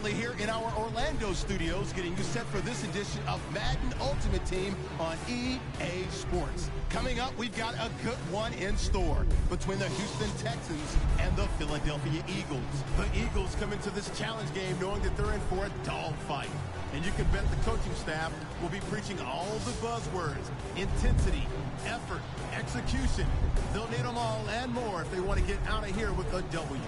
Here in our Orlando studios, getting you set for this edition of Madden Ultimate Team on EA Sports. Coming up, we've got a good one in store between the Houston Texans and the Philadelphia Eagles. The Eagles come into this challenge game knowing that they're in for a dogfight. And you can bet the coaching staff will be preaching all the buzzwords: intensity, effort, execution. They'll need them all and more if they want to get out of here with a W.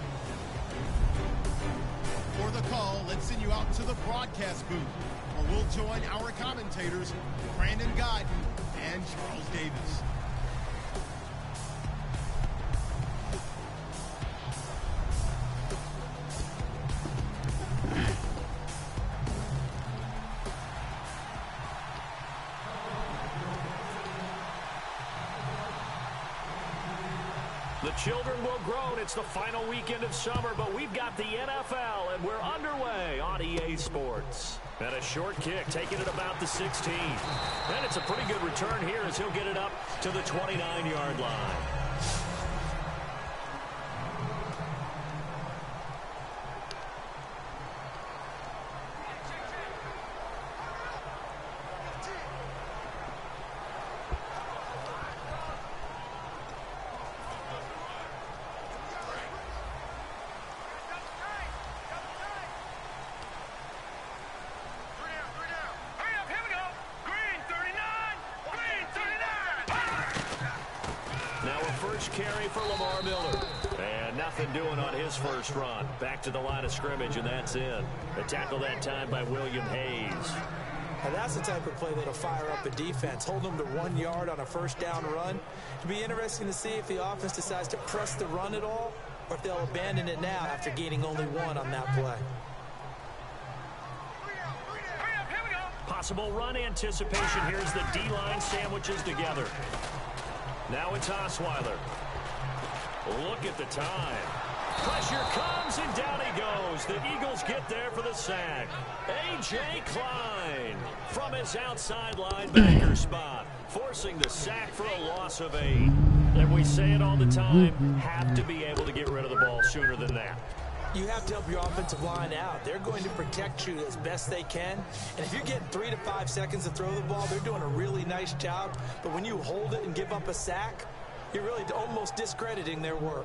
For the call, let's send you out to the broadcast booth, where we'll join our commentators, Brandon Guyton and Charles Davis. The children will grow. It's the final weekend of summer, but we've got the NFL, and we're underway on EA Sports. And a short kick, taking it about the 16. And it's a pretty good return here as he'll get it up to the 29-yard line. first carry for Lamar Miller. And nothing doing on his first run. Back to the line of scrimmage, and that's in. A tackle that time by William Hayes. Now that's the type of play that'll fire up a defense. Hold them to 1 yard on a first down run. It'll be interesting to see if the offense decides to press the run at all, or if they'll abandon it now after gaining only 1 on that play. Possible run anticipation. Here's the D-line sandwiches together. Now it's Osweiler. Look at the time. Pressure comes, and down he goes. The Eagles get there for the sack. A.J. Klein from his outside linebacker spot, forcing the sack for a loss of 8. And we say it all the time, have to be able to get rid of the ball sooner than that. You have to help your offensive line out. They're going to protect you as best they can. And if you're getting 3 to 5 seconds to throw the ball, they're doing a really nice job. But when you hold it and give up a sack, you're really almost discrediting their work.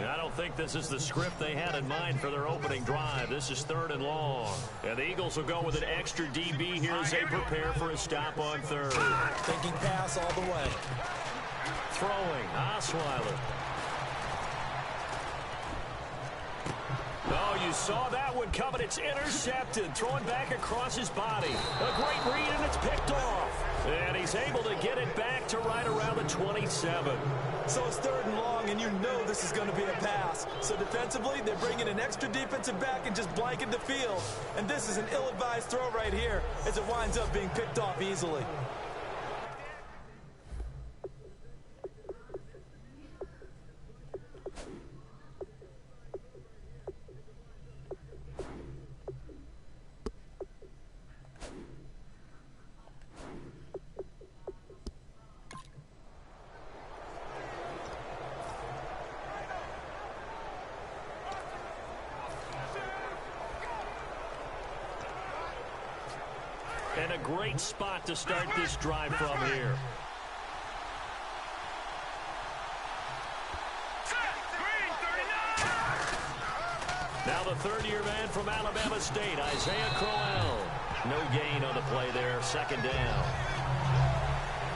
I don't think this is the script they had in mind for their opening drive. This is 3rd and long. And the Eagles will go with an extra DB here as they prepare for a stop on 3rd. Thinking pass all the way. Throwing, Osweiler. Oh, you saw that one coming. It's intercepted. Throwing back across his body. A great read, and it's picked off. And he's able to get it back to right around the 27. So it's 3rd and long, and you know this is going to be a pass. So defensively, they're bringing an extra defensive back and just blanket the field. And this is an ill-advised throw right here as it winds up being picked off easily. And a great spot to start this drive from here. Now the third-year man from Alabama State, Isaiah Crowell. No gain on the play there, 2nd down.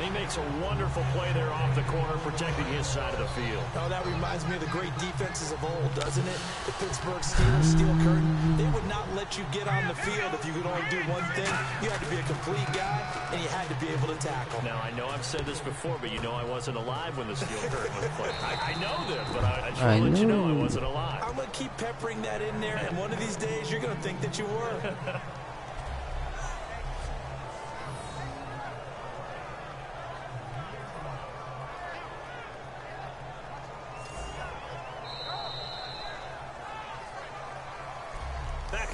He makes a wonderful play there off the corner, protecting his side of the field. Oh, that reminds me of the great defenses of old, doesn't it? The Pittsburgh Steelers, steel curtain. They would not let you get on the field if you could only do one thing. You had to be a complete guy, and you had to be able to tackle. Now, I know I've said this before, but you know I wasn't alive when the steel curtain was played. I know this, but I just want to let you know I wasn't alive. I'm going to keep peppering that in there, and one of these days you're going to think that you were.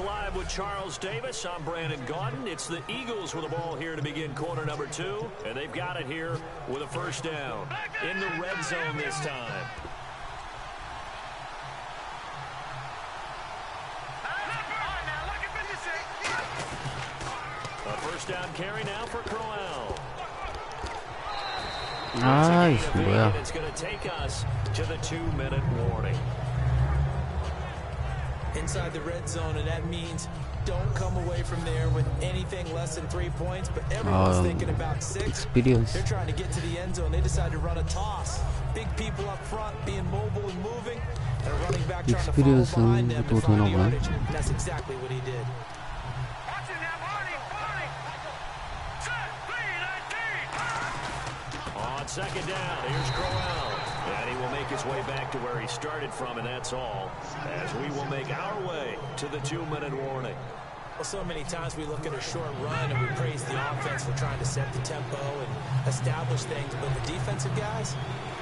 Live with Charles Davis. I'm Brandon Gaudin. It's the Eagles with the ball here to begin quarter number 2, and they've got it here with a first down in the red zone this time. A first down carry now for Crowell. It's going to take us to the 2-minute warning. Inside the red zone, and that means don't come away from there with anything less than 3 points, but everyone's thinking about 6. Experience. They're trying to get to the end zone. They decide to run a toss. Big people up front being mobile and moving, and a running back trying to follow behind them to find the yardage. And that's exactly what he did. On 2nd down, here's Crowell. And he will make his way back to where he started from, and that's all, as we will make our way to the 2-minute warning. Well, so many times we look at a short run and we praise the offense for trying to set the tempo and establish things, but the defensive guys,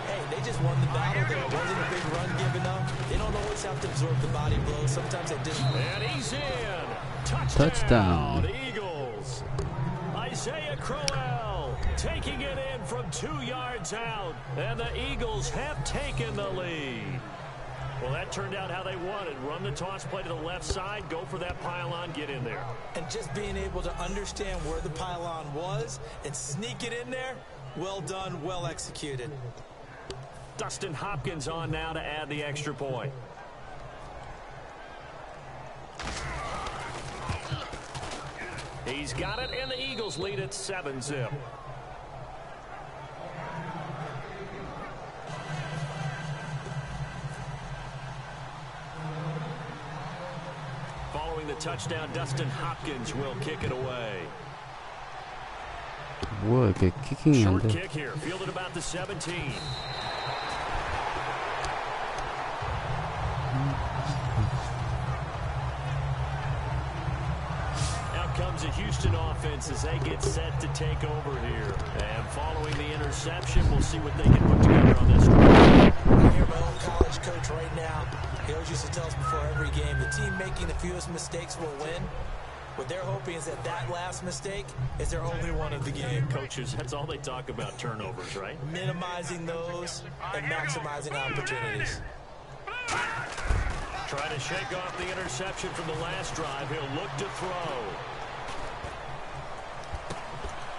hey, they just won the battle. There wasn't a big run given up. They don't always have to absorb the body blows. Sometimes they just... And he's in. Touchdown. Eagles. Isaiah Crowell taking it in from 2 yards out, and the Eagles have taken the lead. Well, that turned out how they wanted. Run the toss play to the left side, go for that pylon, get in there. And just being able to understand where the pylon was and sneak it in there, well done, well executed. Dustin Hopkins on now to add the extra point. He's got it, and the Eagles lead at 7-zip. Following the touchdown, Dustin Hopkins will kick it away. 뭐야 이렇게 키킹이 안 Short 돼. kick here, fielded about the 17. Out comes the Houston offense as they get set to take over here. And following the interception, we'll see what they can put together on this drive. I hear my old college coach right now. He always used to tell us before every game, the team making the fewest mistakes will win. What they're hoping is that that last mistake is their only one of the game. Coaches, that's all they talk about, turnovers, right? Minimizing those and maximizing opportunities. Trying to shake off the interception from the last drive. He'll look to throw.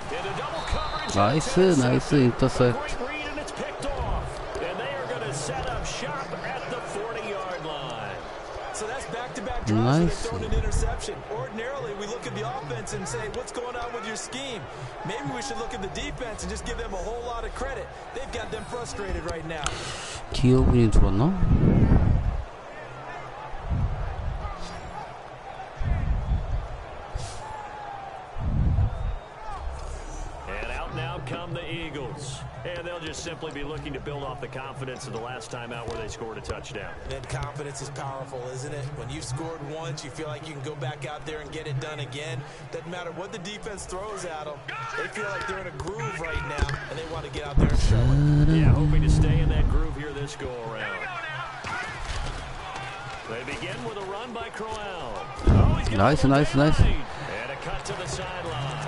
Into double coverage. 나이스 인터셉트. Great read, and it's picked off. And they are going to set up shop at the 40-yard line. So that's back-to-back drives where they've thrown an interception. Ordinarily, we look at the offense and say, what's going on with your scheme? Maybe we should look at the defense and just give them a whole lot of credit. They've got them frustrated right now. 기어분이 들어왔나? And out now come the Eagles. And they'll just simply be looking to build off the confidence of the last time out where they scored a touchdown. And confidence is powerful, isn't it? When you've scored once, you feel like you can go back out there and get it done again. Doesn't matter what the defense throws at them. They feel like they're in a groove right now, and they want to get out there and show it. Yeah, hoping to stay in that groove here this go-around. They begin with a run by Crowell. Oh, he's got 나이스. And a cut to the sideline.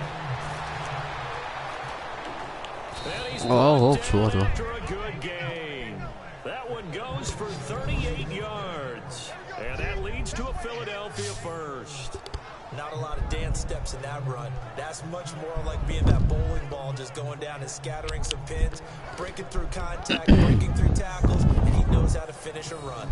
좋아. After a good gain. That one goes for 38 yards. And that leads to a Philadelphia first. Not a lot of dance steps in that run. That's much more like being that bowling ball, just going down and scattering some pins, breaking through contact, breaking through tackles, and he knows how to finish a run.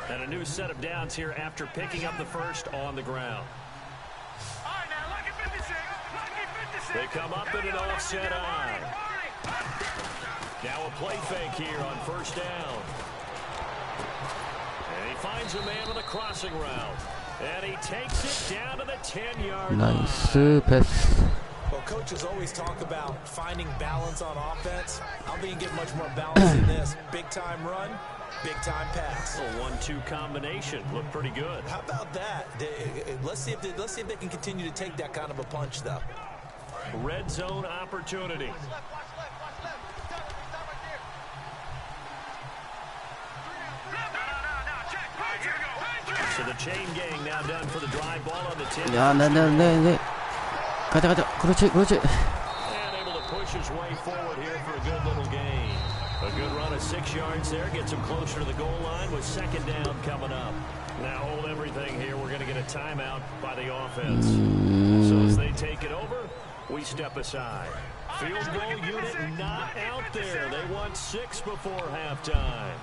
And a new set of downs here after picking up the first on the ground. They come up in an offset eye. Now a play fake here on first down. And he finds a man with a crossing route. And he takes it down to the 10-yard line. 나이스 패스. Well, coaches always talk about finding balance on offense. I'm being get much more balance in this. Big-time run, big-time pass. A 1-2 combination. Looked pretty good. How about that? Let's see if they can continue to take that kind of a punch, though. Red zone opportunity. So the chain gang now done for the drive ball on the 10. 네. 가자. 그렇지. And able to push his way forward here for a good little gain. A good run of 6 yards there. Gets him closer to the goal line with second down coming up. Now hold everything here. We're going to get a timeout by the offense. So as they take it over, we step aside. Field goal unit not out there. They want 6 before halftime.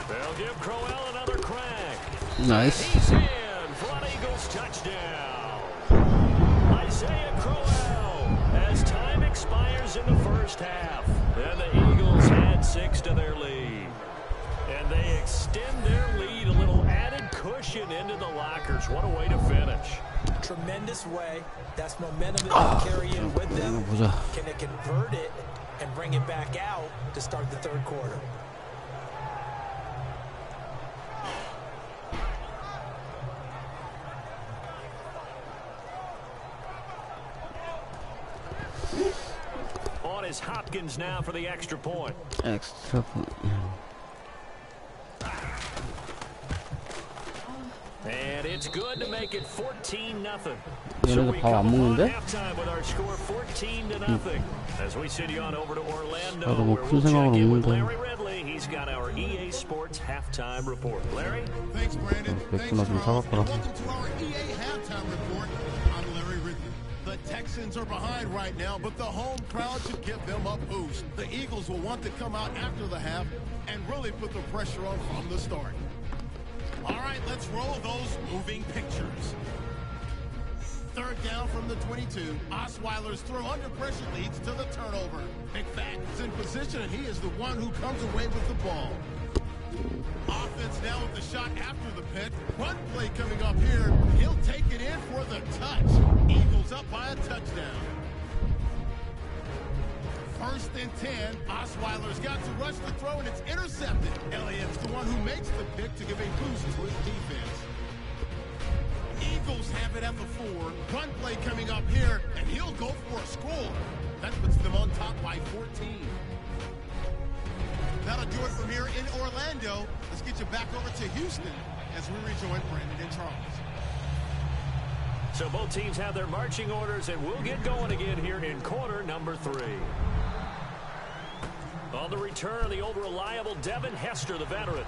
They'll give Crowell another crack. 나이스. He's in for an Eagles touchdown. Isaiah Crowell as time expires in the first half. And the Eagles add 6 to their lead. And they extend their lead, a little added cushion into the lockers. What a way to finish. Tremendous way. That's momentum that they carry in with them. 보자. Can they convert it and bring it back out to start the third quarter? On is Hopkins now for the extra point. 엑스트라 포인트. And it's good to make it 14-0. 얘네들 밥 안 먹는데? 나도 뭐 큰 생각은 없는데. 맥주나 좀 사갈거라. The Texans are behind right now, but the home crowd should give them a boost. The Eagles will want to come out after the half and really put the pressure on from the start. All right, let's roll those moving pictures. Third down from the 22. Osweiler's throw under pressure leads to the turnover. McFadden is in position, and he is the one who comes away with the ball. Offense now with the shot after the pick. Run play coming up here. He'll take it in for the touch. Eagles up by a touchdown. First and 10. Osweiler's got to rush the throw, and it's intercepted. Elliott's the one who makes the pick to give a boost to his defense. Eagles have it at the 4. Run play coming up here, and he'll go for a score. That puts them on top by 14. That'll do it from here in Orlando. Let's get you back over to Houston as we rejoin Brandon and Charles. So both teams have their marching orders, and we'll get going again here in quarter number 3. On the return, the old reliable Devin Hester, the veteran.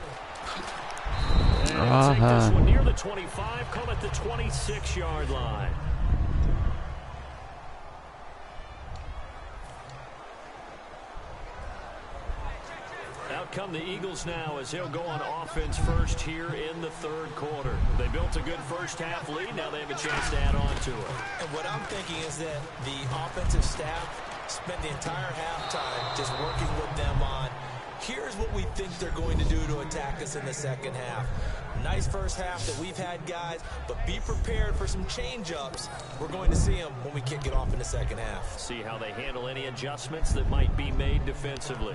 And take this one near the 25, call it the 26-yard line. Out come the Eagles now as they'll go on offense first here in the third quarter. They built a good first half lead. Now they have a chance to add on to it. And what I'm thinking is that the offensive staff spent the entire halftime just working with them on, here's what we think they're going to do to attack us in the second half. Nice first half that we've had, guys, but be prepared for some change-ups. We're going to see them when we kick it off in the second half. See how they handle any adjustments that might be made defensively.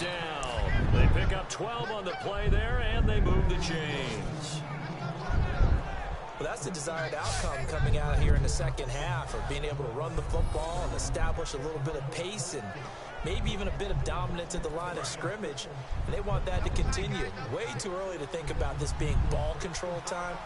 Down. They pick up 12 on the play there, and they move the chains. Well, that's the desired outcome coming out here in the second half, of being able to run the football and establish a little bit of pace and maybe even a bit of dominance at the line of scrimmage. And they want that to continue. Way too early to think about this being ball control time.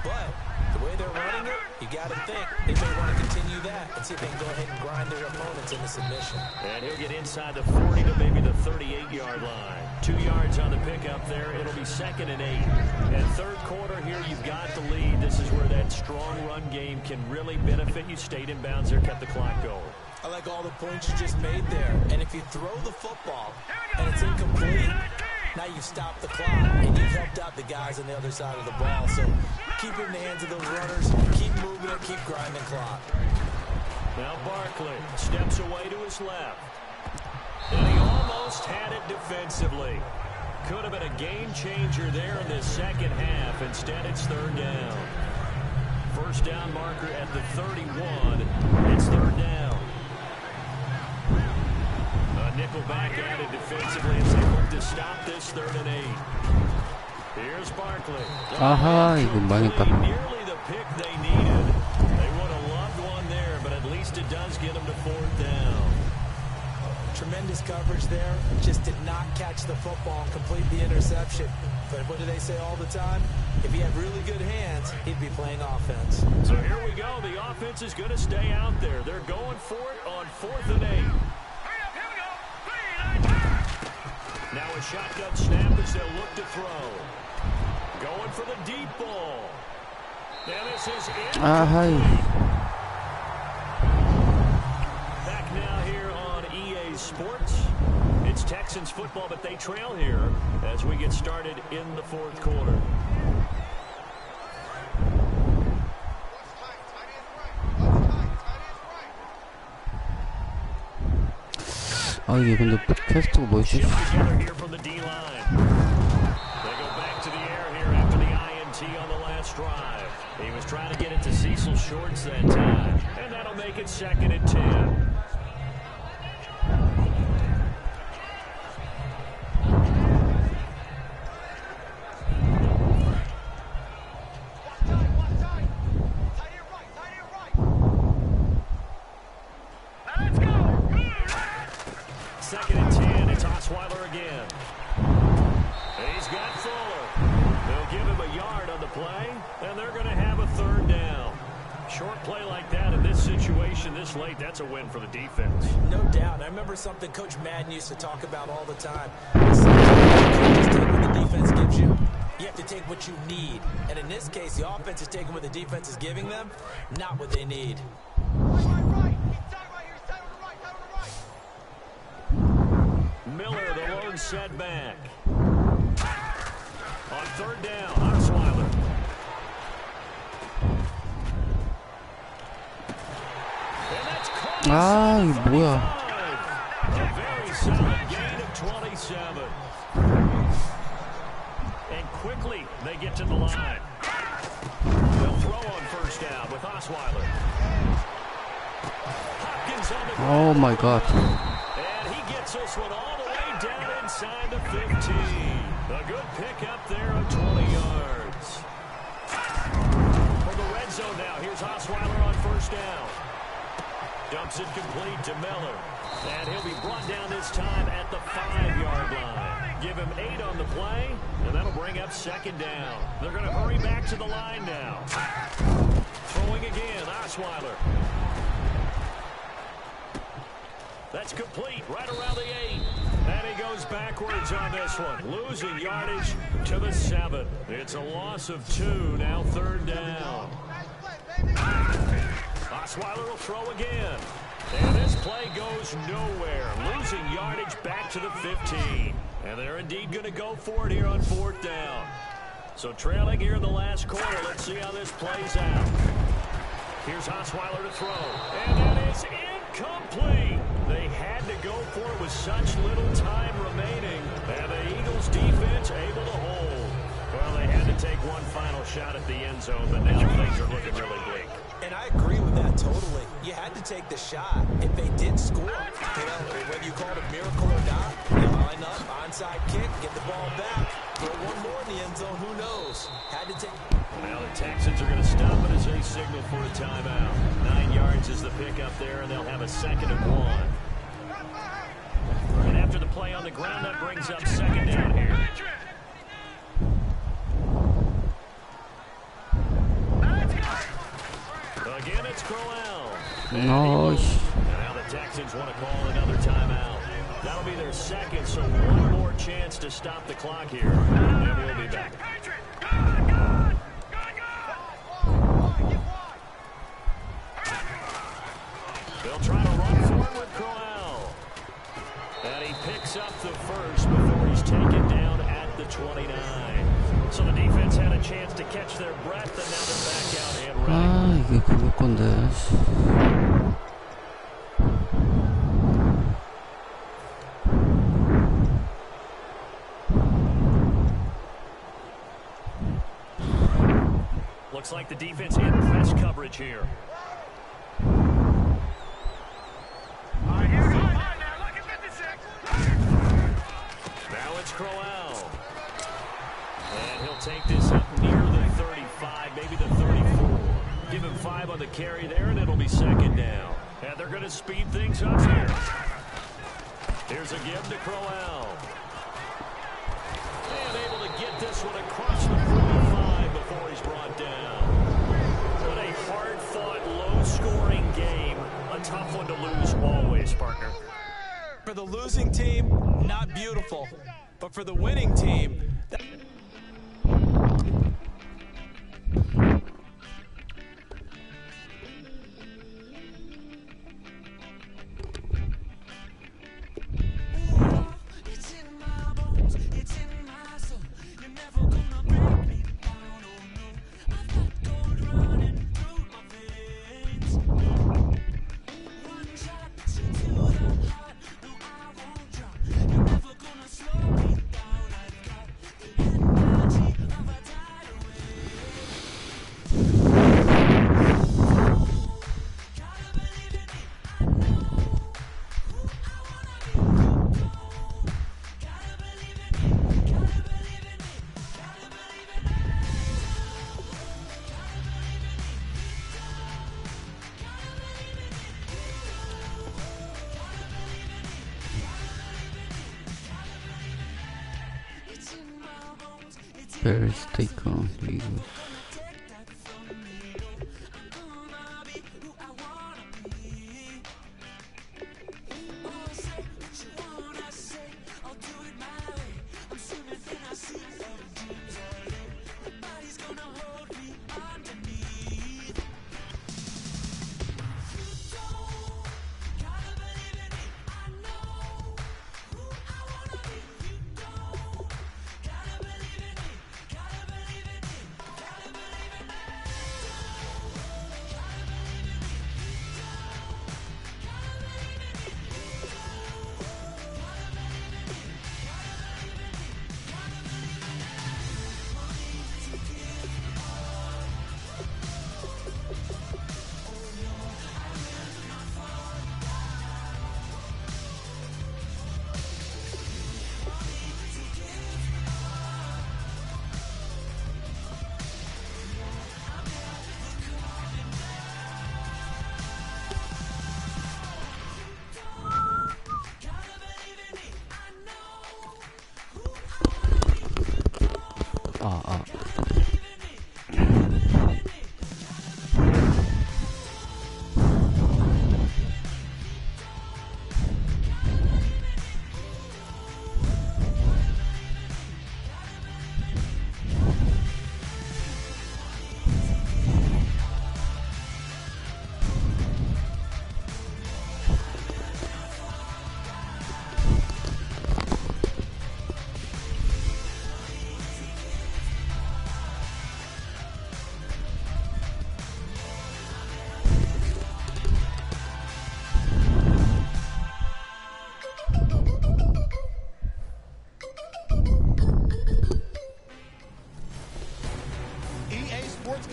But the way they're running it, you got to think they may want to continue that and see if they can go ahead and grind their opponents into submission. And he'll get inside the 40 to maybe the 38-yard line. 2 yards on the pickup there. It'll be 2nd and 8. And third quarter here, you've got the lead. This is where that strong run game can really benefit you. Stayed in bounds there, kept the clock going. I like all the points you just made there. And if you throw the football and it's incomplete, now you've stopped the clock and you've helped out the guys on the other side of the ball. So keep it in the hands of those runners, keep moving it, keep grinding clock. Now Barkley steps away to his left. And he almost had it defensively. Could have been a game changer there in this second half. Instead, it's third down. First down marker at the 31. It's third down. Nickel back at it defensively as they look to stop this 3rd and 8. Here's Barkley. 아하, 이거 망했다. Nearly the pick they needed. They would have loved one there, but at least it does get them to 4th down. Tremendous coverage there. Just did not catch the football and complete the interception. But what do they say all the time? If he had really good hands, he'd be playing offense. So here we go. The offense is going to stay out there. They're going for it on 4th and 8. Now a shotgun snap as they'll look to throw. Going for the deep ball. And this is incomplete. Back now here on EA Sports. It's Texans football, but they trail here as we get started in the 4th quarter. 아, 이게 근데 퀘스트가 뭐였지? He was trying to get it to Cecil Shorts that time, and that'll make it 2nd and 10. second and 10. It's Osweiler again. He's got Fuller. They'll give him a yard on the play, and they're going to have a third down. Short play like that in this situation this late, that's a win for the defense. No doubt. I remember something Coach Madden used to talk about all the time. Sometimes you can't just take what the defense gives you. You have to take what you need. And in this case, the offense is taking what the defense is giving them, not what they need. Miller, the lone setback. On third down, Osweiler. 아, 이게 뭐야. A very solid gain of 27. And quickly they get to the line. They'll throw on first down with Osweiler. Hopkins on the ground. Oh my god. And he gets this one all the way down inside the 15. A good pickup there of 20 yards. For the red zone now, here's Osweiler on first down. Dumps it complete to Miller. And he'll be brought down this time at the 5-yard line. Give him 8 on the play, and that'll bring up second down. They're going to hurry back to the line now. Throwing again, Osweiler. That's complete, right around the 8. And he goes backwards on this one. Losing yardage to the 7. It's a loss of 2, now third down. Osweiler will throw again. And this play goes nowhere. Losing yardage back to the 15. And they're indeed going to go for it here on fourth down. So trailing here in the last quarter. Let's see how this plays out. Here's Osweiler to throw. And that is incomplete. They had to go for it with such little time remaining. And the Eagles defense able to hold. Well, they had to take one final shot at the end zone, but now things are looking really bleak. And I agree with that totally. You had to take the shot. If they did score, whether you call it a miracle or not, line up, onside kick, get the ball back, throw one more in the end zone, who knows? Had to take. Now the Texans are going to stop it as they signal for a timeout. 9 yards is the pickup there, and they'll have a second and 1. And after the play on the ground, that brings up second down here. Again, it's Crowell. Nice. And now the Texans want to call another timeout. That'll be their second, so one more chance to stop the clock here. And we'll be back. They'll try to run forward with Crowell. And he picks up the first before he's taken down at the 29. So the defense had a chance to catch their breath, and now they're back out and ready. 아, 이게 그럴 건데. Looks like the defense in press coverage here. Now it's Crowell. And he'll take this up near the 35, maybe the 34. Give him 5 on the carry there, and it'll be second down. And they're going to speed things up here. Here's a give to Crowell. And able to get this one across the 45 before he's brought down. What a hard-fought, low-scoring game. A tough one to lose always, partner. For the losing team, not beautiful. But for the winning team, Bears take on Eagles.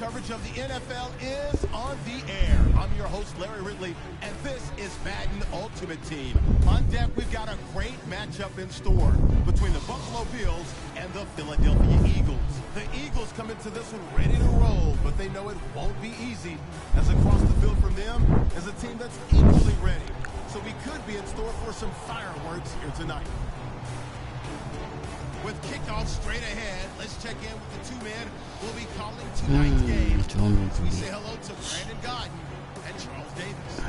Coverage of the NFL is on the air. I'm your host, Larry Ridley, and this is Madden Ultimate Team. On deck, we've got a great matchup in store between the Buffalo Bills and the Philadelphia Eagles. The Eagles come into this one ready to roll, but they know it won't be easy, as across the field from them is a team that's equally ready. So we could be in store for some fireworks here tonight. With kickoff straight ahead, let's check in with the two men who will be calling tonight's game. As we say hello to Brandon Godden and Charles Davis.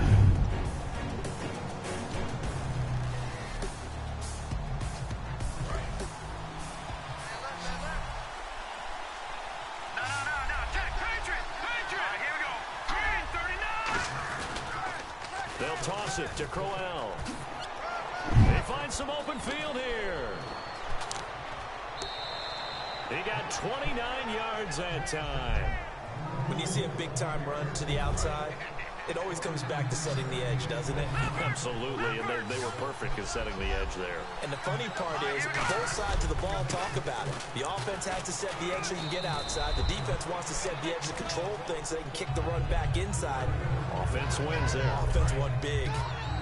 They'll toss it to Crowell. They find some open field here. He got 29 yards that time. When you see a big-time run to the outside, it always comes back to setting the edge, doesn't it? Absolutely, and they were perfect in setting the edge there. And the funny part is, both sides of the ball talk about it. The offense has to set the edge so you can get outside. The defense wants to set the edge to control things so they can kick the run back inside. Offense wins there. Offense won big.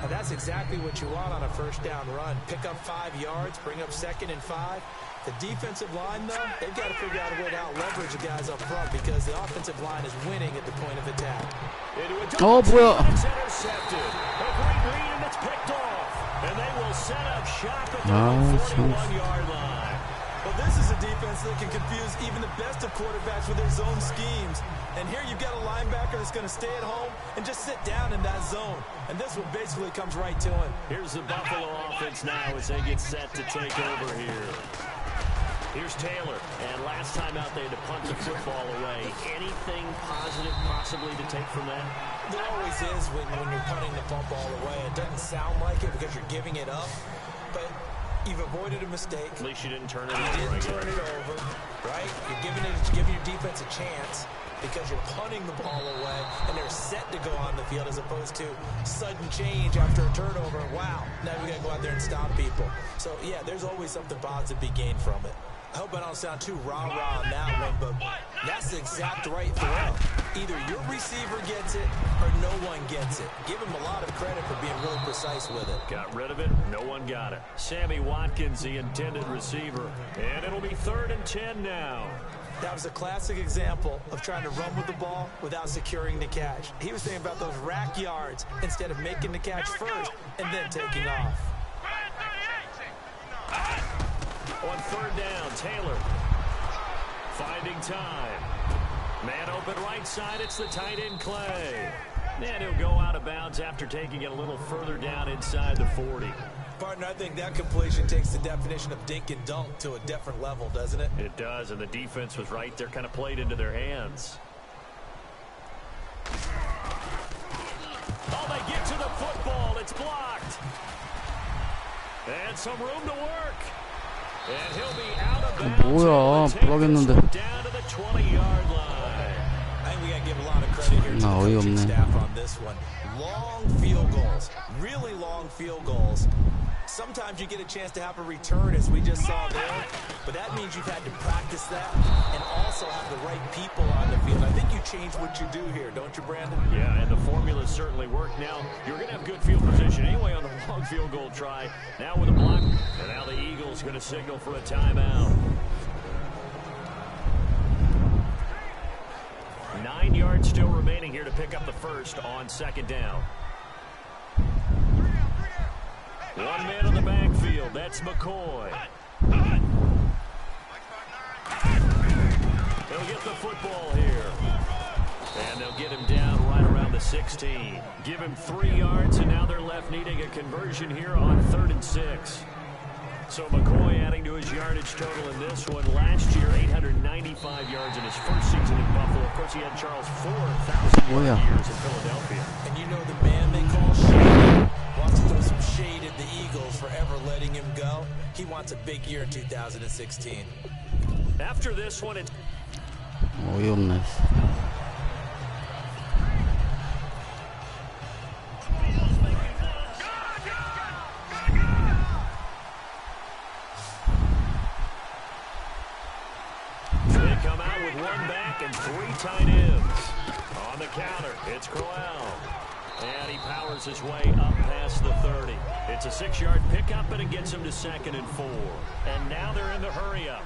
And that's exactly what you want on a first down run. Pick up 5 yards, bring up 2nd and 5. The defensive line, though, they've got to figure out a way to out-leverage the guys up front because the offensive line is winning at the point of attack. Oh, boy. It's intercepted. A great lead, and it's picked off. And they will set up shop at the 41-yard line. Well, this is a defense that can confuse even the best of quarterbacks with their zone schemes. And here you've got a linebacker that's going to stay at home and just sit down in that zone. And this one basically comes right to him. Here's the Buffalo offense now as they get set to take over here. Here's Taylor, and last time out they had to punt the football away. Anything positive possibly to take from that? There always is when you're punting the football away. It doesn't sound like it because you're giving it up, but you've avoided a mistake. At least you didn't turn it over. You didn't turn it over, right? You're giving your defense a chance because you're punting the ball away, and they're set to go on the field as opposed to sudden change after a turnover. Wow, now we got to go out there and stop people. So, yeah, there's always something positive to be gained from it. I hope I don't sound too rah-rah on that one, but that's the exact right throw. Either your receiver gets it or no one gets it. Give him a lot of credit for being really precise with it. Got rid of it. No one got it. Sammy Watkins, the intended receiver. And it'll be 3rd and 10 now. That was a classic example of trying to run with the ball without securing the catch. He was thinking about those rack yards instead of making the catch first and then taking off. On 3rd down, Taylor. Finding time. Man open right side. It's the tight end, Clay. And he'll go out of bounds after taking it a little further down inside the 40. Partner, I think that completion takes the definition of dink and dunk to a different level, doesn't it? It does, and the defense was right there, kind of played into their hands. Oh, they get to the football. It's blocked. And some room to work. And he'll be out of bounds. 뭐야, 뿔하겠는데. Down to the 20-yard line. I think we got to give a lot of credit here to the coaching staff on this one. Long field goals, really long field goals. Sometimes you get a chance to have a return, as we just saw there, but that means you've had to practice that and also have the right people on the field. I think you change what you do here, don't you, Brandon? Yeah, and the formula certainly worked. Now, you're going to have good field position anyway on the long field goal try. Now with a block, and now the Eagles going to signal for a timeout. 9 yards still remaining here to pick up the first on second down. One man on the backfield. That's McCoy. They'll get the football here. And they'll get him down right around the 16. Give him 3 yards, and now they're left needing a conversion here on 3rd and 6. So McCoy adding to his yardage total in this one. Last year, 895 yards in his first season in Buffalo. Of course, he had Charles 4,000 years in Philadelphia. And you know the man they call Shade wants to throw some shade at the Eagles for ever letting him go. He wants a big year in 2016. After this one, it's... 어이없네. Come out with one back and 3 tight ends. On the counter, it's Crowell. And he powers his way up past the 30. It's a 6-yard pickup, and it gets him to 2nd and 4. And now they're in the hurry-up.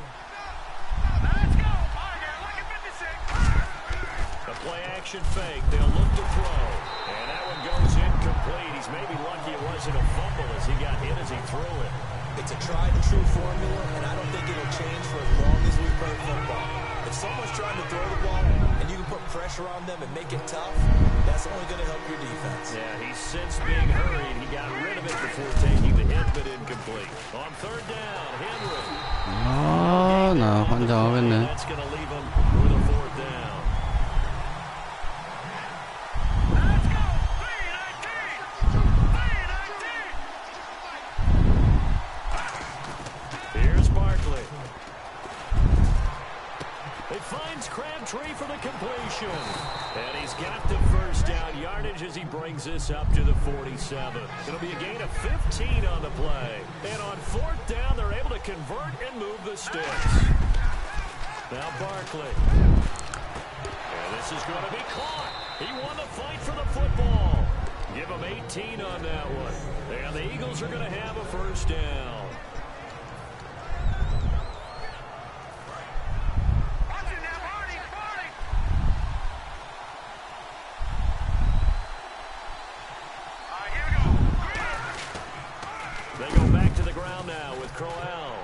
Let's go. Look at 56. A play-action fake. They'll look to throw. And that one goes incomplete. He's maybe lucky it wasn't a fumble as he got hit as he threw it. It's a tried-and-true formula, and I don't think it'll change for as long as we play football. If someone's trying to throw the ball and you can put pressure on them and make it tough, that's only going to help your defense. Yeah, he's since being hurried. He got rid of it before taking the hit, but incomplete. On 3rd down, Henry. 아, 나 환장하겠네. That's going to leave him with a 4th down. Let's go. 319. Here's Barkley. It finds Crabtree for the completion. And he's got the first down yardage as he brings this up to the 47. It'll be a gain of 15 on the play. And on 4th down, they're able to convert and move the sticks. Now Barkley. And this is going to be caught. He won the fight for the football. Give him 18 on that one. And the Eagles are going to have a first down. They go back to the ground now with Crowell.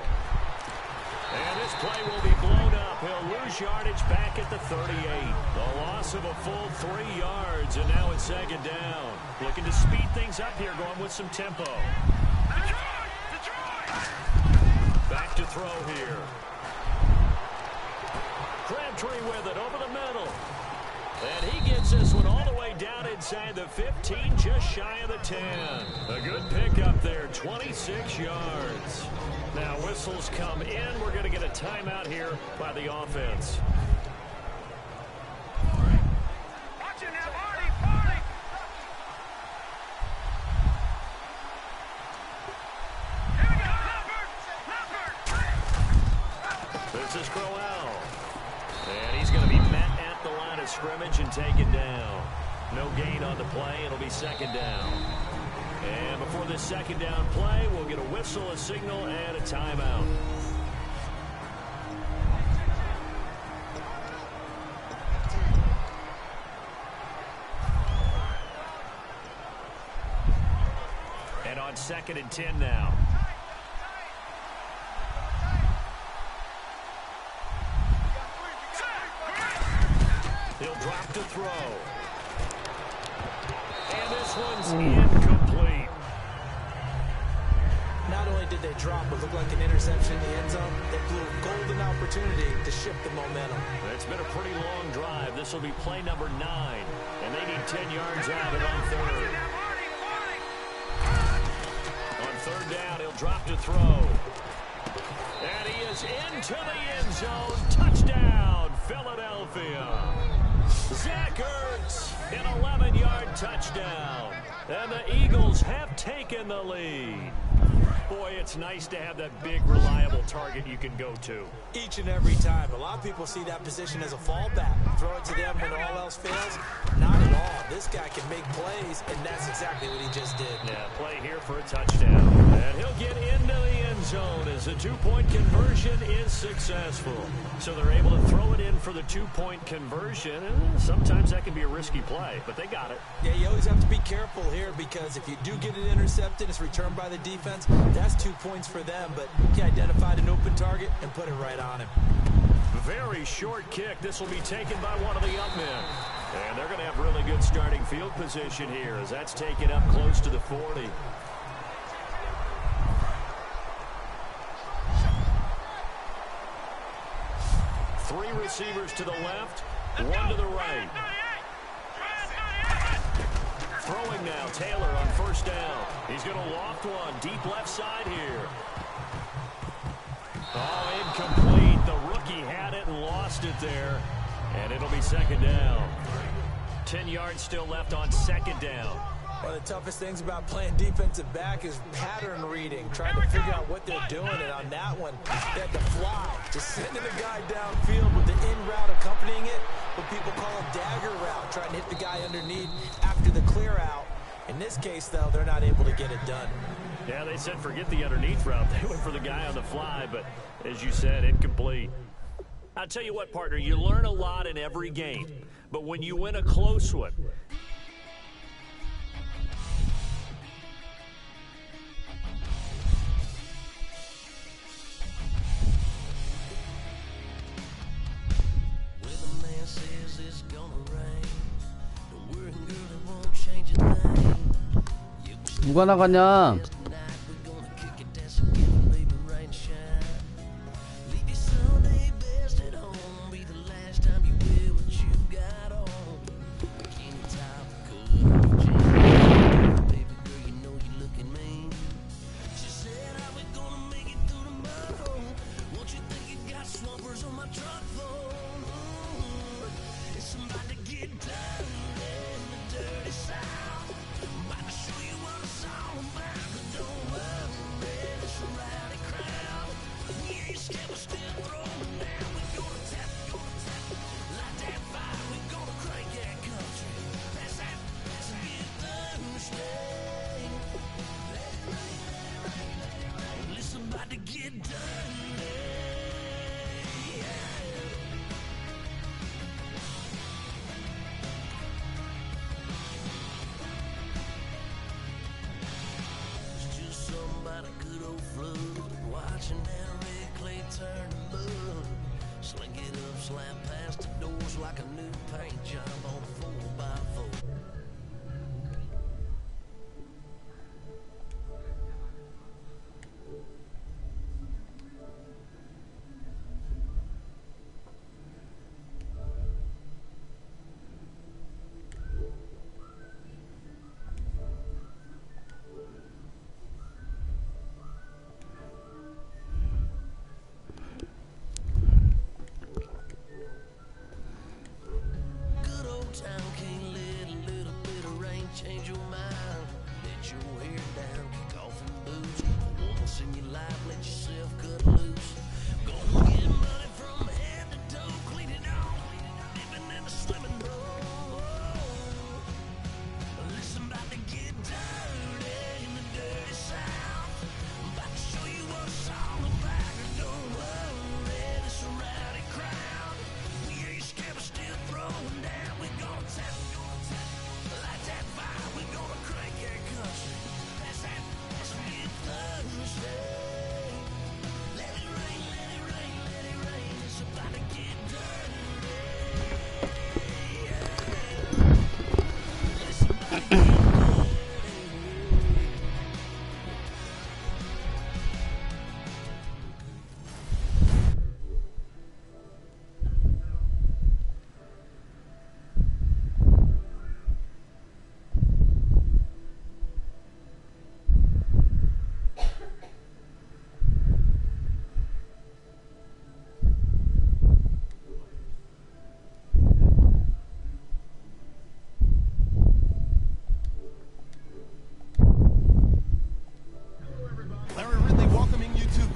And this play will be blown up. He'll lose yardage back at the 38. A loss of a full 3 yards, and now it's 2nd down. Looking to speed things up here, going with some tempo. Back to throw here. Crabtree with it over the middle. And he gets this one all the way down inside the 15, just shy of the 10. A good pickup there, 26 yards. Now whistles come in. We're going to get a timeout here by the offense. This is Crowell. And he's going to be met at the line of scrimmage and taken down. No gain on the play. It'll be 2nd down. And before this 2nd down play, we'll get a whistle, a signal, and a timeout. And on 2nd and 10 now. throw. And this one's incomplete. Not only did they drop what looked like an interception in the end zone, they blew a golden opportunity to shift the momentum. It's been a pretty long drive. This will be play number 9, and they need 10 yards out of it on third. On third down, he'll drop to throw. And he is into the end zone. Touchdown, Philadelphia. Zach Ertz, an 11-yard touchdown. And the Eagles have taken the lead. Boy, it's nice to have that big, reliable target you can go to. Each and every time. A lot of people see that position as a fallback. Throw it to them when all else fails. Not at all. This guy can make plays, and that's exactly what he just did. Yeah, play here for a touchdown. And he'll get into the end zone as the 2-point conversion is successful. So they're able to throw it in for the 2-point conversion. Sometimes that can be a risky play, but they got it. Yeah, you always have to be careful here because if you do get it intercepted, it's returned by the defense. That's 2 points for them, but he identified an open target and put it right on him. Very short kick. This will be taken by one of the up men. And they're going to have really good starting field position here as that's taken up close to the 40. Three receivers to the left, one to the right. Throwing now, Taylor on first down. He's going to loft one, deep left side here. Oh, incomplete. The rookie had it and lost it there. And it'll be second down. 10 yards still left on second down. One of the toughest things about playing defensive back is pattern reading, trying to figure out what they're doing. And on that one, they had to fly, just sending the guy downfield with the in route accompanying it, what people call a dagger route, trying to hit the guy underneath after the clear out. In this case, though, they're not able to get it done. Yeah, they said forget the underneath route. They went for the guy on the fly, but as you said, incomplete. I'll tell you what, partner, you learn a lot in every game, but when you win a close one, 누가 나가냐?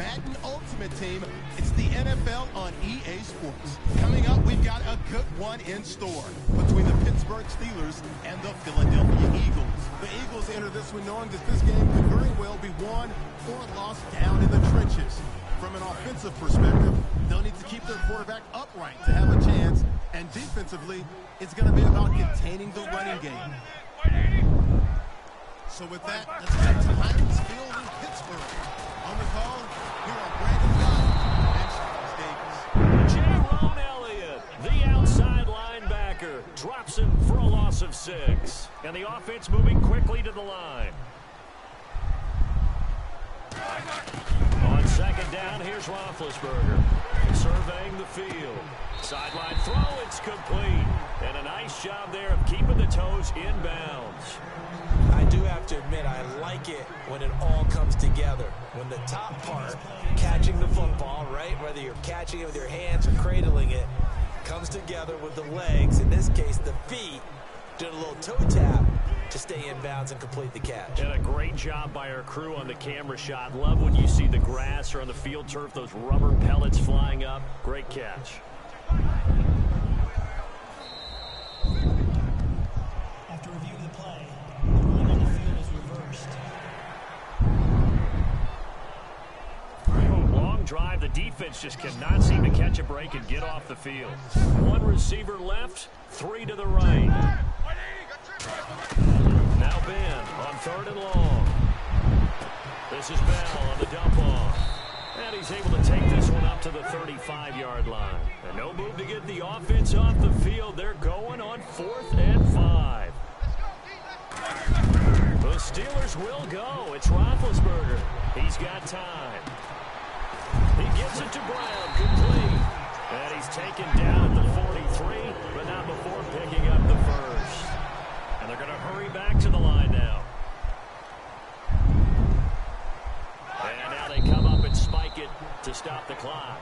Madden Ultimate Team. It's the NFL on EA Sports. Coming up, we've got a good one in store between the Pittsburgh Steelers and the Philadelphia Eagles. The Eagles enter this one knowing that this game could very well be won or lost down in the trenches. From an offensive perspective, they'll need to keep their quarterback upright to have a chance. And defensively, it's going to be about containing the running game. So with that, let's head to Heinz Field in Pittsburgh. On the call, here are Brandon Young and Charles Davis. Jerome Elliott, the outside linebacker, drops him for a loss of 6. And the offense moving quickly to the line. On second down, here's Roethlisberger surveying the field. Sideline throw, it's complete. And a nice job there of keeping the toes inbounds. I do have to admit, I like it when it all comes together. When the top part, catching the football, right, whether you're catching it with your hands or cradling it, comes together with the legs, in this case the feet, doing a little toe tap to stay in bounds and complete the catch. And a great job by our crew on the camera shot. Love when you see the grass or on the field turf, those rubber pellets flying up. Great catch. After reviewing the play, the ruling on the field is reversed. Long drive. The defense just cannot seem to catch a break and get off the field. 1 receiver left, 3 to the right. Now Ben on 3rd and long. This is Bell on the dump off. And he's able to take this one up to the 35-yard line. And no move to get the offense off the field. They're going on 4th and 5. The Steelers will go. It's Roethlisberger. He's got time. He gives it to Brown, complete. And he's taken down at the 43, but not before picking up the first. And they're going to hurry back to the line now. And now they come up and spike it to stop the clock.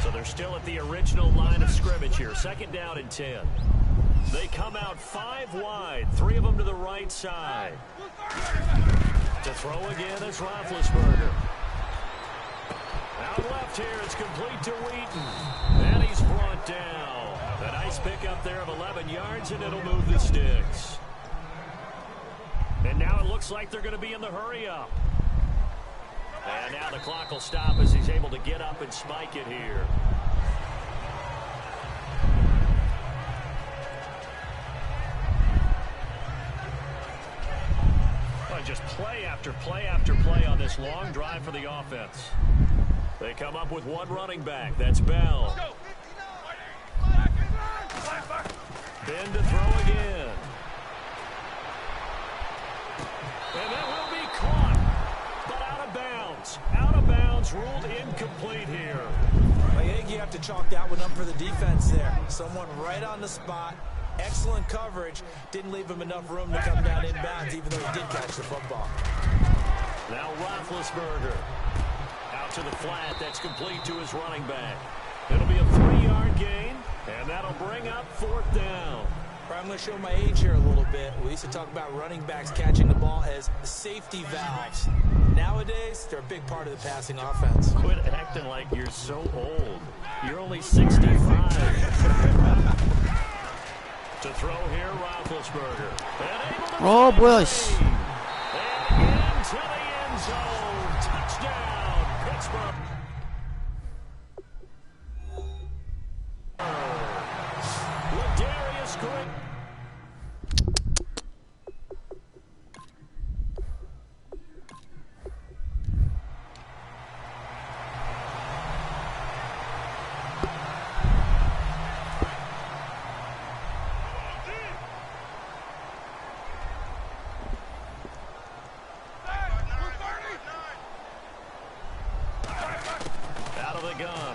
So they're still at the original line of scrimmage here. 2nd down and 10. They come out 5 wide, 3 of them to the right side. To throw again is Roethlisberger. Out left here, it's complete to Wheaton. And he's brought down. A nice pickup there of 11 yards, and it'll move the sticks. And now it looks like they're going to be in the hurry-up. And now the clock will stop as he's able to get up and spike it here. Just play after play after play on this long drive for the offense. They come up with 1 running back. That's Bell. Ben to throw again. And that will be caught, but out of bounds. Out of bounds, ruled incomplete here. I think you have to chalk that one up for the defense there. Someone right on the spot. Excellent coverage. Didn't leave him enough room to come down inbounds, even though he did catch the football. Now Roethlisberger. Out to the flat. That's complete to his running back. It'll be a 3-yard gain, and that'll bring up 4th down. I'm going to show my age here a little bit. We used to talk about running backs catching the ball as safety valves. Nowadays, they're a big part of the passing offense. Quit acting like you're so old. You're only 65. To throw here, Roethlisberger. 어 뭐야 씨. And into the end zone. Touchdown, Pittsburgh. Ladarius Green.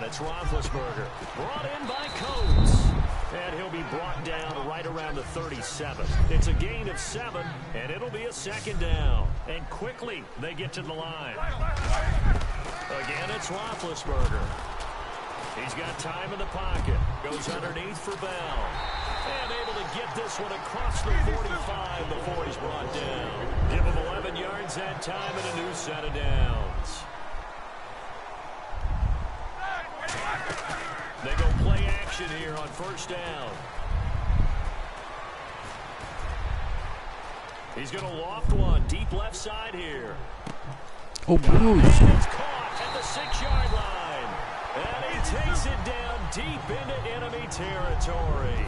It's Roethlisberger, brought in by Coates. And he'll be brought down right around the 37. It's a gain of 7, and it'll be a 2nd down. And quickly, they get to the line. Again, it's Roethlisberger. He's got time in the pocket. Goes underneath for Bell. And able to get this one across the 45 before he's brought down. Give him 11 yards that time and a new set of downs. They go play action here on first down. He's going to loft one deep left side here. 어 뭐야 And 이씨. it's caught at the 6-yard line. And he takes it down deep into enemy territory.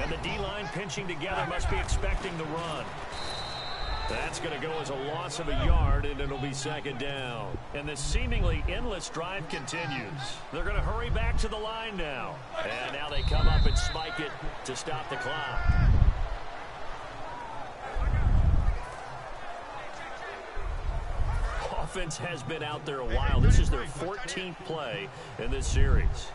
And the D-line pinching together must be expecting the run. That's going to go as a loss of a yard, and it'll be second down. And this seemingly endless drive continues. They're going to hurry back to the line now. And now they come up and spike it to stop the clock. Offense has been out there a while. This is their 14th play in this series.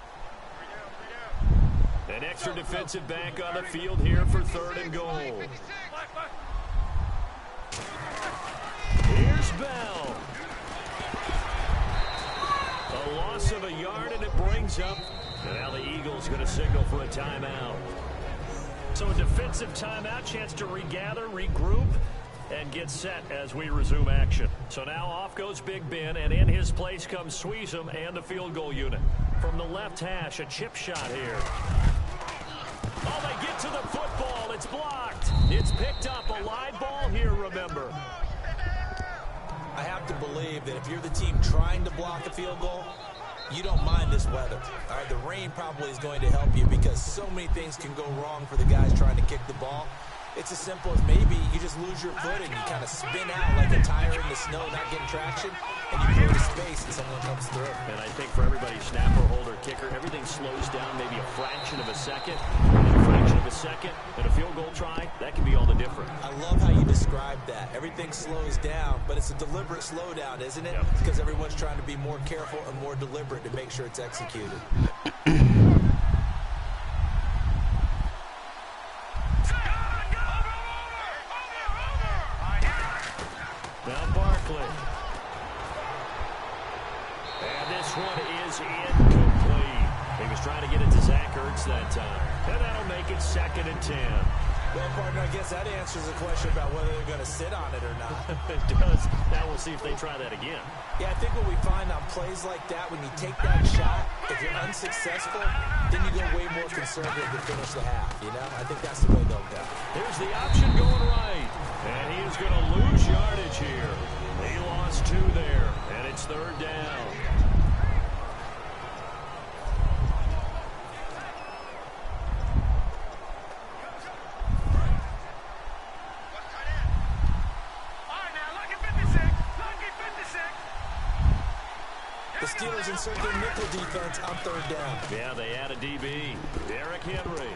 An extra defensive back on the field here for 3rd and goal. Here's Bell. A loss of a yard, and it brings up. And now the Eagles going to signal for a timeout. So a defensive timeout, chance to regather, regroup, and get set as we resume action. So now off goes Big Ben, and in his place comes Sweezum and the field goal unit. From the left hash, a chip shot here. Oh, they get to the football. It's blocked. It's picked up. A live ball here, remember. I have to believe that if you're the team trying to block a field goal, you don't mind this weather. All right, the rain probably is going to help you because so many things can go wrong for the guys trying to kick the ball. It's as simple as maybe you just lose your footing. You kind of spin out like a tire in the snow, not getting traction, and you create a space and someone comes through. And I think for everybody, snapper, holder, kicker, everything slows down maybe a fraction of a second. And a fraction of a second and a field goal try, that can be all the difference. I love how you described that. Everything slows down, but it's a deliberate slowdown, isn't it? Yep. Because everyone's trying to be more careful and more deliberate to make sure it's executed. Now Barkley. And this one is incomplete. He was trying to get it to Zach Ertz that time. And that'll make it 2nd and 10. Well, partner, I guess that answers the question about whether they're going to sit on it or not. It does. Now we'll see if they try that again. Yeah, I think what we find on plays like that, when you take that shot, if you're unsuccessful, then you go way more conservative to finish the half, you know? I think that's the way they'll go. Here's the option going right. And he is going to lose yardage here. He lost 2 there, and it's 3rd down. The Steelers insert their nickel defense on 3rd down. Yeah, they add a DB, Derrick Henry.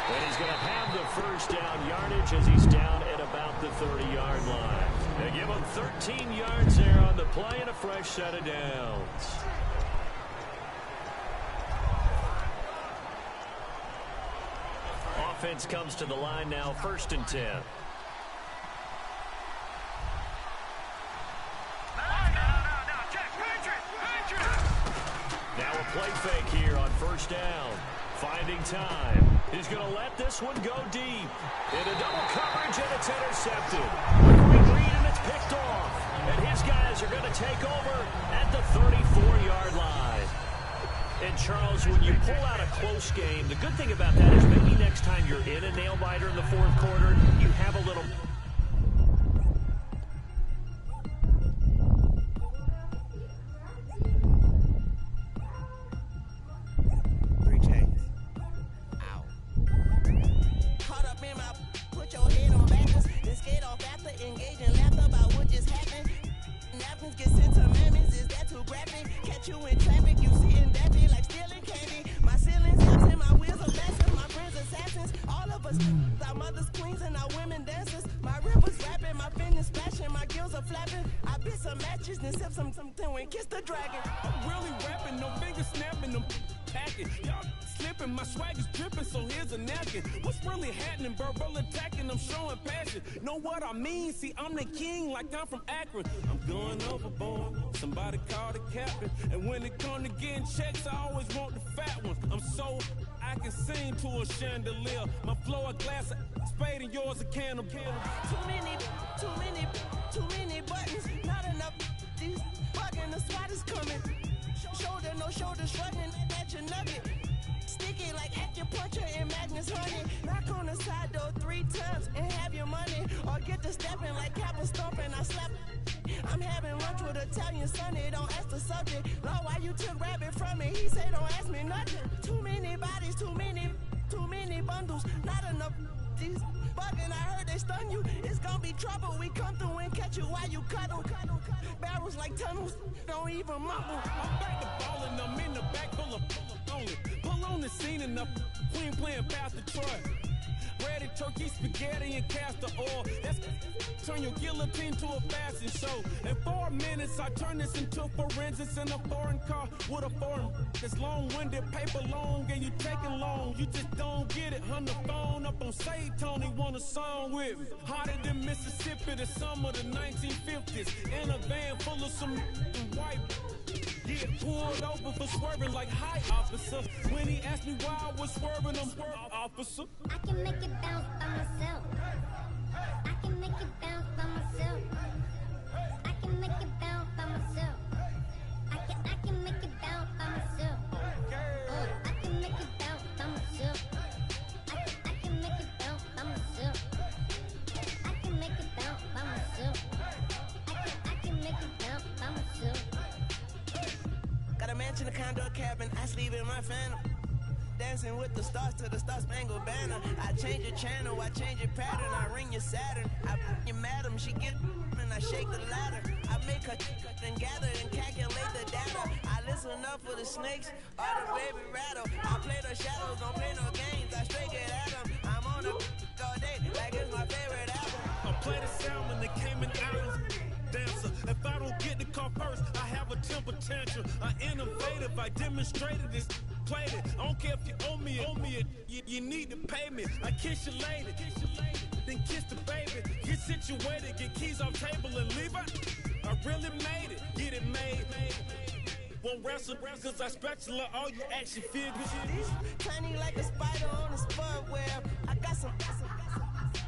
And he's going to have the first down yardage as he's down at about the 30-yard line. They give him 13 yards there on the play and a fresh set of downs. Offense comes to the line now, 1st and 10. Now a play fake here on 1st down. Finding time. He's going to let this one go deep. Into double coverage, and it's intercepted. A quick read, and it's picked off. And his guys are going to take over at the 34-yard line. And, Charles, when you pull out a close game, the good thing about that is maybe next time you're in a nail-biter in the 4th quarter, you have a little... Something when kiss the dragon. I'm really rapping, no finger snapping them. packing. Y'all slipping, my swag is dripping, so here's a napkin. What's really happening? Verbal attacking, I'm showing passion. Know what I mean? See, I'm the king like I'm from Akron. I'm going overboard. Somebody call the captain. And when it comes to getting checks, I always want the fat ones. I'm so I can sing to a chandelier. My flow a glass of spade and yours a can of beer. Too many buttons, not enough. These bugging, the SWAT is coming. Shoulder, no shoulder, shrugging at your nugget. Sticky like acupuncture and Magnus honey. Knock on the side door 3 times and have your money. Or get to stepping like Kappa stomping. I slap. I'm having lunch with Italian Sonny. Don't ask the subject. Lord, why you took rabbit from me? He say don't ask me nothing. Too many bodies, too many bundles. Not enough. These bugging, I heard they stun you. It's gonna be trouble. We come through and catch you while you cuddle. Barrels like tunnels. Don't even mumble. I'm back to ballin', I'm in the back full of only. Pull on the scene and the queen playing Pastor Troy. Breaded turkey, spaghetti, and castor oil. That's turn your guillotine to a fashion show. In 4 minutes, I turn this into forensics in a foreign car with a foreign. It's long-winded, paper long, and you taking long. You just don't get it. On the phone up on Say Tony, want a song with me. Hotter than Mississippi, the summer of the 1950s. In a van full of some white. Get pulled over for swerving like hi, officer. When he asked me why I was swerving, I'm officer. I can make it bounce by myself. I can make it bounce by myself. I can make it bounce by myself. I can make it bounce by myself. Oh, I can make it bounce by myself. I can make it bounce by myself. I can make it bounce by myself. I can make it bounce by myself. Got a mansion, a condo, a cabin. I sleep in my phantom. Dancing with the stars to the Star-Spangled Banner. I change your channel, I change your pattern. I ring your Saturn. I your madam, she get and I shake the ladder. I make her and gather and calculate the data. I listen up for the snakes or the baby rattle. I play the shadows, don't play no games. I straight get at them. I'm on the all day like it's my favorite album. I play the salmon, the Cayman Islands dancer. If I don't get the car first, I have a temper tantrum. I innovative, I demonstrated this. Played it. I don't care if you owe me it. You need to pay me. I kiss your lady, then kiss the baby. Get situated, get keys off table and leave it. I really made it, get it made. Won't wrestle cause I spatula all your action figures. Tiny like a spider on a spud web. I got some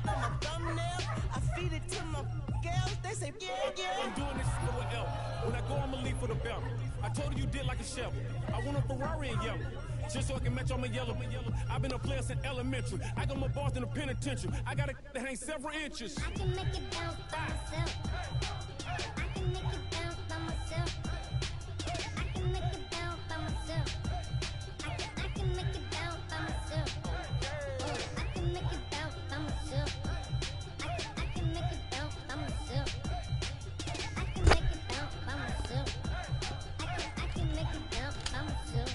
on my thumbnail. I feed it to my girls. They say yeah. I'm doing this for the L. When I go, I'ma leave for the belt. I told her you did like a shovel. I want a Ferrari in yellow, just so I can match all my yellow. I've been a player since elementary. I got my bars in the penitentiary. I got it that hang several inches. I can make it bounce by myself. I can make it bounce by myself. I can make it bounce by myself. I can make it bounce by myself. Oh, I can make it bounce by myself. I can make it bounce by myself. I can make it bounce by myself. I can make it bounce by myself.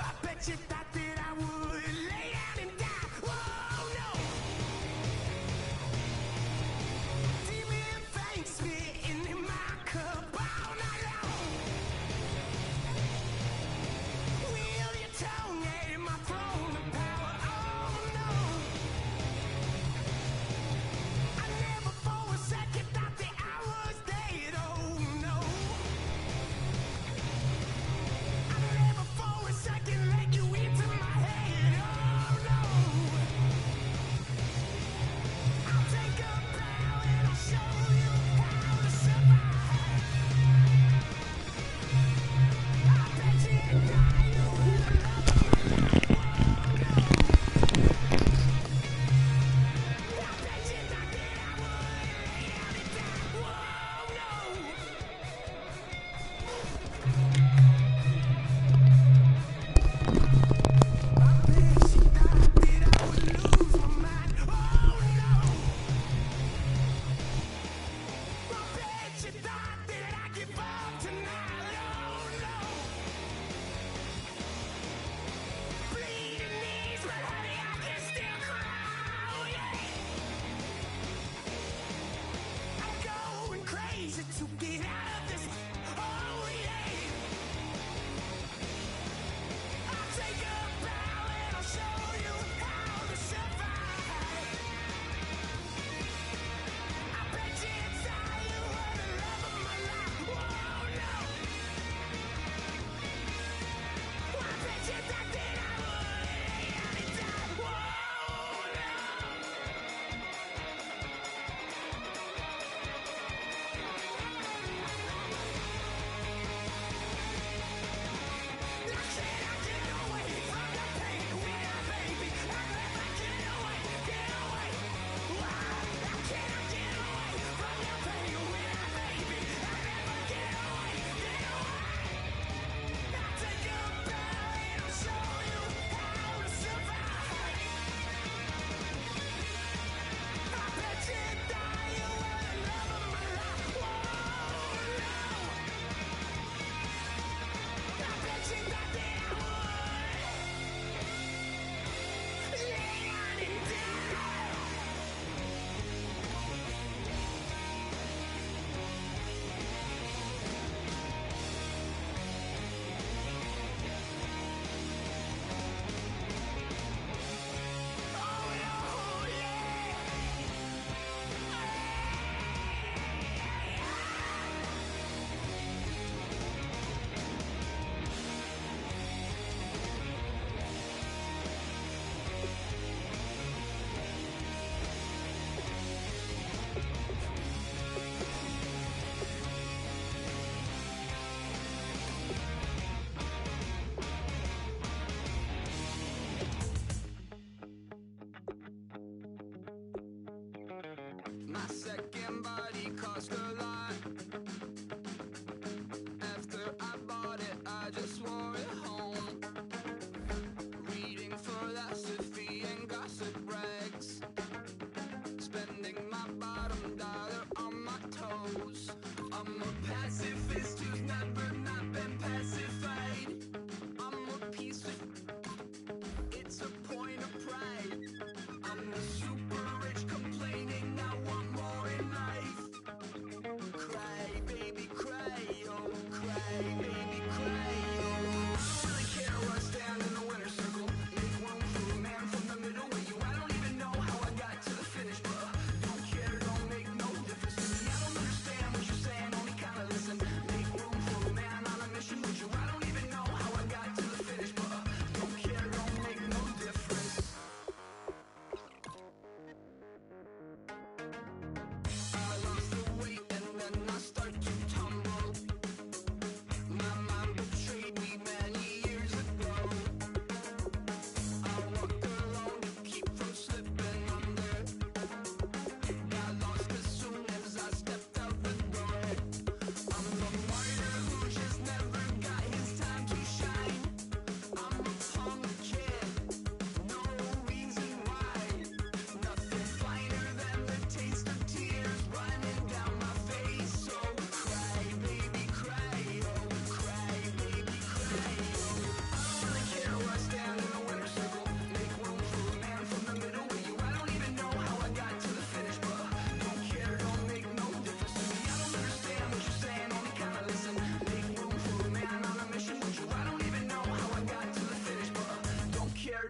I bet you thought that I would lay down and die. Whoa, no. Demon thanks me in my cup all night long. Wheel your tongue at my throne of power. Oh, no. I never for a second thought that I was dead. Oh, no. I never for a second let you into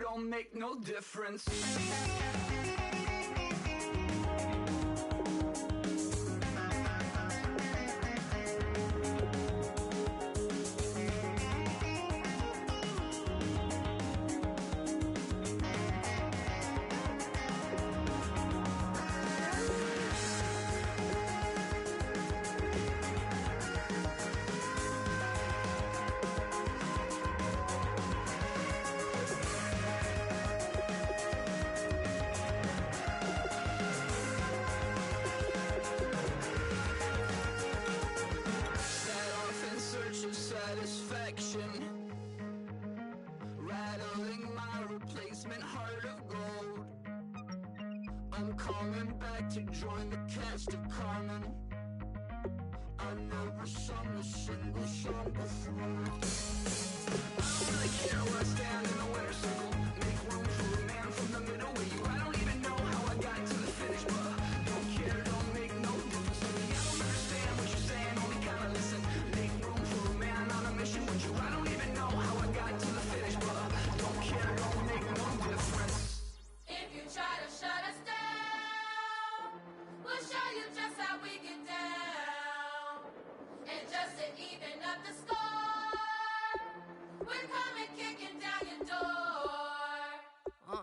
don't make no difference. Rattling my replacement heart of gold. I'm coming back to join the cast of Carmen. I never sung a single song before. I don't really care where I stand in the winner's circle. Make room for a man from the middle with you. I don't even know how I got to the finish, but don't care, don't make no difference to me. I don't understand what you're saying, only kinda listen. Make room for a man on a mission with you. I don't even know how I got to the finish, but don't care, don't make no difference. If you try to shut us down, we'll show you just how we get down. And just to even up the score, we're coming kicking down your door.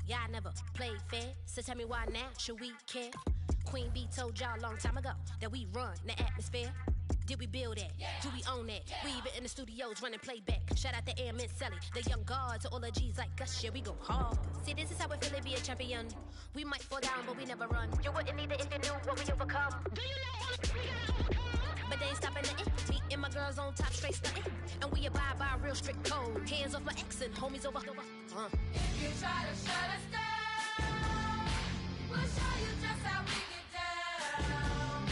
Y'all never played fair, so tell me why now should we care? Queen B told y'all a long time ago that we run the atmosphere. Did we build it? Yeah. Do we own it? Yeah. We even in the studios running playback. Shout out to Airman Sally, the young guard, to all the G's like us. Yeah, we go hard. See, this is how we feel to be a champion. We might fall down, but we never run. You wouldn't need it if you knew what we overcome. Do you know what we gotta overcome? But they ain't stopping nothing. Me and my girls on top, straight stunting. And we abide by a real strict code. Hands off my ex and homies over. If you try to shut us down, we'll show you just how we get down.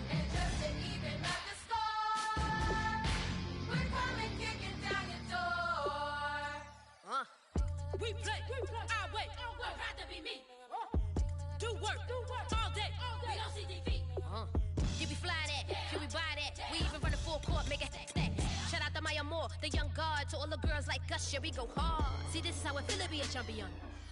And just to even up the score, we're coming kicking down your door. We play our way. I'd rather be me. Do work all day. We don't see defeat. Did we fly that? Can we buy that? We even run a full court, make it stack. Shout out to Maya Moore, the young guard, to all the girls like us. Yeah, we go hard. See, this is how it feel to be a champion.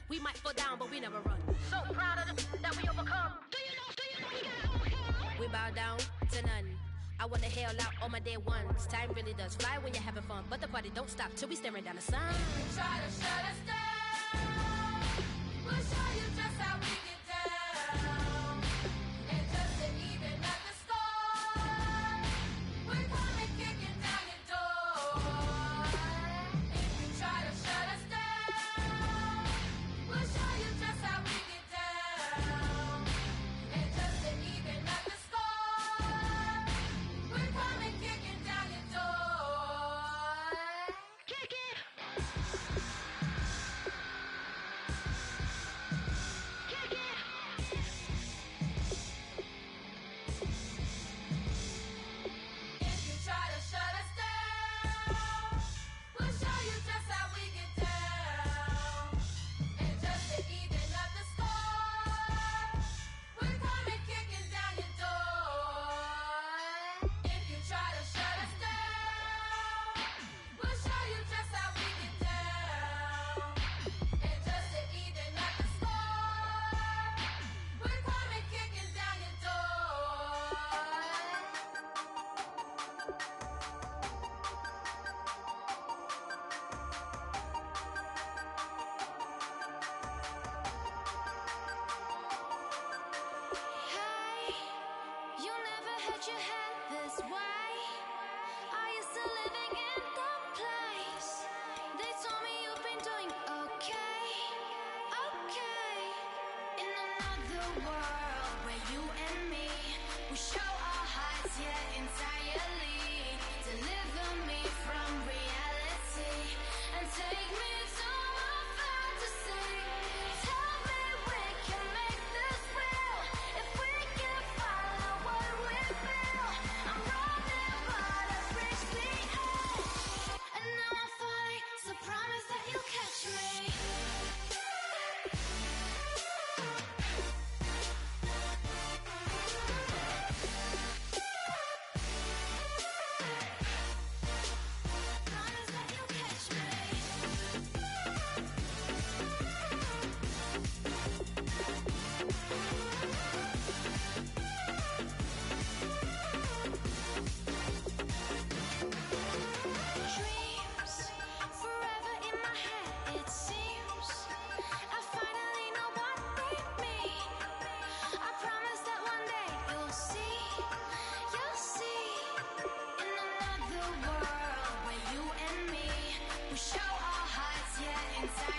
We might fall down, but we never run. So proud of that we overcome. Do you know we gotta overcome? We bow down to none. I wanna hail out all my dear ones. Time really does fly when you're having fun, but the party don't stop till we staring down the sun. If you try to shut us down, we'll show you just how we get down. And just to even up the score, we're coming kicking down your door. If you try to shut us down, we'll show you just how we get down. And just to even up the score, we're coming kicking down your door. Kick it! Kick it!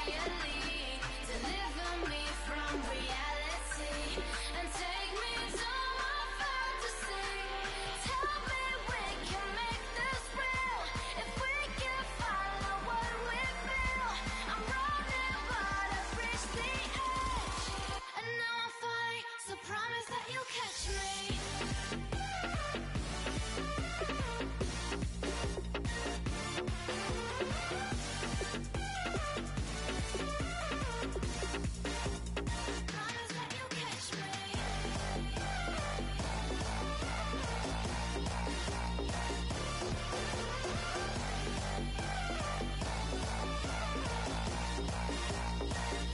entirely. Deliver me from reality and take me to my fantasy. Tell me we can make this real if we can follow what we feel. I'm running, but I've reached the edge, and now I'm falling. So promise that you'll catch me. Promise that you'll catch me.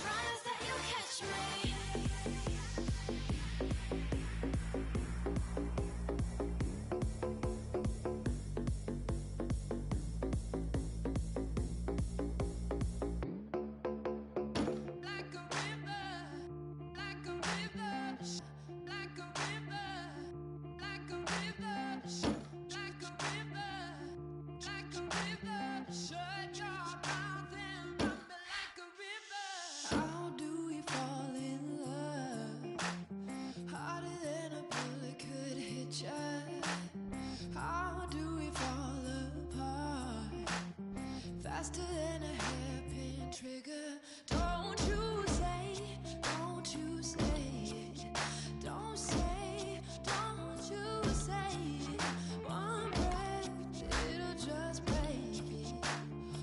Promise that you'll catch me. Like a river, like a river, like a river, like a river, like a river, like a river. Shut your mouth and run me like a river. How do we fall in love? Harder than a bullet could hit ya. How do we fall apart? Faster than a hairpin trigger. Don't you say, don't you say it. Don't say, don't you say it. One breath, it'll just break it.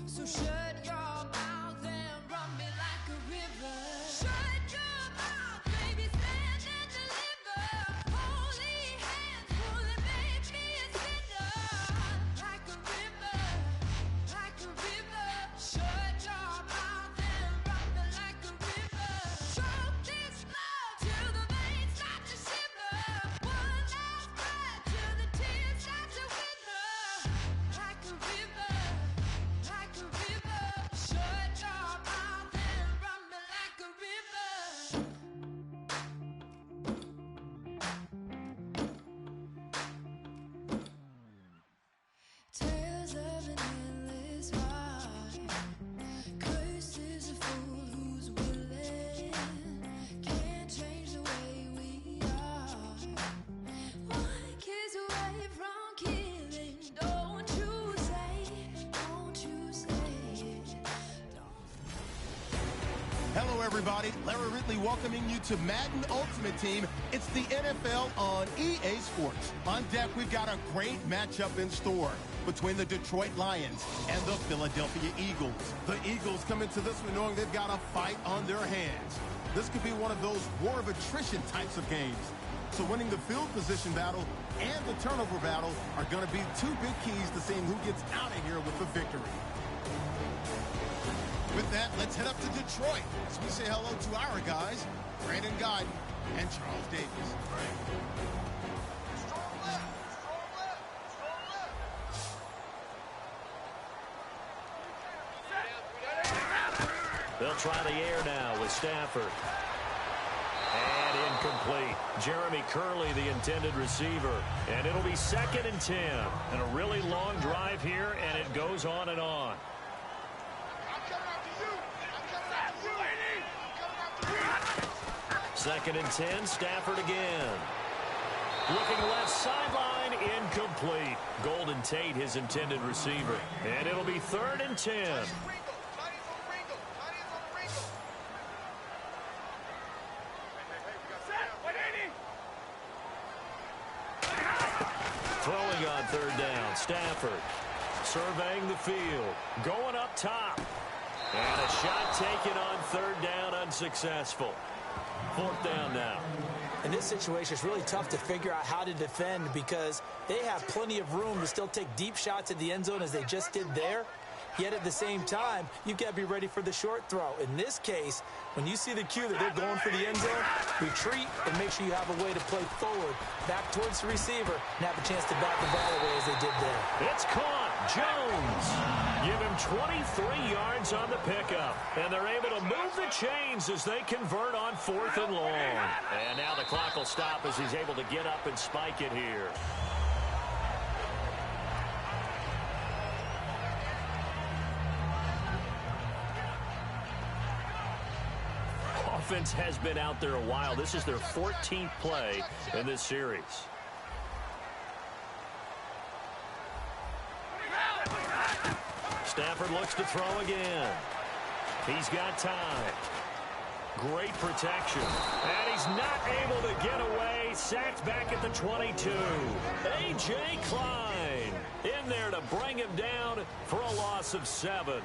So shut your mouth and run me like a river. Shut your mouth, baby, stand and deliver. Holy hands pulling, make me a sinner. Like a river, like a river. Shut your mouth and run me like a river. Choke this love till the veins start to shiver. One last breath till the tears start to wither. Like a river, like a river. Shut your mouth and run me like a river. Tales of an endless ride. Cursed is the fool who's willing. Can't change the way we are. One kiss away from killing. Don't you say, don't you say it. Hello, everybody. Larry Ridley welcoming you to Madden Ultimate Team. It's the NFL on EA Sports. On deck, we've got a great matchup in store between the Detroit Lions and the Philadelphia Eagles. The Eagles come into this one knowing they've got a fight on their hands. This could be one of those war of attrition types of games. So winning the field position battle and the turnover battle are going to be two big keys to seeing who gets out of here with the victory. With that, let's head up to Detroit as we say hello to our guys, Brandon Guyton and Charles Davis. They'll try the air now with Stafford. And incomplete. Jeremy Curley, the intended receiver. And it'll be 2nd and 10. And a really long drive here, and it goes on and on. Second and 10, Stafford again. Looking left sideline, incomplete. Golden Tate, his intended receiver. And it'll be 3rd and 10. Throwing on 3rd down, Stafford. Surveying the field. Going up top. And a shot taken on 3rd down, unsuccessful. 4th down now. In this situation, it's really tough to figure out how to defend because they have plenty of room to still take deep shots at the end zone as they just did there. Yet at the same time, you've got to be ready for the short throw. In this case, when you see the cue that they're going for the end zone, retreat and make sure you have a way to play forward, back towards the receiver, and have a chance to bat the ball away as they did there. It's caught. Jones. Give him 23 yards on the pickup. And they're able to move the chains as they convert on 4th and long. And now the clock will stop as he's able to get up and spike it here. offense has been out there a while. This is their 14th play in this series. Stafford looks to throw again. He's got time. Great protection. And he's not able to get away. Sacked back at the 22. A.J. Klein in there to bring him down for a loss of 7.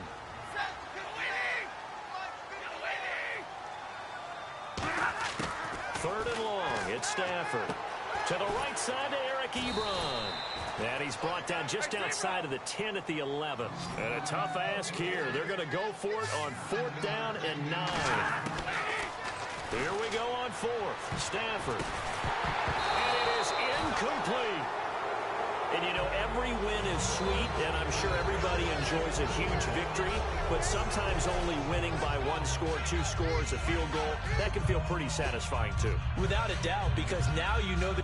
Third and long. It's Stafford. To the right side to Eric Ebron. And he's brought down just outside of the 10 at the 11. And a tough ask here. They're going to go for it on 4th down and 9. Here we go on 4th. Stafford. And it is incomplete. And, you know, every win is sweet, and I'm sure everybody enjoys a huge victory. But sometimes only winning by 1 score, 2 scores, a field goal, that can feel pretty satisfying, too. Without a doubt, because now you know that.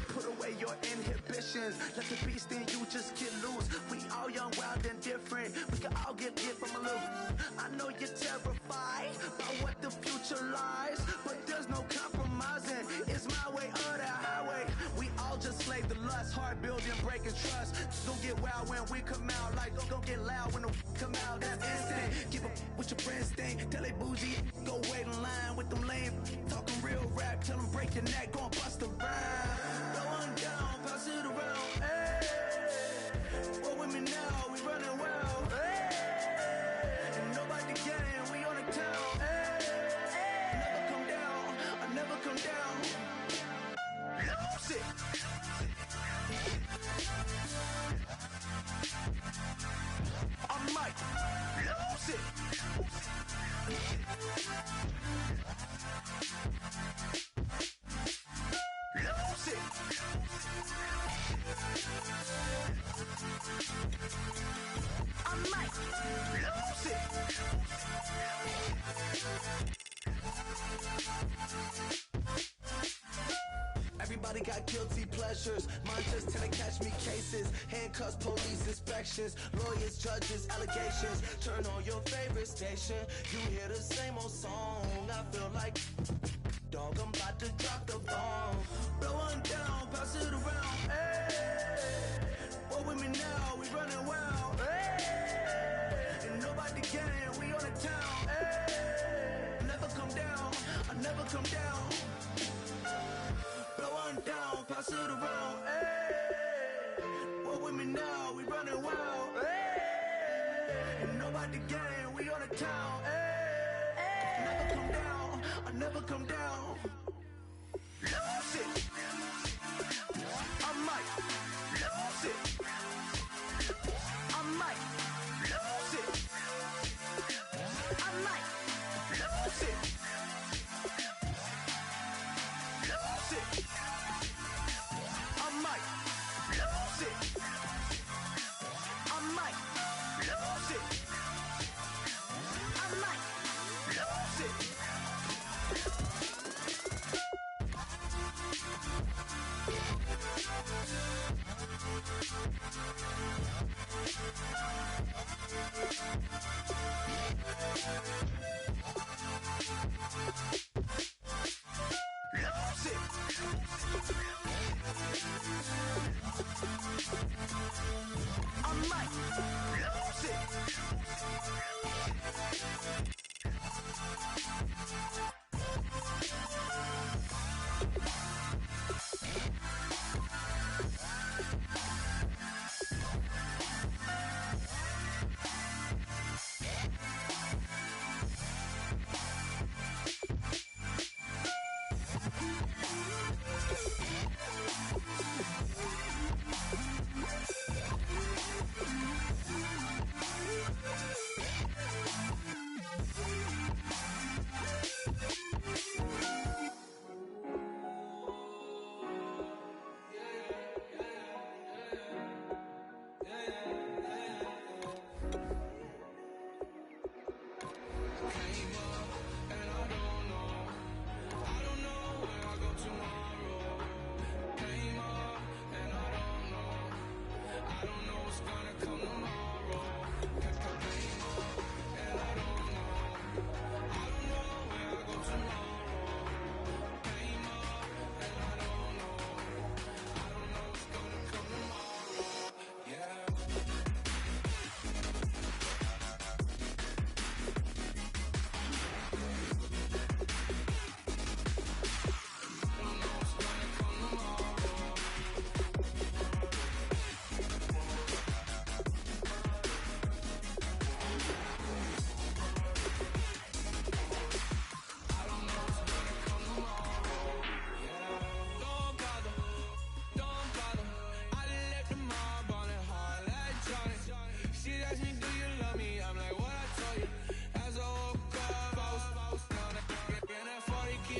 Put away your inhibitions. Let the beast in you just get loose. We all young, wild, and different. We can all get hit from a little. I know you're terrified about what the future lies, but there's no compromising. It's my way or the highway. We all just slave the lust, hard building, breaking trust. Don't get wild when we come out. Like don't get loud when the come out. That's instant. Keep up with your friends thing. Tell they bougie, go wait in line with them lame. Talking real rap, tell them break your neck, go and bust a rhyme. Going down, pass it around. Hey, roll with me now, we running well. Hey, and nobody getting, we on the town. Hey, never come down, I never come down. Lose it. I might lose it. Lose it. I might lose it. Everybody got guilty pleasures. Mine just tend to catch me cases. Handcuffs, police inspections, lawyers, judges, allegations. Turn on your favorite station. You hear the same old song. I feel like dog, I'm about to drop the bomb. Blow one down, pass it around. Hey, roll with me now, we running wild. Hey, and nobody getting, we on the town. Hey, never come down, I never come down. Blow one down, pass it around. Hey, roll with me now, we running wild. Hey, and nobody getting, we on the town. Hey, never come down, I never come down. Lose it. I might lose it. I might lose it. I might lose it. Lose it. I might lose it. I might lose it. I might lose it.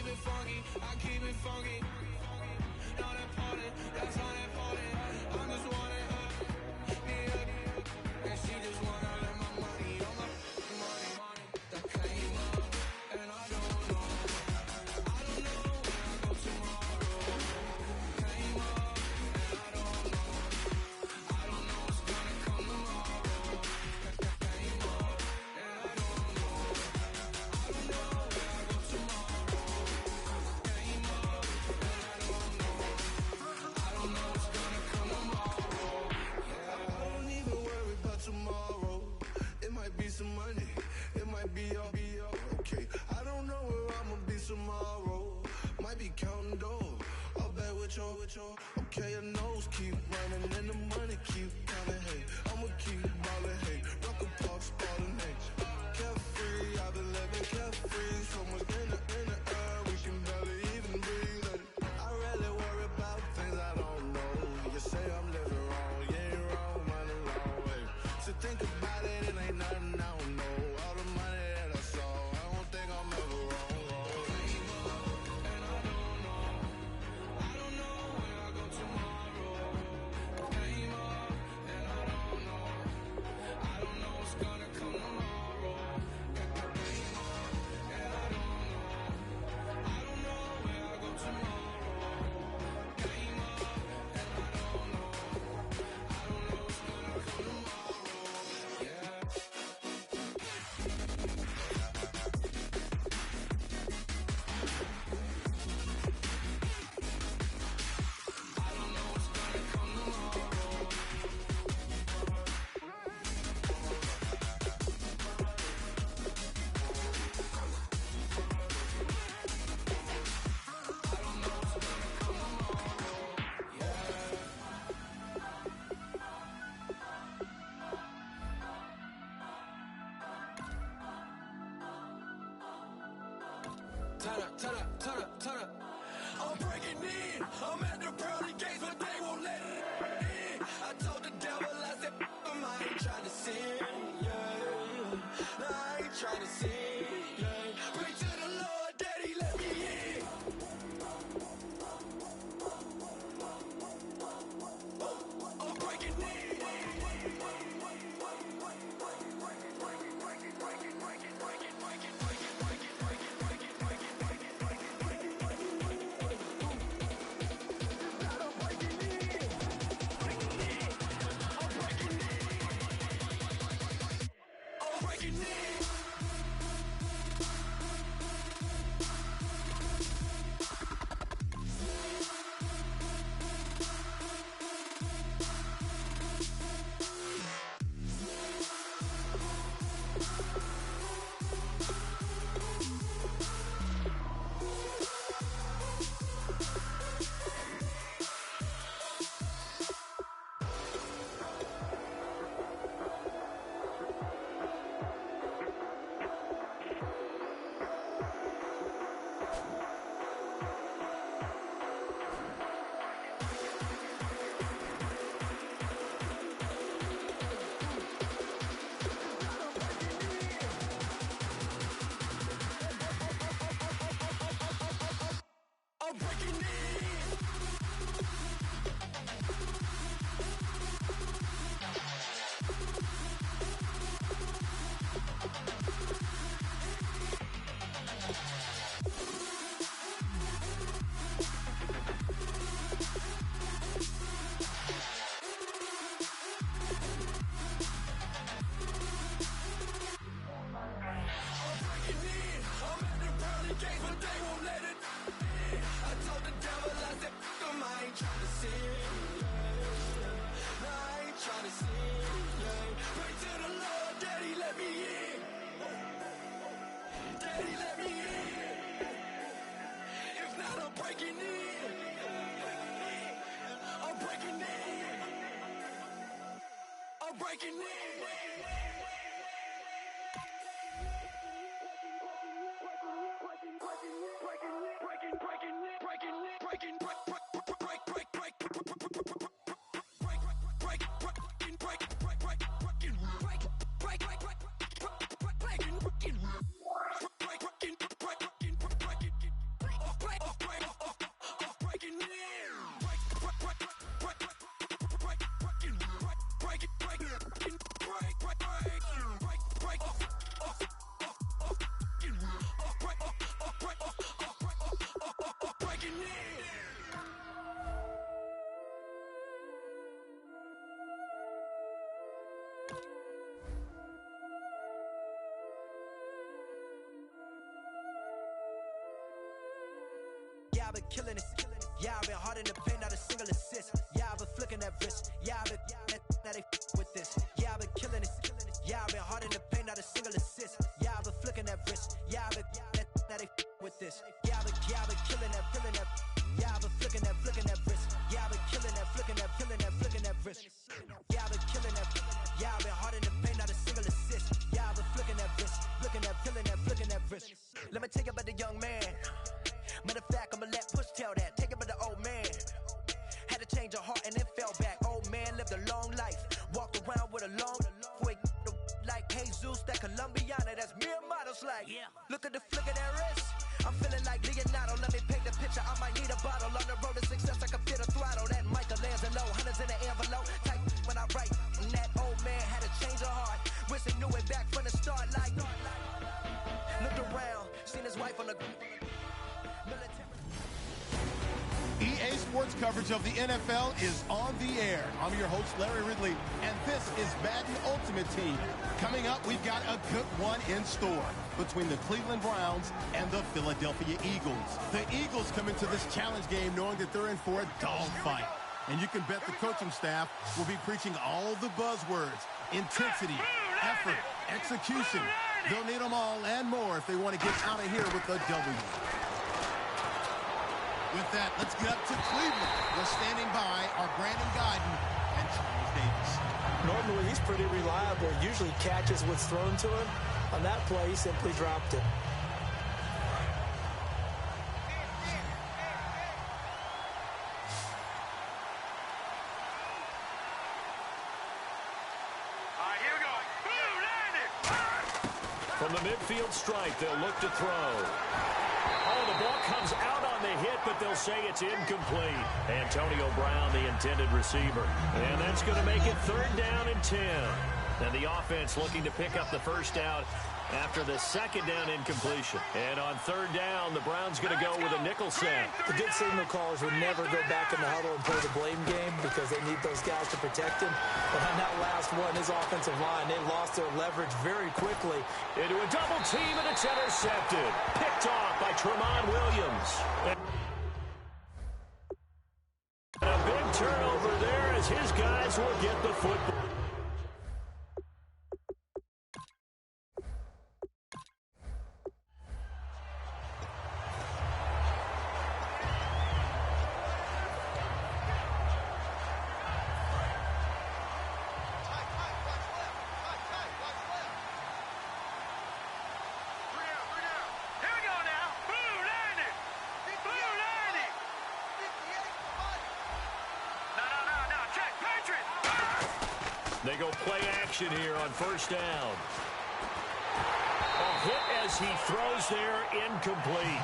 keep it funky, I keep it funky. Not important, that's unimportant. I'm just wanting her, and she just wanna let my money, all my money that came up, and I don't know where I go tomorrow. Came up, and I don't know what's gonna come tomorrow. Came up, and I don't know where I go tomorrow. Came up, and I don't know what's gonna come tomorrow. Yeah, I don't even worry about tomorrow. It might be some money, it might be all okay. I don't know where I'ma be tomorrow. Might be counting dough. I'll bet with your. Okay, your nose keep running and the money keep coming. Hey, I'ma keep ballin'. Hey, rock a park, spallin'. Hey, carefree, I've been living carefree. So much in the air, we can barely even breathe. And I rarely worry about things I don't know. You say I'm living wrong, you ain't wrong, man, alone. Hey, so think about it, it ain't nothing I don't know. All the money that I saw, I don't think I'm ever wrong. Came up, and I don't know where I go tomorrow. Came up, and I don't know what's gonna come tomorrow. Came up, and I don't know where I go tomorrow. Came up, and I don't know what's gonna come tomorrow. Yeah. Turn up. I'm breaking in. I'm at the pearly gates, but they won't let it in. I told the devil, I said, I ain't trying to sin. Yeah. No, I ain't trying to sin. Yeah. Pray to the Lord, Daddy, let me in. I'm breaking in. Yeah, I've been killing it. Yeah, I've been hard in the paint, not a single assist. Yeah, I've been flicking that wrist. Yeah, I've been now they with this. Yeah, I've been killing it. Yeah, I've been hard in the paint, not a single assist. Yeah, I've been flicking that wrist. Yeah, I've been now they with this. Yeah, I've been killing that. Yeah, I've been flicking that wrist. Yeah, I've been killing that, flicking that wrist. Yeah, I've been killing that. Yeah, I've been hard in the paint, not a single assist. Yeah, I've been flicking that wrist, flicking that wrist. Let me tell you about the young man. Matter of fact, I'ma let Push tell that. Take it about the old man. Had to change her heart and then fell back. Old man lived a long life. Walked around with a long way like Jesus, that Colombiana, that's mere models like. Yeah. Look at the flick of that wrist. I'm feeling like Leonardo. Let me paint the picture. I might need a bottle. On the road to success, I can feel the throttle. That Michelangelo, hundreds in the envelope. Type when I write. And that old man had to change her heart. Wish he knew it back from the start. Like, looked around, seen his wife on the military. EA Sports coverage of the NFL is on the air. I'm your host, Larry Ridley, and this is Madden Ultimate Team. Coming up, we've got a good one in store between the Cleveland Browns and the Philadelphia Eagles. The Eagles come into this challenge game knowing that they're in for a dogfight. And you can bet the coaching staff will be preaching all the buzzwords: intensity, effort, execution. They'll need them all and more if they want to get out of here with a W. With that, let's get up to Cleveland. We're standing by our Brandon Guyton and Charles Davis. Normally, he's pretty reliable. Usually catches what's thrown to him. On that play, he simply dropped it. Here we go. Boom, landed. From the midfield stripe, they'll look to throw. Oh, the ball comes out on the hit, but they'll say it's incomplete. Antonio Brown, the intended receiver. And that's going to make it 3rd down and 10. And the offense looking to pick up the first down after the 2nd down incompletion. And on 3rd down, the Browns going to go with a nickel set. The good signal callers would never go back in the huddle and play the blame game because they need those guys to protect him. But on that last one, his offensive line, they lost their leverage very quickly. Into a double team, and it's intercepted. Picked off by Tremont Williams. And a big turnover there as his guys will get the football. They go play action here on 1st down. A hit as he throws there, incomplete.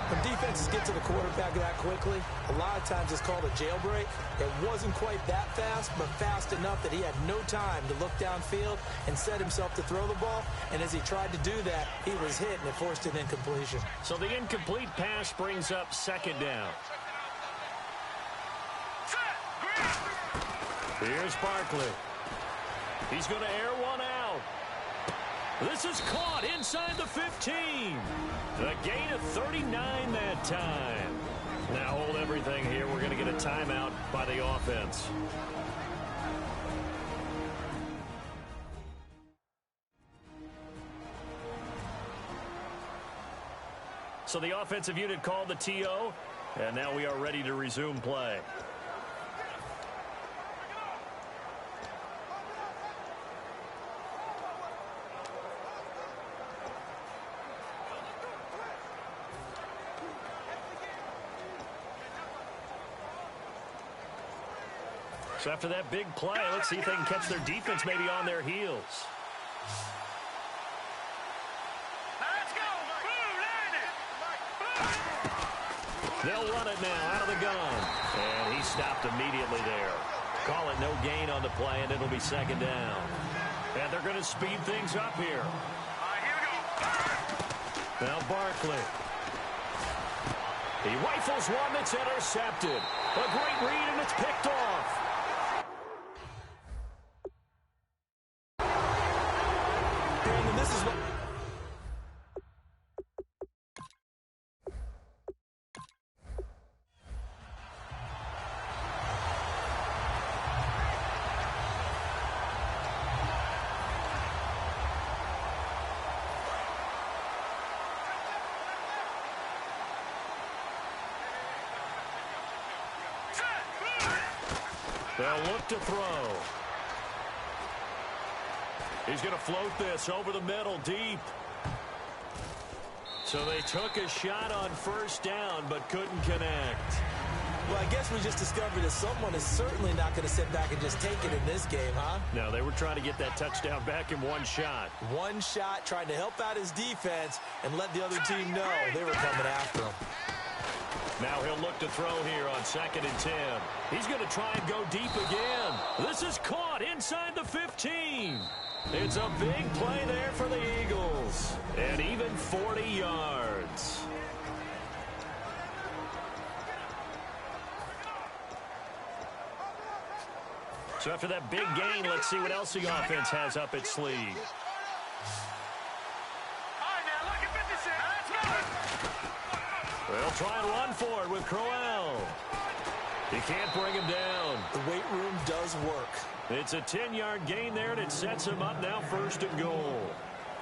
When defenses get to the quarterback that quickly, a lot of times it's called a jailbreak. It wasn't quite that fast, but fast enough that he had no time to look downfield and set himself to throw the ball. And as he tried to do that, he was hit, and it forced an incompletion. So the incomplete pass brings up 2nd down. Here's Barkley. He's going to air one out. This is caught inside the 15. A gain of 39 that time. Now hold everything here. We're going to get a timeout by the offense. So the offensive unit called the TO, and now we are ready to resume play. So after that big play, let's see if they can catch their defense maybe on their heels. Let's go. Boom, landed. They'll run it now out of the gun. And he stopped immediately there. Call it no gain on the play, and it'll be 2nd down. And they're going to speed things up here. Here we go. Now Barkley. He rifles one that's intercepted. A great read, and it's picked off. They'll look to throw. He's going to float this over the middle, deep. So they took a shot on first down, but couldn't connect. Well, I guess we just discovered that someone is certainly not going to sit back and just take it in this game, huh? No, they were trying to get that touchdown back in one shot. One shot, trying to help out his defense and let the other team know they were coming after him. Now he'll look to throw here on 2nd and 10. He's going to try and go deep again. This is caught inside the 15. It's a big play there for the Eagles. And even 40 yards. So after that big gain, let's see what else the offense has up its sleeve. They'll try and run for it with Crowell. He can't bring him down. The weight room does work. It's a 10-yard gain there, and it sets him up now 1st and goal.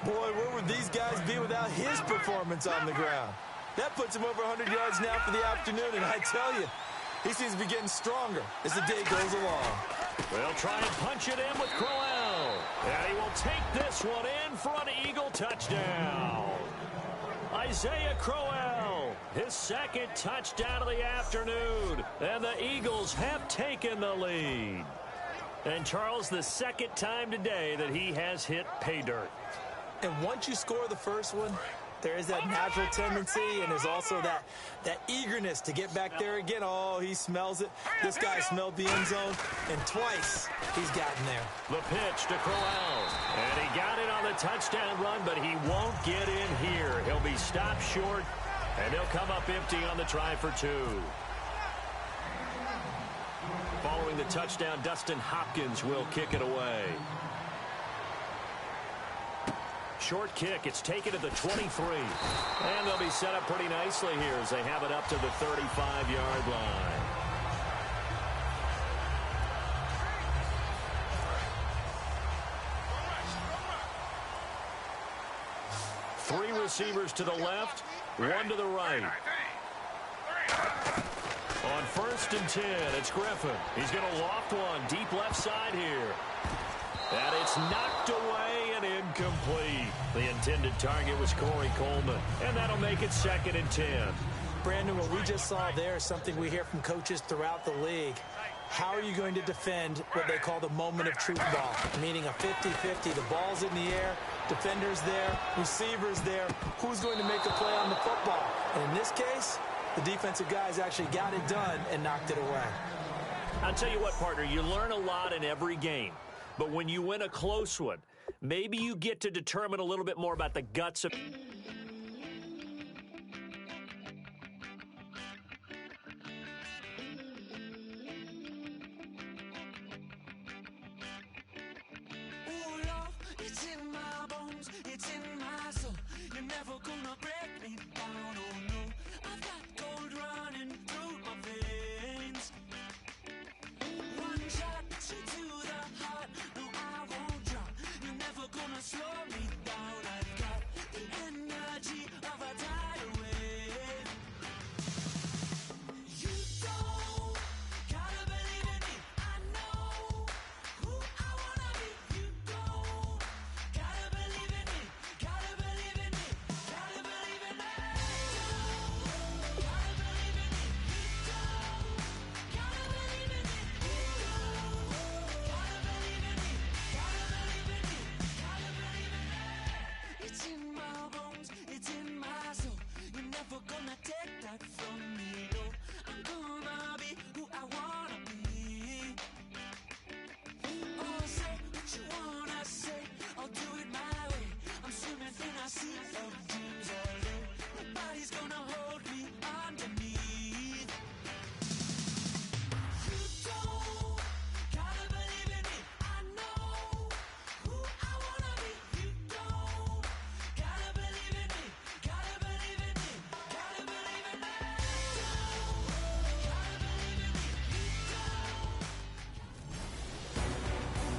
Boy, where would these guys be without his performance on the ground? That puts him over 100 yards now for the afternoon, and I tell you, he seems to be getting stronger as the day goes along. They'll try and punch it in with Crowell. And he will take this one in for an Eagle touchdown. Isaiah Crowell, his 2nd touchdown of the afternoon. And the Eagles have taken the lead. And Charles, the 2nd time today that he has hit pay dirt. And once you score the first one, there is that natural tendency, and there's also that eagerness to get back there again. Oh, he smells it. This guy smelled the end zone, and twice he's gotten there. The pitch to Crowell, and he got it on the touchdown run, but he won't get in here. He'll be stopped short, and he'll come up empty on the try for 2. Following the touchdown, Dustin Hopkins will kick it away. Short kick. It's taken to the 23. And they'll be set up pretty nicely here as they have it up to the 35-yard line. Three receivers to the left, one to the right. On 1st and 10, it's Griffin. He's going to loft one deep left side here. And it's knocked away and incomplete. The intended target was Corey Coleman. And that'll make it 2nd and 10. Brandon, what we just saw there is something we hear from coaches throughout the league. How are you going to defend what they call the moment of truth ball? Meaning a 50-50. The ball's in the air, defenders there, receivers there. Who's going to make a play on the football? And in this case, the defensive guys actually got it done and knocked it away. I'll tell you what, partner, you learn a lot in every game. But when you win a close one, maybe you get to determine a little bit more about the guts of... It's in my bones, it's in my soul. You're never gonna break me down, oh no. I've got gold running through my veins. One shot, straight to the heart. No, I won't drop. You're never gonna slow me down. I've got the energy of a tidal wave. You don't gotta believe in me. I know who I wanna be. You don't gotta believe in me. Gotta believe in me. Gotta believe in me. You don't gotta believe in me. You don't gotta believe in me. You don't gotta believe in me. Gotta believe in me. Gotta believe in me. It's in my bones. It's in my soul. You're never gonna take that from me. No, I'm gonna be who I wanna be. Oh, say what you wanna say. I'll do it my way. I'm swimming in a sea of dreams all day. Nobody's gonna hold me underneath. You don't gotta believe in me. I know who I wanna be. You don't gotta believe in me. Gotta believe in me. Gotta believe in me.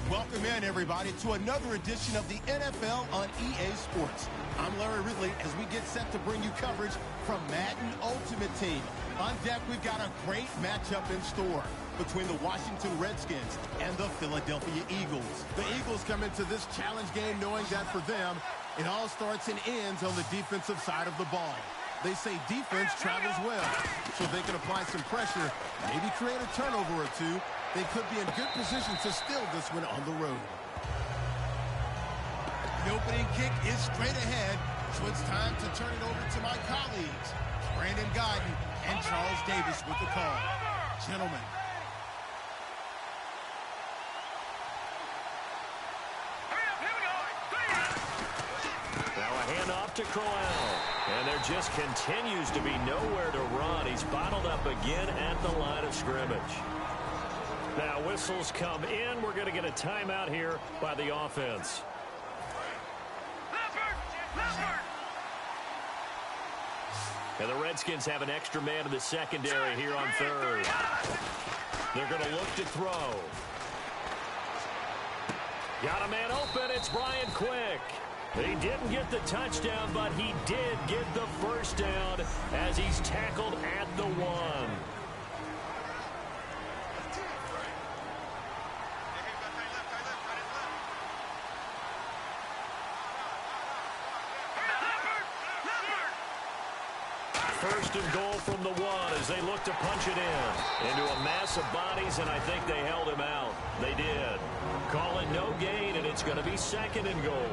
Welcome in, everybody, to another edition of the NFL on EA Sports. I'm Larry Ridley as we get set to bring you coverage from Madden Ultimate Team. On deck, we've got a great matchup in store between the Washington Redskins and the Philadelphia Eagles. The Eagles come into this challenge game knowing that for them, it all starts and ends on the defensive side of the ball. They say defense travels well, so they can apply some pressure, maybe create a turnover or two. They could be in good position to steal this one on the road. The opening kick is straight ahead, so it's time to turn it over to my colleagues, Brandon Godden and Charles Davis with the call. Gentlemen. Now a handoff to Crowell. And there just continues to be nowhere to run. He's bottled up again at the line of scrimmage. Now whistles come in. We're going to get a timeout here by the offense. And the Redskins have an extra man in the secondary here on third. They're going to look to throw. Got a man open. It's Brian Quick. He didn't get the touchdown, but he did get the first down as he's tackled at the 1. First and goal from the 1 as they look to punch it in into a mass of bodies, and I think they held him out. They did. Call it no gain, and it's going to be second and goal.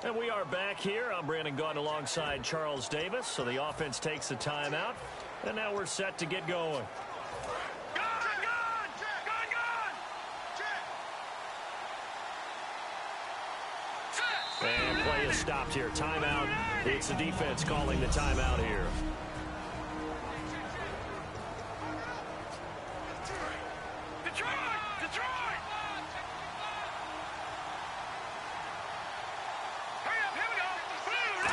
And we are back here. I'm Brandon Gaudin alongside Charles Davis. So the offense takes the timeout, and now we're set to get going. And play is stopped here. Timeout. It's the defense calling the timeout here.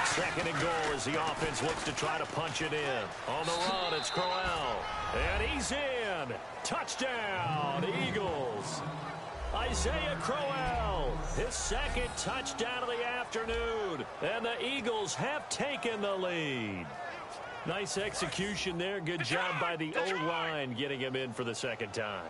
Second and goal as the offense looks to try to punch it in. On the run, it's Crowell. And he's in. Touchdown, Eagles. Isaiah Crowell, his second touchdown of the afternoon. And the Eagles have taken the lead. Nice execution there. Good job by the O-line getting him in for the second time.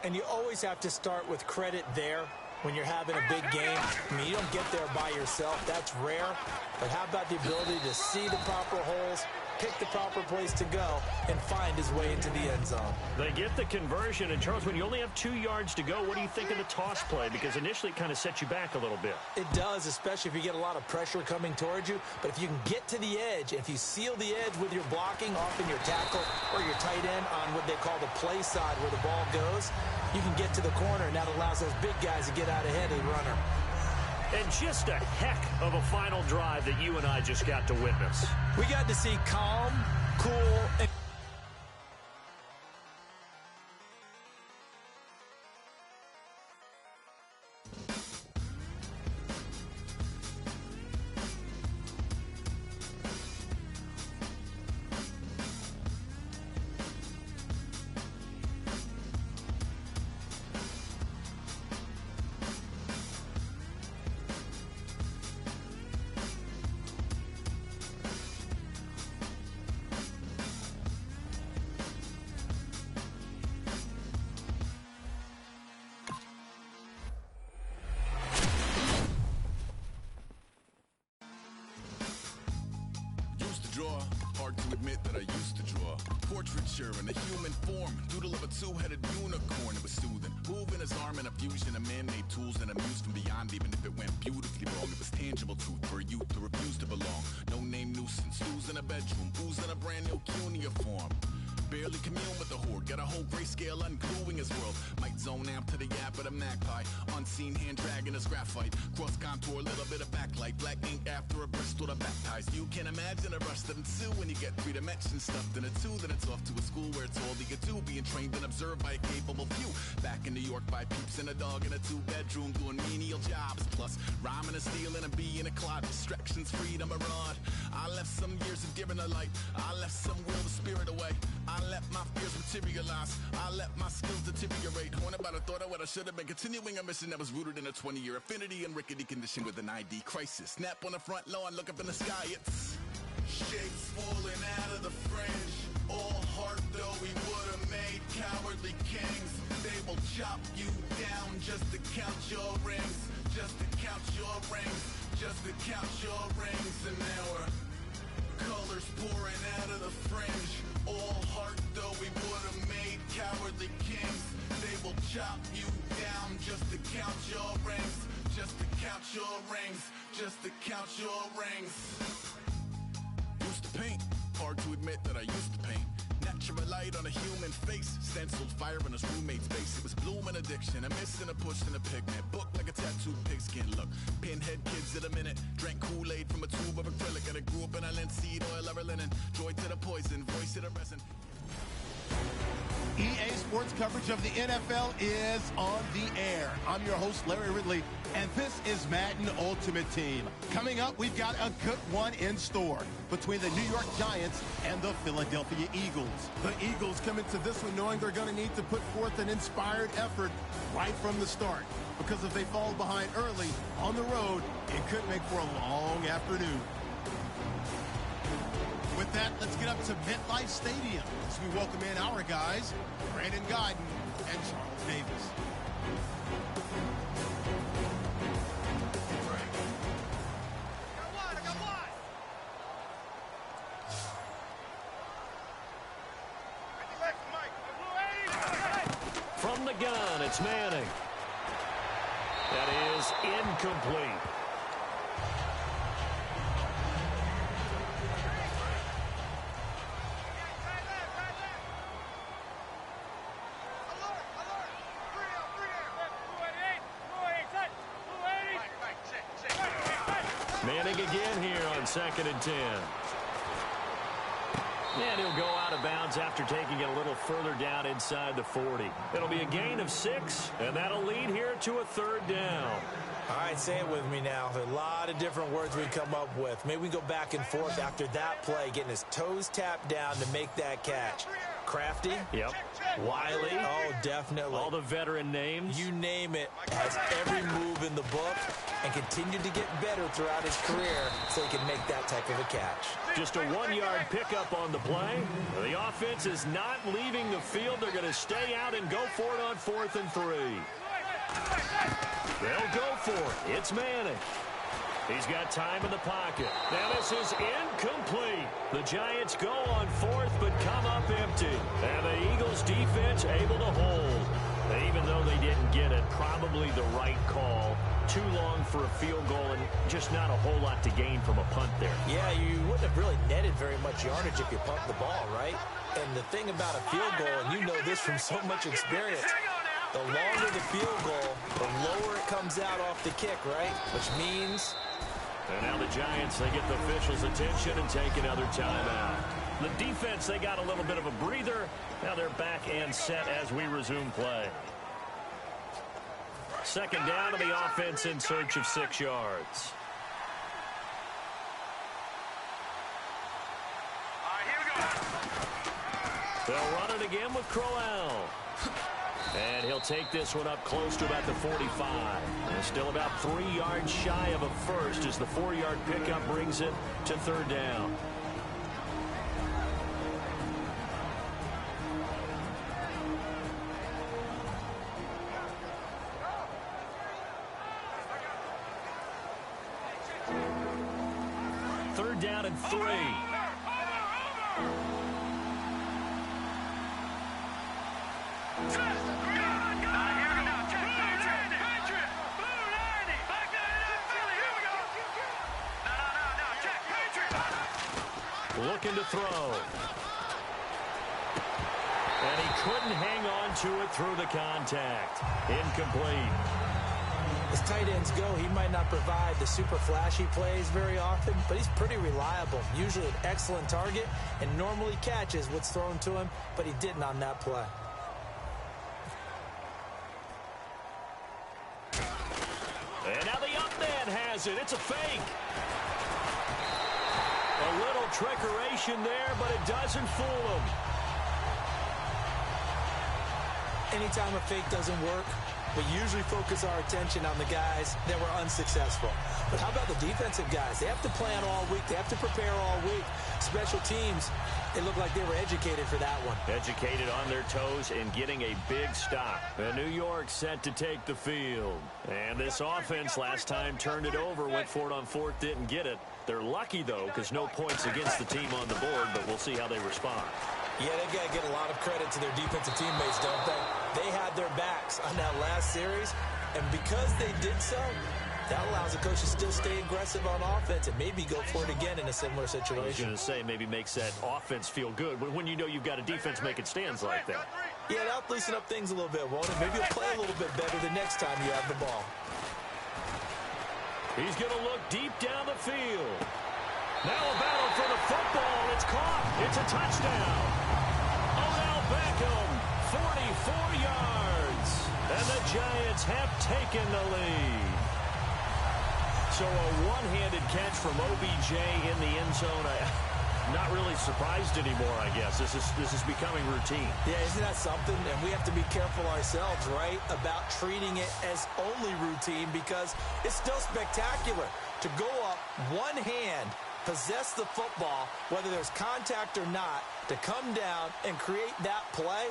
And you always have to start with credit there when you're having a big game. I mean, you don't get there by yourself. That's rare. But how about the ability to see the proper holes, pick the proper place to go, and find his way into the end zone? They get the conversion. And, Charles, when you only have 2 yards to go, what do you think of the toss play? Because initially it kind of sets you back a little bit. It does, especially if you get a lot of pressure coming towards you. But if you can get to the edge, if you seal the edge with your blocking, often your tackle or your tight end on what they call the play side where the ball goes, you can get to the corner, and that allows those big guys to get out ahead of the runner. And just a heck of a final drive that you and I just got to witness. We got to see calm, cool, and Hard to admit that I used to draw portraiture in a human form, doodle of a two-headed unicorn. It was soothing, moving his arm in a fusion of man-made tools and amused from beyond. Even if it went beautifully wrong, it was tangible truth for a youth to refuse to belong. No name nuisance, who's in a bedroom, who's in a brand new cuneiform. Barely commune with the horde, got a whole grayscale ungluing his world. Might zone out to the yap of the magpie, unseen hand dragging his graphite. Cross contour, little bit of backlight, black ink after a Bristol to baptize. You can imagine a rush that ensue when you get 3 dimensions stuffed in a 2. Then it's off to a school where it's all you can do, being trained and observed by a capable few. Back in New York by peeps and a dog in a 2-bedroom doing menial jobs. Plus rhyming and stealing and being a clod, distractions, freedom, a rod. I left some years of giving a light, I left some will the spirit away. I let my fears materialize. I let my skills deteriorate. Haunted by the thought of what I should have been. Continuing a mission that was rooted in a 20-year affinity and rickety condition with an ID crisis. Snap on the front lawn, look up in the sky. It's shapes falling out of the fringe. All heart though we would have made cowardly kings. They will chop you down just to count your rings. Just to count your rings. Just to count your rings. And now we're colors pouring out of the fringe. All heart though we would have made cowardly kings. They will chop you down just to count your rings. Just to count your rings. Just to count your rings. Used to paint. Hard to admit that I used to paint. Natural light on a human face. Stenciled fire in his roommate's face. It was blooming addiction. A miss and a push and a pigment. Book like a tattooed pigskin look. Pinhead kids in a minute. Drank Kool-Aid from a tube of acrylic. And I grew up in a linseed oil ever linen. Joy to the poison. Voice to the resin. EA Sports coverage of the NFL is on the air. I'm your host, Larry Ridley, and this is Madden Ultimate Team. Coming up, we've got a good one in store between the New York Giants and the Philadelphia Eagles. The Eagles come into this one knowing they're going to need to put forth an inspired effort right from the start, because if they fall behind early on the road, it could make for a long afternoon. With that, let's get up to MetLife Stadium as we welcome in our guys, Brandon Guyton and Charles Davis. From the gun, it's Manning. That is incomplete. Manning again here on 2nd and 10. And he'll go out of bounds after taking it a little further down inside the 40. It'll be a gain of 6, and that'll lead here to a 3rd down. All right, say it with me now. A lot of different words we come up with. Maybe we go back and forth after that play, getting his toes tapped down to make that catch. Crafty? Yep. Wiley? Oh, definitely. All the veteran names? You name it. Has every move in the book and continued to get better throughout his career so he can make that type of a catch. Just a 1-yard pickup on the play. The offense is not leaving the field. They're going to stay out and go for it on 4th and 3. They'll go for it. It's Manning. He's got time in the pocket. Now this is incomplete. The Giants go on 4th but come up empty. And the Eagles defense able to hold. Even though they didn't get it, probably the right call. Too long for a field goal and just not a whole lot to gain from a punt there. Yeah, you wouldn't have really netted very much yardage if you pumped the ball, right? And the thing about a field goal, and you know this from so much experience, the longer the field goal, the lower it comes out off the kick, right? Which means... And now the Giants, they get the officials' attention and take another timeout. The defense, they got a little bit of a breather. Now they're back and set as we resume play. 2nd down to the offense in search of 6 yards. They'll run it again with Crowell. And he'll take this one up close to about the 45. And still about 3 yards shy of a first as the 4-yard pickup brings it to 3rd down. Down and 3. Looking to throw. And he couldn't hang on to it through the contact. Incomplete. As tight ends go, he might not provide the super flashy plays very often, but he's pretty reliable. Usually an excellent target and normally catches what's thrown to him, but he didn't on that play. And now the up man has it. It's a fake. A little trickeration there, but it doesn't fool him. anytime a fake doesn't work, we usually focus our attention on the guys that were unsuccessful. But how about the defensive guys? They have to plan all week. They have to prepare all week. Special teams, they look like they were educated for that one. Educated on their toes and getting a big stop. And New York set to take the field. And this offense last time turned it over, went for it on fourth, didn't get it. They're lucky, though, because no points against the team on the board, but we'll see how they respond. Yeah, they've got to get a lot of credit to their defensive teammates, don't they? They had their backs on that last series, and because they did so, that allows the coach to still stay aggressive on offense and maybe go for it again in a similar situation. I was going to say, maybe makes that offense feel good when you know you've got a defense making stands like that. Yeah, that'll loosen up things a little bit, won't it? Maybe you'll play a little bit better the next time you have the ball. He's going to look deep down the field. Now a battle for the football. It's caught. It's a touchdown. Odell Beckham, 44 yards. And the Giants have taken the lead. So a one-handed catch from OBJ in the end zone. Not really surprised anymore, I guess. This is becoming routine. Yeah, isn't that something? And we have to be careful ourselves, right, about treating it as only routine because it's still spectacular to go up one hand, possess the football, whether there's contact or not, to come down and create that play.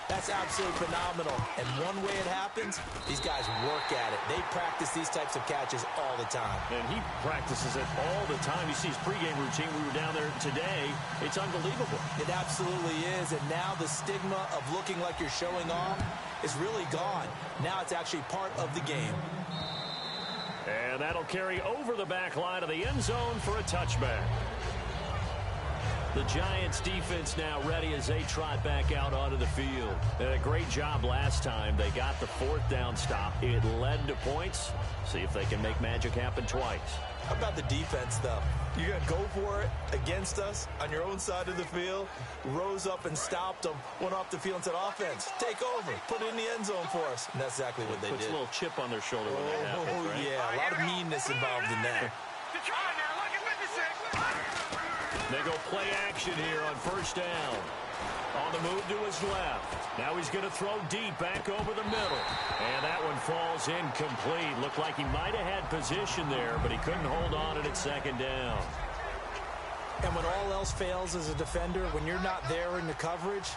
That's absolutely phenomenal. And one way it happens, these guys work at it. They practice these types of catches all the time. And he practices it all the time. You see his pregame routine. We were down there today. It's unbelievable. It absolutely is. And now the stigma of looking like you're showing off is really gone. Now it's actually part of the game. And that'll carry over the back line of the end zone for a touchback. The Giants defense now ready as they trot back out onto the field. Did a great job last time. They got the fourth down stop. It led to points. See if they can make magic happen twice. How about the defense, though? You're going to go for it against us on your own side of the field. Rose up and stopped them. Went off the field and said, offense, take over. Put it in the end zone for us. And that's exactly what they did. Puts a little chip on their shoulder when that happens, right? Yeah, a lot of meanness involved in that. They go play action here on first down. On the move to his left. Now he's going to throw deep back over the middle. And that one falls incomplete. Looked like he might have had position there, but he couldn't hold on it at second down. And when all else fails as a defender, when you're not there in the coverage,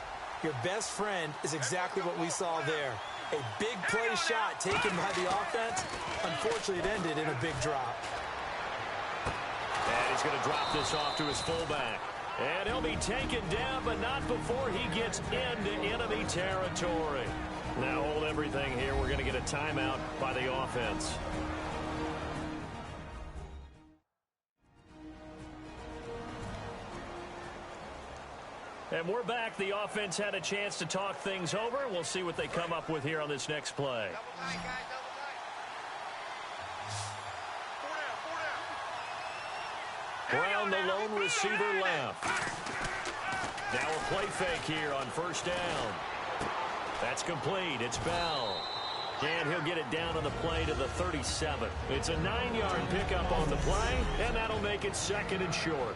your best friend is exactly what we saw there. A big play shot taken by the offense. Unfortunately, it ended in a big drop. And he's going to drop this off to his fullback. And he'll be taken down, but not before he gets into enemy territory. Now hold everything here. We're going to get a timeout by the offense. And we're back. The offense had a chance to talk things over. We'll see what they come up with here on this next play. Brown, the lone receiver left. Now a play fake here on first down. That's complete. It's Bell. And he'll get it down on the play to the 37. It's a 9-yard pickup on the play, and that'll make it second and short.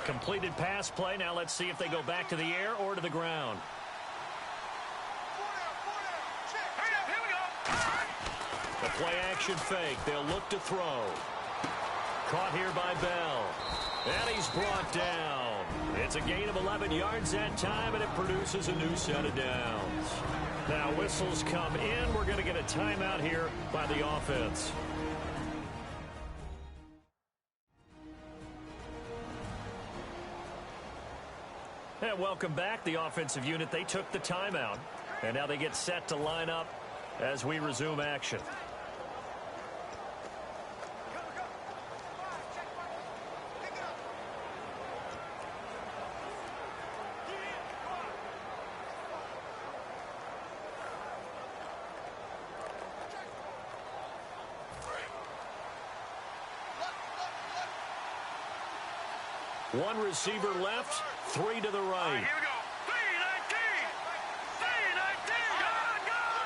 Completed pass play. Now let's see if they go back to the air or to the ground. The play action fake. They'll look to throw. Caught here by Bell. And he's brought down. It's a gain of 11 yards that time, and it produces a new set of downs. Now whistles come in. We're going to get a timeout here by the offense. And welcome back. The offensive unit, they took the timeout. And now they get set to line up as we resume action. One receiver left, 3 to the right. Here we go. 3-19. 3-19. Gone.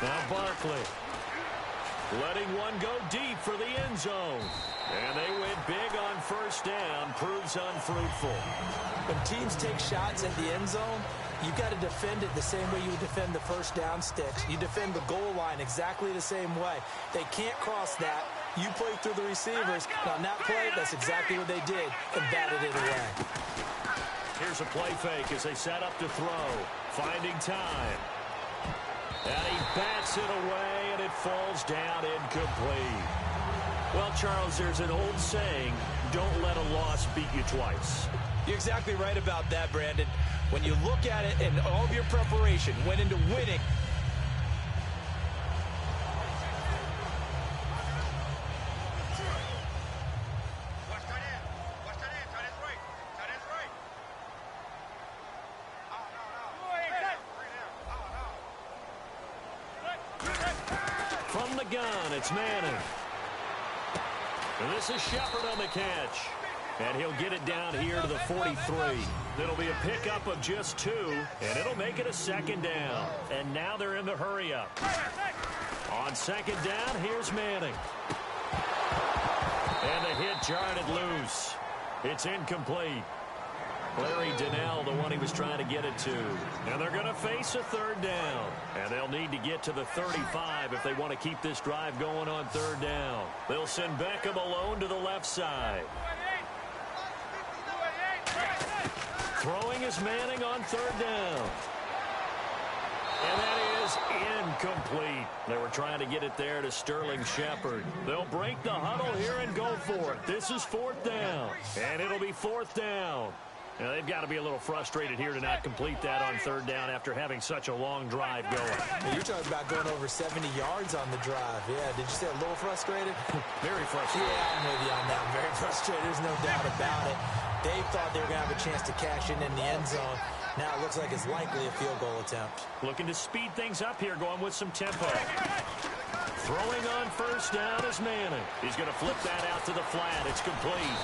Now Barkley. letting one go deep for the end zone. And they went big on first down, proves unfruitful. When teams take shots at the end zone, you got to defend it the same way you would defend the first down sticks. You defend the goal line exactly the same way. They can't cross that. You play through the receivers. And on that play, that's exactly what they did and batted it away. Here's a play fake as they set up to throw. Finding time. And he bats it away, and it falls down incomplete. Well, Charles, there's an old saying, don't let a loss beat you twice. You're exactly right about that, Brandon. When you look at it and all of your preparation went into winning. From the gun, it's Manning. And this is Shepard on the catch. And he'll get it down here to the 43. It'll be a pickup of just 2, and it'll make it a second down. And now they're in the hurry-up. On second down, here's Manning. And the hit jarred it loose. It's incomplete. Larry Donnell, the one he was trying to get it to. And they're going to face a third down. And they'll need to get to the 35 if they want to keep this drive going on third down. They'll send Beckham alone to the left side. Throwing is Manning on third down. And that is incomplete. They were trying to get it there to Sterling Shepard. They'll break the huddle here and go for it. This is fourth down. And it'll be fourth down. Now, they've got to be a little frustrated here to not complete that on third down after having such a long drive going. Well, you're talking about going over 70 yards on the drive. Yeah, did you say a little frustrated? Very frustrated. Yeah, I'm with you on that. Very frustrated. There's no doubt about it. They thought they were going to have a chance to cash in the end zone. Now it looks like it's likely a field goal attempt. Looking to speed things up here, going with some tempo. Throwing on first down is Manning. He's going to flip that out to the flat. It's complete.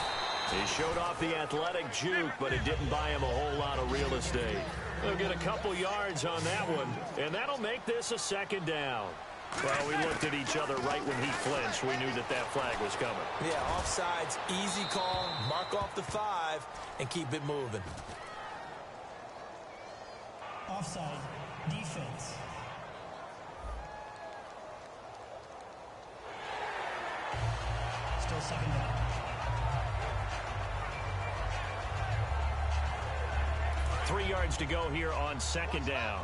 He showed off the athletic juke, but it didn't buy him a whole lot of real estate. They'll get a couple yards on that one, and that'll make this a second down. Well, we looked at each other right when he flinched. We knew that that flag was coming. Yeah, offsides, easy call, mark off the 5, and keep it moving. Offside, defense. Still second down. Three yards to go here on second down.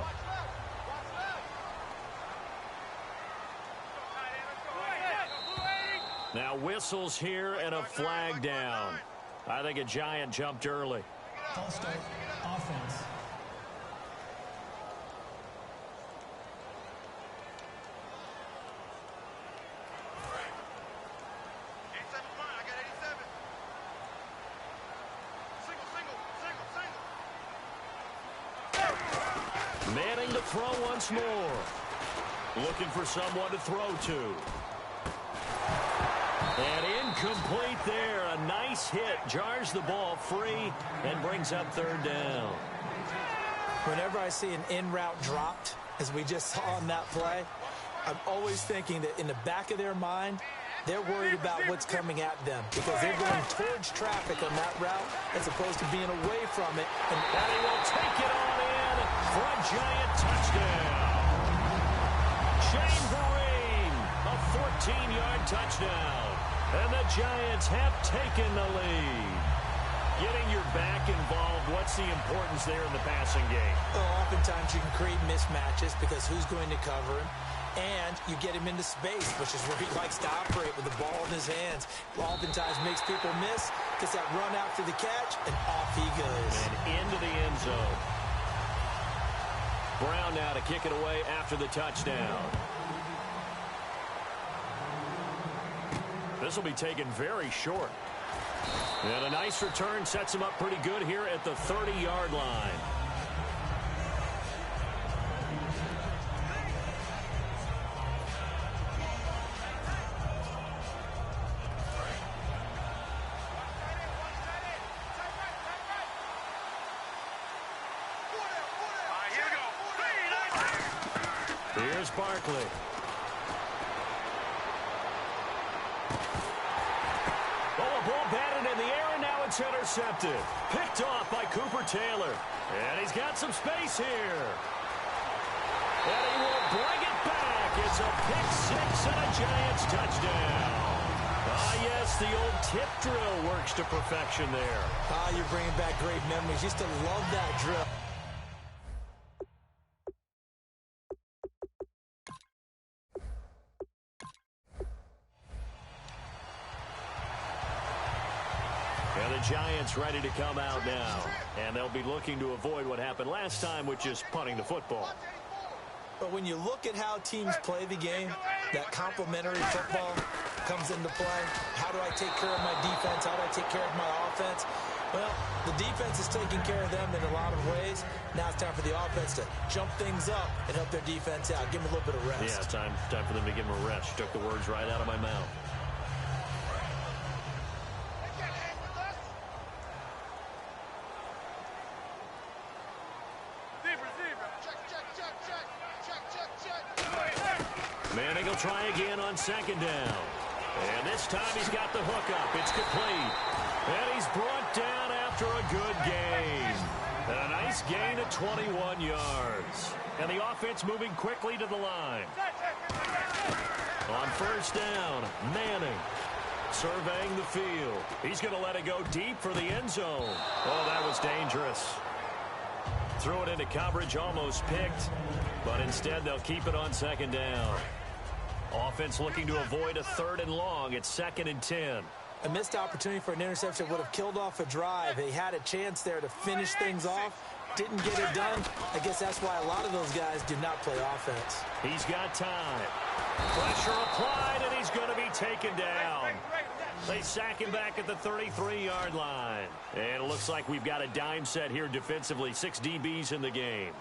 Now whistles here and a flag down. I think a Giant jumped early. False start, offense. Manning to throw once more. Looking for someone to throw to. And incomplete there. A nice hit. Jars the ball free and brings up third down. Whenever I see an in-route dropped, as we just saw on that play, I'm always thinking that in the back of their mind, they're worried about what's coming at them because they're going towards traffic on that route as opposed to being away from it. And he will take it on in for a Giant touchdown. Shane Vereen, a 14-yard touchdown. And the Giants have taken the lead. Getting your back involved, what's the importance there in the passing game? Well, oftentimes you can create mismatches because who's going to cover him? And you get him into space, which is where he likes to operate with the ball in his hands. Oftentimes makes people miss, gets that run out for the catch, and off he goes. And into the end zone. Brown now to kick it away after the touchdown. This will be taken very short. And a nice return sets him up pretty good here at the 30-yard line. Here's Barkley. Oh, a ball batted in the air, and now it's intercepted. Picked off by Cooper Taylor. And he's got some space here. And he will bring it back. It's a pick six and a Giants touchdown. Ah, yes, the old tip drill works to perfection there. Ah, you're bringing back great memories. Used to love that drill. And the Giants ready to come out now. And they'll be looking to avoid what happened last time, which is punting the football. But when you look at how teams play the game, that complementary football comes into play. How do I take care of my defense? How do I take care of my offense? Well, the defense is taking care of them in a lot of ways. Now it's time for the offense to jump things up and help their defense out. Give them a little bit of rest. Yeah, time for them to give them a rest. You took the words right out of my mouth. Manning will try again on second down. And this time he's got the hook up. It's complete. And he's brought down after a good gain. And a nice gain of 21 yards. And the offense moving quickly to the line. On first down, Manning surveying the field. He's going to let it go deep for the end zone. Oh, that was dangerous. Threw it into coverage, almost picked. But instead, they'll keep it on second down. Offense looking to avoid a third and long. It's 2nd and 10. A missed opportunity for an interception would have killed off a drive. They had a chance there to finish things off. Didn't get it done. I guess that's why a lot of those guys do not play offense. He's got time. Pressure applied, and he's going to be taken down. They sack him back at the 33-yard line. And it looks like we've got a dime set here defensively. 6 DBs in the game.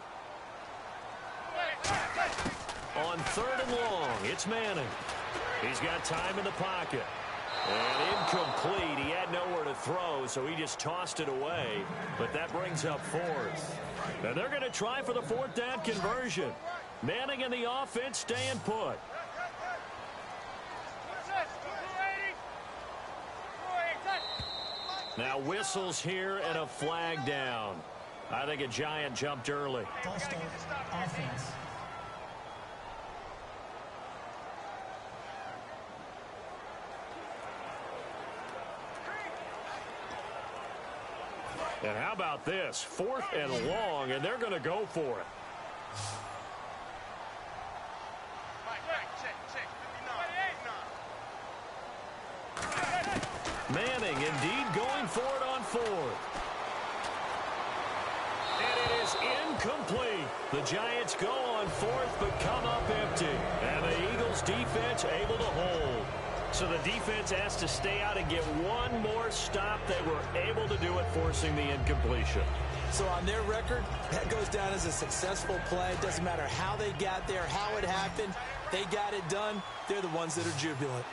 On third and long, it's Manning. He's got time in the pocket. And incomplete. He had nowhere to throw, so he just tossed it away. But that brings up 4th. And they're going to try for the 4th down conversion. Manning and the offense staying put. Now whistles here and a flag down. I think a Giant jumped early. False start, offense. And how about this? 4th and long, and they're going to go for it. Manning indeed going for it on 4th. And it is incomplete. The Giants go on 4th but come up empty. And the Eagles defense able to hold. So the defense has to stay out and get one more stop. They were able to do it, forcing the incompletion. So on their record, that goes down as a successful play. Doesn't matter how they got there, how it happened. They got it done. They're the ones that are jubilant.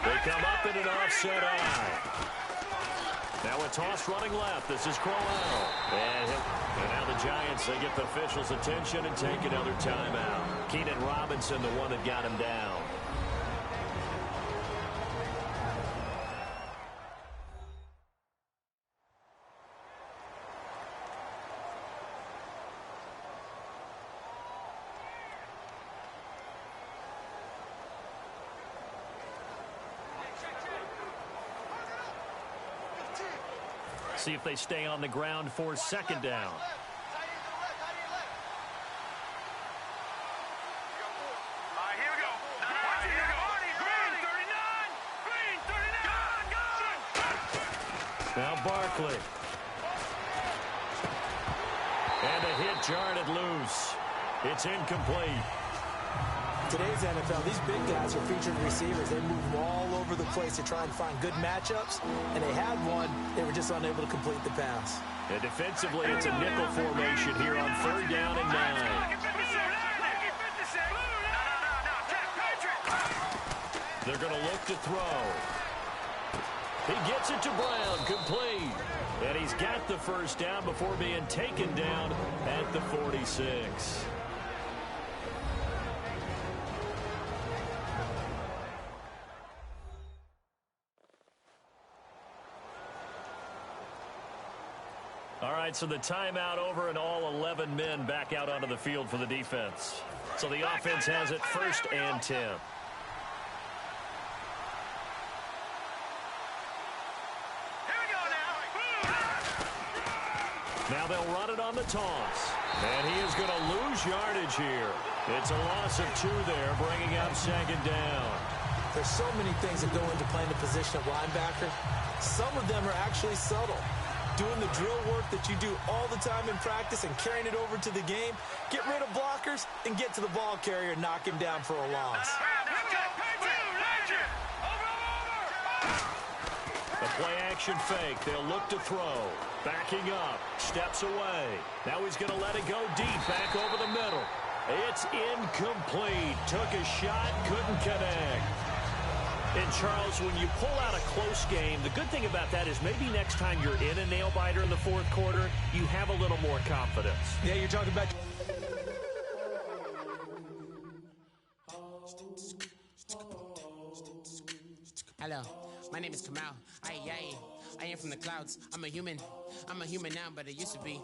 They come up in an offset eye. Now a toss running left. This is Crowell. And now the Giants, they get the officials' attention and take another timeout. Keenan Robinson, the one that got him down. See if they stay on the ground for 2nd down. Now Barkley. And a hit jarred it loose. It's incomplete. Today's NFL, these big guys are featured receivers. They move all over the place to try and find good matchups, and they had one. They were just unable to complete the pass. And defensively, it's a nickel formation here on 3rd down and 9. They're going to look to throw. He gets it to Brown, complete. And he's got the 1st down before being taken down at the 46. right, so the timeout over and all 11 men back out onto the field for the defense. So the offense has it 1st and 10. Now they'll run it on the toss. And he is going to lose yardage here. It's a loss of 2 there, bringing up 2nd down. There's so many things that go into playing the position of linebacker. Some of them are actually subtle. Doing the drill work that you do all the time in practice and carrying it over to the game. Get rid of blockers and get to the ball carrier and knock him down for a loss. The play-action fake. They'll look to throw. Backing up. Steps away. Now he's going to let it go deep. Back over the middle. It's incomplete. Took a shot. Couldn't connect. And, Charles, when you pull out a close game, the good thing about that is maybe next time you're in a nail-biter in the 4th quarter, you have a little more confidence. Yeah, you're talking about... Hello, my name is Kamal. I am from the clouds. I'm a human now, but I used to be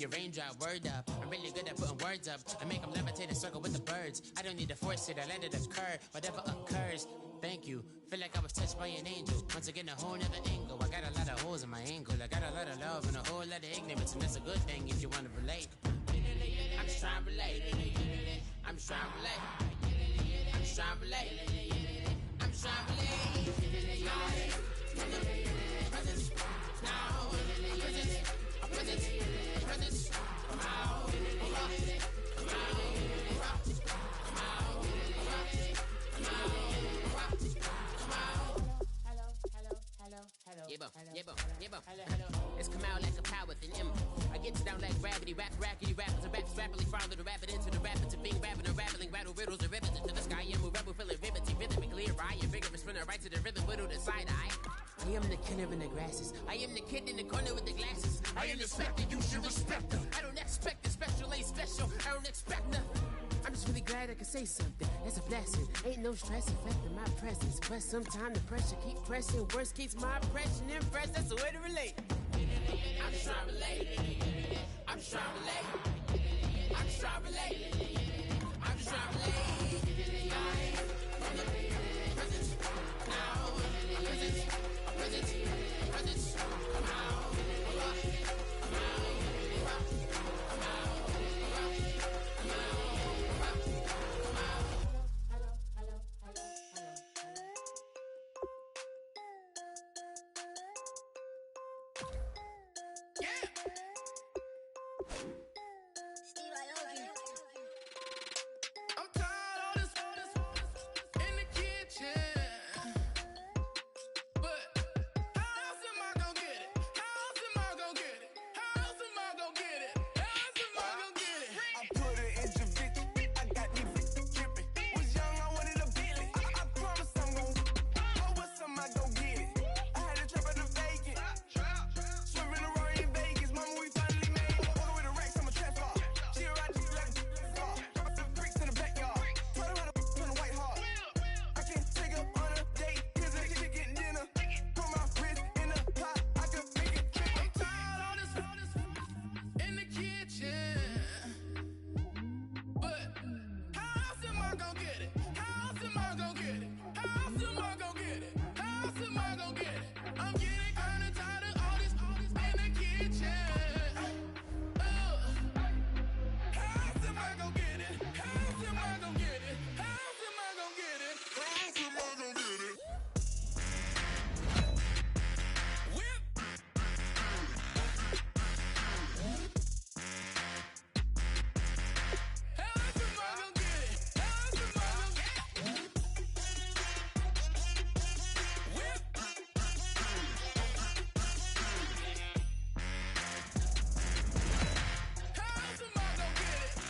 a raindrop. Word up, I'm really good at putting words up. I make them levitate and circle with the birds. I don't need to force it, I let it occur. Whatever occurs, thank you. Feel like I was touched by an angel. Once again, a whole nother angle. I got a lot of holes in my angle. I got a lot of love and a whole lot of ignorance, and that's a good thing if you want to relate. I'm just trying to relate. I'm just trying to relate. I'm just trying to relate. I'm just trying to relate. Presence, now, presence, come out, come It's come out like a power with an M. I get you down like gravity, rackety rappers and raps rapidly follow the rapid into the rapid to being rapping and rattling, rattle riddles and ribbons into the sky. I'm a rebel, feeling ribbity, rhythmically right, and vigorous, spinner right to the rhythm, whittle the side eye. I am the killer in the grasses. I am the kid in the corner with the glasses. I am the specter, you should respect them. I don't expect the special, ain't special. I don't expect nothing. I'm just really glad I can say something. That's a blessing. Ain't no stress affecting my presence. But sometimes the pressure keep pressing. Worst keeps my impression impressed. That's the way to relate. I'm just trying to relate. I'm just trying to relate. I'm just trying to relate. I'm just trying to relate. From the presence, now, presence, come out.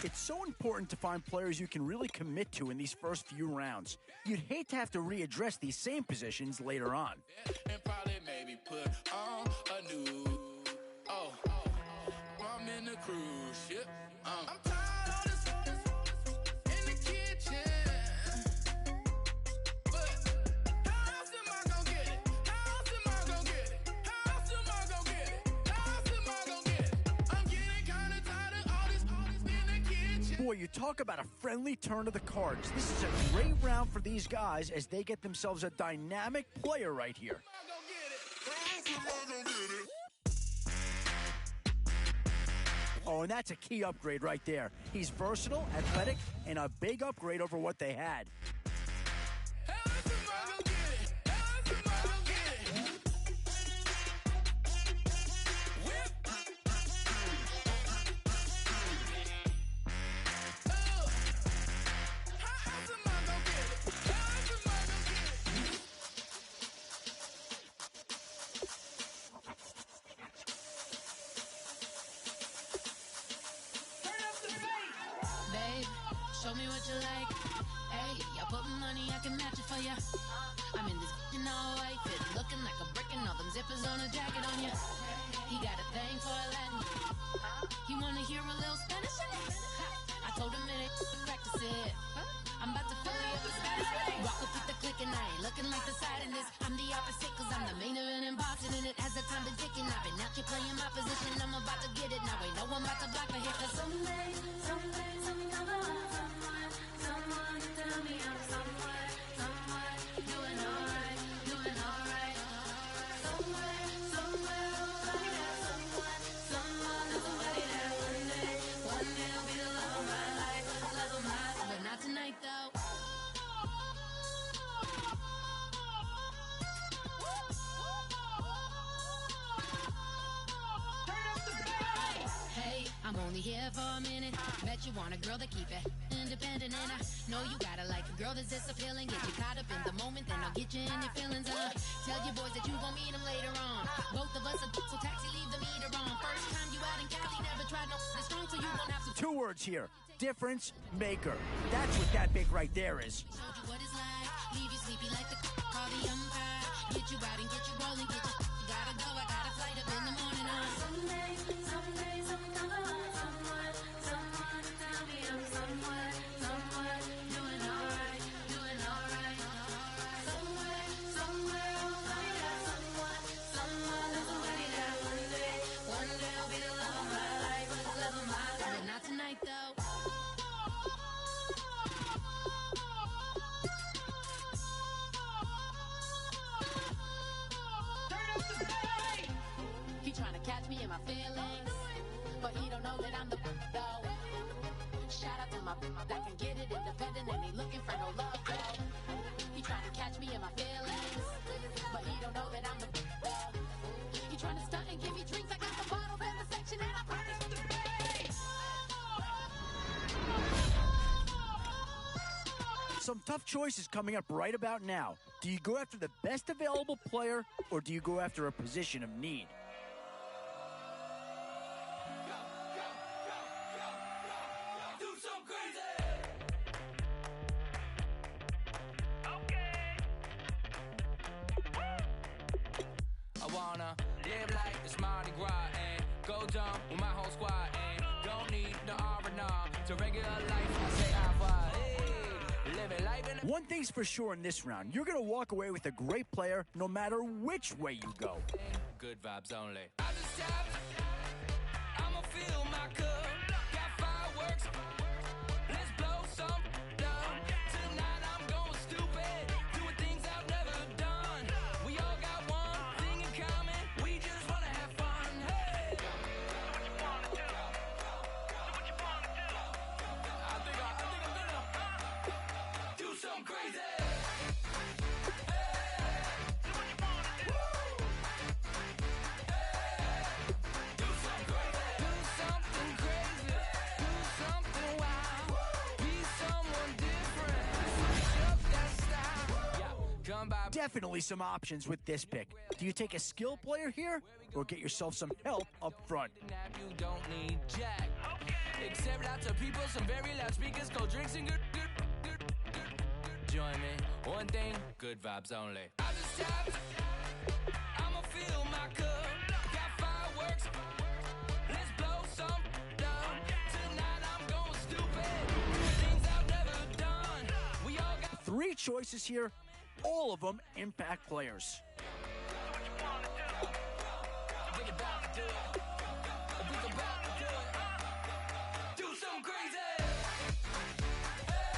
It's so important to find players you can really commit to in these first few rounds. You'd hate to have to readdress these same positions later on. And probably maybe put on a new, I'm in the cruise ship. I'm tired of this in the kitchen. But how else am I gonna get it? How else am I gonna get it? How else am I gonna get it? How else am I gonna get it? Boy, you talk about a friendly turn of the cards. This is a great round for these guys as they get themselves a dynamic player right here. Oh, and that's a key upgrade right there. He's versatile, athletic, and a big upgrade over what they had. Babe, show me what you like. Hey, y'all put money, I can match it for ya. I'm in this in all white fit, looking like a brick and all them zippers on a jacket on ya. He got a thing for a Latin. He wanna hear a little Spanish? I told him it ain't practice it. I'm about to fill you up with Spanish. Walk up with the click and I ain't looking like the side in this. I'm the opposite cause I'm the main event and boxing in it. As the time been ticking, I've been out here playing my position. I'm about to get it now. Ain't no one about to block my hit cause someday, someone tell me I'm someone doing alright, doing alright. Somewhere, somebody that someone, somebody that one day will be the love of my life, but not tonight though. Hey, I'm only here for a minute. Bet you want a girl to keep it independent, and I know you gotta like a girl that's this appealing. Get you caught up in the moment, then I'll get you in your feelings. Tell your boys that you gon' meet them later on. Both of us are so taxi, leave the meter on. First time you out in Cali, never tried no this strong, so you won't have to. 2 words here. Difference maker. That's what that big right there is. Showed you what it's like. Leave you sleepy like the call the umpire. Get you out and get you rolling. Get you gotta go. I got a flight up in the morning. Someday, someone tell me I'm someone doing alright, doing alright. Somewhere, somebody that somebody that one day will be the love of my life, but not tonight though. He trying to catch me in my feelings, but he don't know that I'm the though. Shout out to my that can get it independent and he looking for no love though. He trying to catch me in my feelings, but he don't know that I'm the though. He trying to stunt and give me drinks. I got the bottles in the section and I promise to pay. Some tough choices coming up right about now. Do you go after the best available player or do you go after a position of need? I wanna live like it's Mardi Gras and go dumb with my whole squad and don't need no R&R to regular life. I say I living life in One thing's for sure in this round, you're going to walk away with a great player no matter which way you go. good vibes only. I just tapped, I'ma fill my cup. Got fireworks, let's blow some down. Tonight I'm going stupid, doing things I've never done. We all got one thing in common, we just wanna have fun. Hey, do what you wanna do. Do what you wanna do. I think I'm gonna do something crazy. Definitely some options with this pick. Do you take a skill player here or get yourself some help up front? You don't need jack. Except lots of people, some very loud speakers, cold drinks and good. Join me. One thing, good vibes only. I just tapped, I'ma fill my cup. Got fireworks, let's blow some down. Tonight I'm going stupid. Things I've never done. We all got 3 choices here, all of them impact players. do something crazy.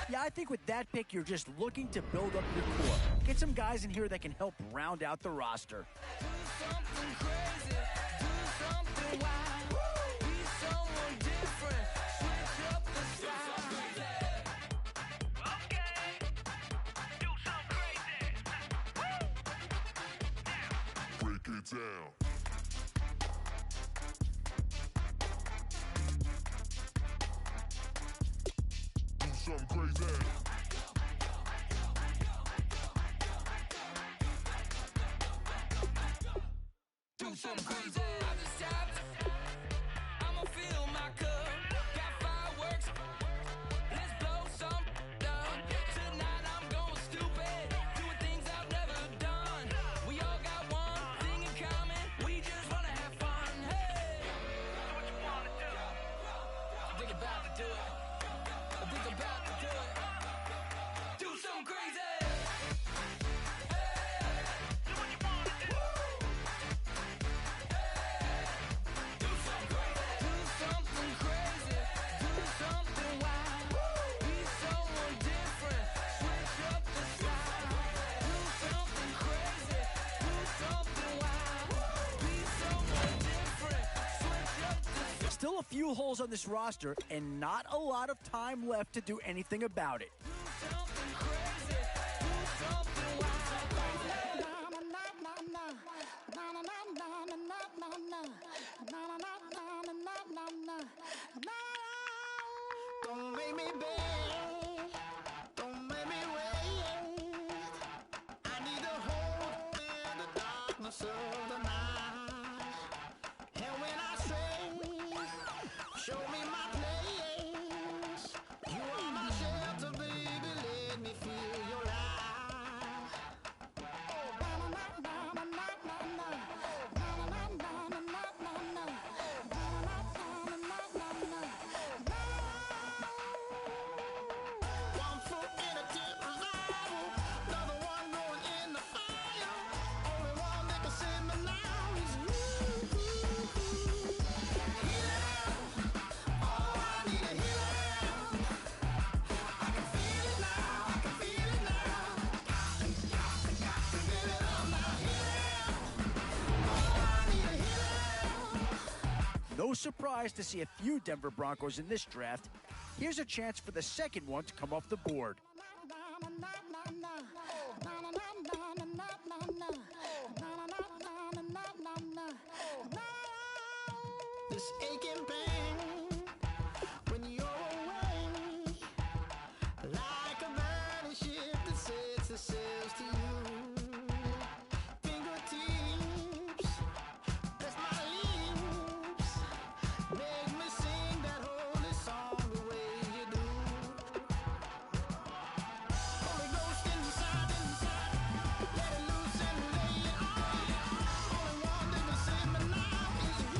Yeah, I think with that pick, you're just looking to build up your core. Get some guys in here that can help round out the roster. Something crazy, do something wild, be someone different, switch up the style. Okay, do something crazy. Break it down. Do something crazy. Do something crazy. I just tapped. I'ma fill my cup. Got fireworks. Let's blow some up. Tonight I'm going stupid. Doing things I've never done. We all got one thing in common. We just wanna have fun. Hey. Do what you wanna do. Think about to do it. Think about to do it. Do something crazy. Still a few holes on this roster and not a lot of time left to do anything about it. Don't make me beg, don't make me wait. I need to hold in the darkness of the night. And when I stray, show me my place. You are my shelter, baby, let me feel your light. One foot in a deep revival, another one going in the fire. Only one that can save me now is you. Healing, oh, I need a healing. I can feel it now, I can feel it now. Got to feel it all now. Healing, oh, I need a healing. No surprise to see a few Denver Broncos in this draft. Here's a chance for the second one to come off the board. This aching pain when you're away, like a burning ship that sets the sails to you. Fingertips, press my lips, make me sing that holy song the way you do. Holy Ghost inside, let it loose and lay it on. Only one that can save me now is you.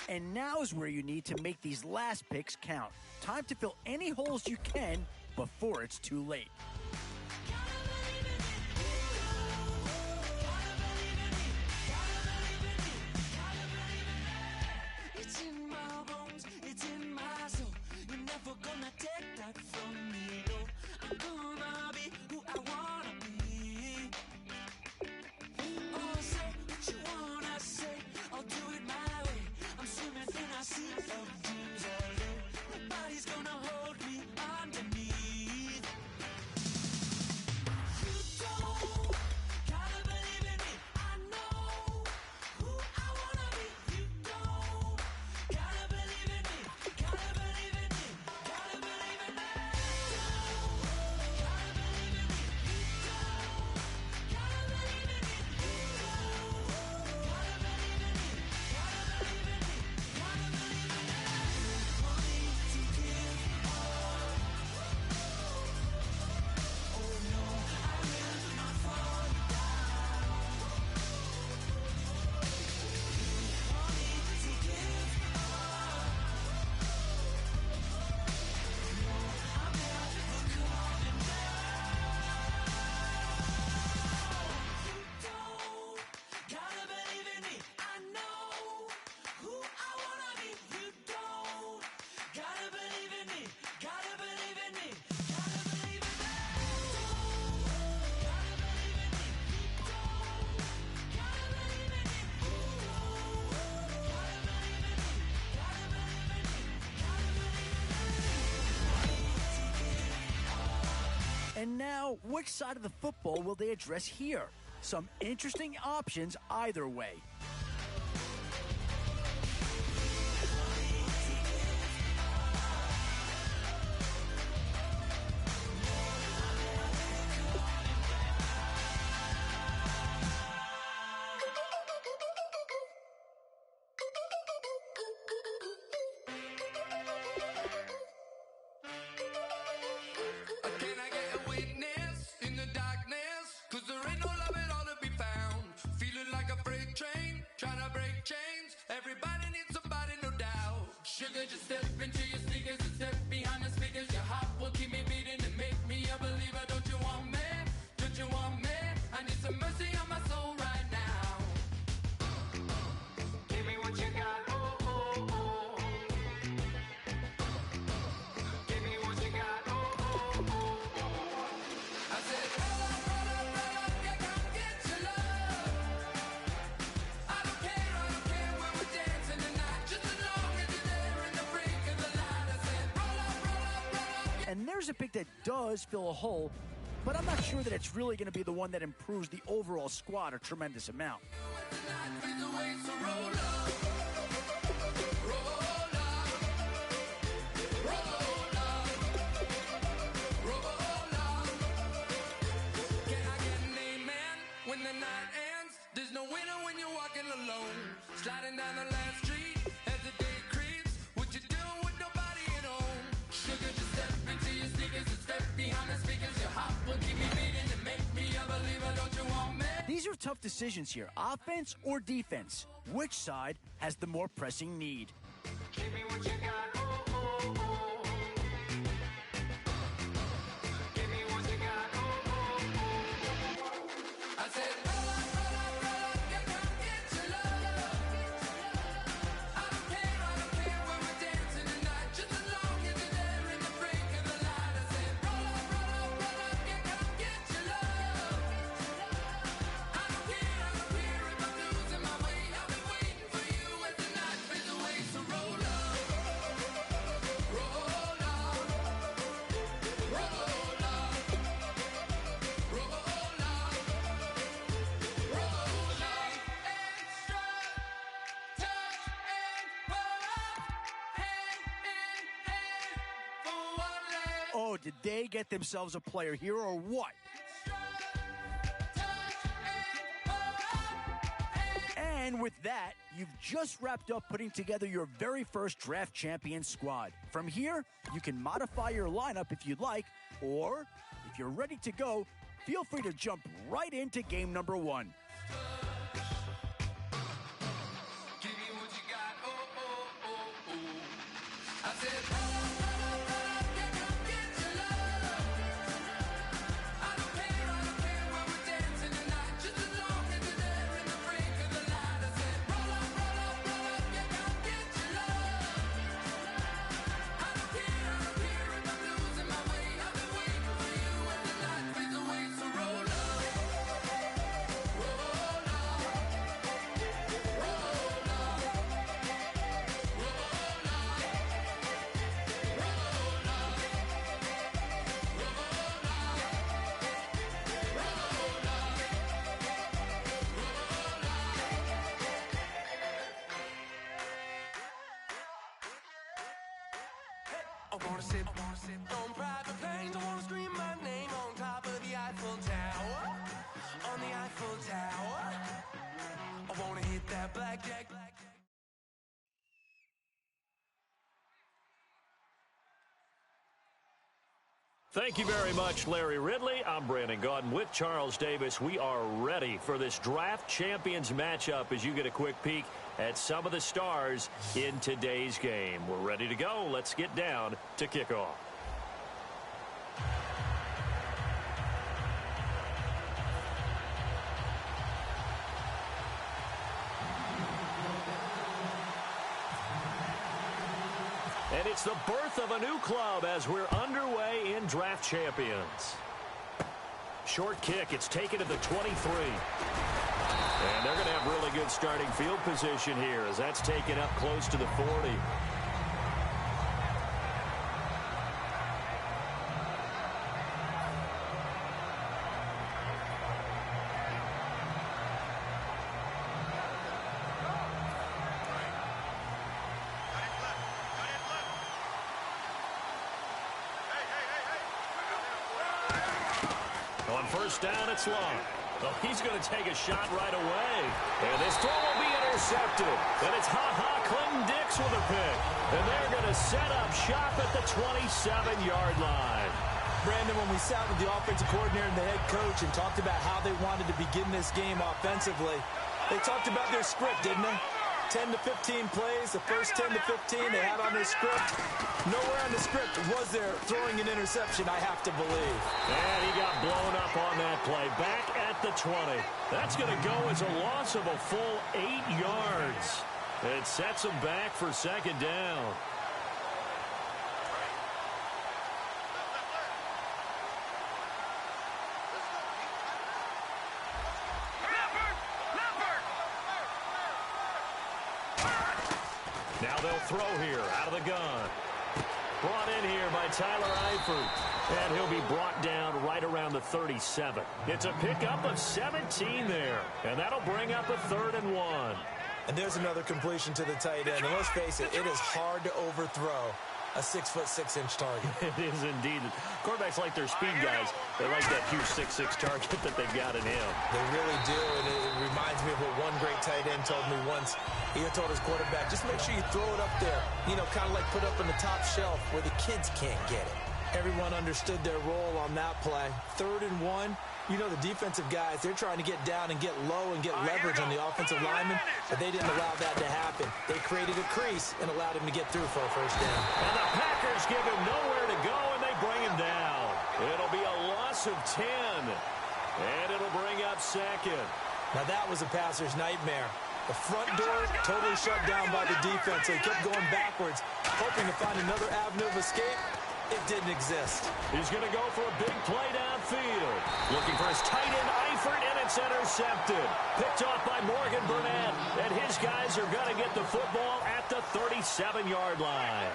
And now's where you need to make these last picks count. Time to fill any holes you can before it's too late. It's in my bones, it's in my soul. You're never gonna take that from me, no. I'm gonna be who I wanna be. Oh, say what you wanna say, I'll do it my way. I'm swimming in a sea of dreams all day. Nobody's gonna hold me underneath. You don't gotta believe in me. I know who I wanna be. You don't gotta believe in me. Gotta believe in me. Gotta believe in me. Gotta believe in me. Gotta believe in me. Gotta believe in me. Gotta believe in me. Gotta believe in me. Money to give up. Oh no, I will not fall down. Money to give up. No, I'm never coming down. You don't gotta believe in me. I know who I wanna be. You don't gotta believe in me. Gotta believe in me. Gotta believe in me. Gotta believe in me. Gotta believe in me. Gotta believe in me. Gotta believe in me. Gotta believe in me. And now, which side of the football will they address here? Some interesting options either way. Can I get a witness in the darkness? 'Cause there ain't no love at all to be found. Feeling like a freight train, trying to break chains. Everybody needs somebody, no doubt. Sugar, just step into your sneakers and step behind the speakers. Your heart will keep me beating and make me a believer. Don't you want me? Don't you want me? I need some mercy on my soul right now. Give me what you got, oh, oh, oh. Give me what you got, oh, oh, oh. I said, roll up, yeah, come get your love. I don't care when we're dancing tonight. Just as long as you're there in the brink of the light. I said, roll up, yeah. And there's a pick that does fill a hole, but I'm not sure that it's really going to be the one that improves the overall squad a tremendous amount. Fade away, so roll up. Roll up. Roll up. Roll up. Can I get an amen when the night ends? There's no winner when you're walking alone. Sliding down the last street as the day creeps. What you doing with nobody at home? Sugar, just step into your sneakers and step behind the speakers. Your heart will keep me beating and make me a believer. Don't you want me? These are tough decisions here, offense or defense. Which side has the more pressing need? Give me what you got, oh, oh, oh. Give me what you got, oh, oh, oh. I said, roll up, yeah, come get your love. I don't care when we're dancing tonight. Just as long as you're there in the brink of the light. I said, roll up, yeah, come get your love. I don't care if I'm losing my way. I'll be waiting for you as the night fades away. So roll up, roll up, roll up, roll up, roll up. Extra touch and pull up, hand in hand for one leg. Oh, did they get themselves a player here or what? And with that, you've just wrapped up putting together your very first draft champion squad. From here, you can modify your lineup if you'd like, or if you're ready to go, feel free to jump right into game number one. Give me what you got, oh, oh, wanna sit on private planes. I wanna scream my name on top of the Eiffel Tower. On the Eiffel Tower. I wanna hit that blackjack. Thank you very much, Larry Ridley. I'm Brandon Gaudin with Charles Davis. We are ready for this draft champions matchup as you get a quick peek at some of the stars in today's game. We're ready to go. Let's get down to kickoff. And it's the birth of a new club as we're underway in draft champions. Short kick. It's taken to the 23. And they're going to have really good starting field position here as that's taken up close to the 40. On first down, it's Long. Oh, he's going to take a shot right away. And this throw will be intercepted. And it's Clinton-Dix with a pick. And they're going to set up shop at the 27-yard line. Brandon, when we sat with the offensive coordinator and the head coach and talked about how they wanted to begin this game offensively, they talked about their script, didn't they? 10 to 15 plays, the first 10 to 15 they had on their script. Nowhere on the script was there throwing an interception, I have to believe. And he got blown up on that play. Back at the 20. That's going to go as a loss of a full 8 yards. It sets him back for second down. Now they'll throw here out of the gun. Brought in here by Tyler Eifert. And he'll be brought down right around the 37. It's a pickup of 17 there. And that'll bring up a 3rd and 1. And there's another completion to the tight end. And let's face it, it is hard to overthrow a 6'6" target. It is indeed. Quarterbacks like their speed guys. They like that huge 6'6" target that they've got in him. They really do, and it reminds me of what one great tight end told me once. He told his quarterback, just make sure you throw it up there. You know, kind of like put up on the top shelf where the kids can't get it. Everyone understood their role on that play. 3rd and 1. You know, the defensive guys, they're trying to get down and get low and get leverage on the offensive lineman, but they didn't allow that to happen. They created a crease and allowed him to get through for a first down. And the Packers give him nowhere to go, and they bring him down. It'll be a loss of 10, and it'll bring up second. Now, that was a passer's nightmare. The front door totally shut down by the defense. They kept going backwards, hoping to find another avenue of escape. It didn't exist. He's going to go for a big play downfield. Looking for his tight end, Eifert, and it's intercepted. Picked off by Morgan Burnett. And his guys are going to get the football at the 37-yard line.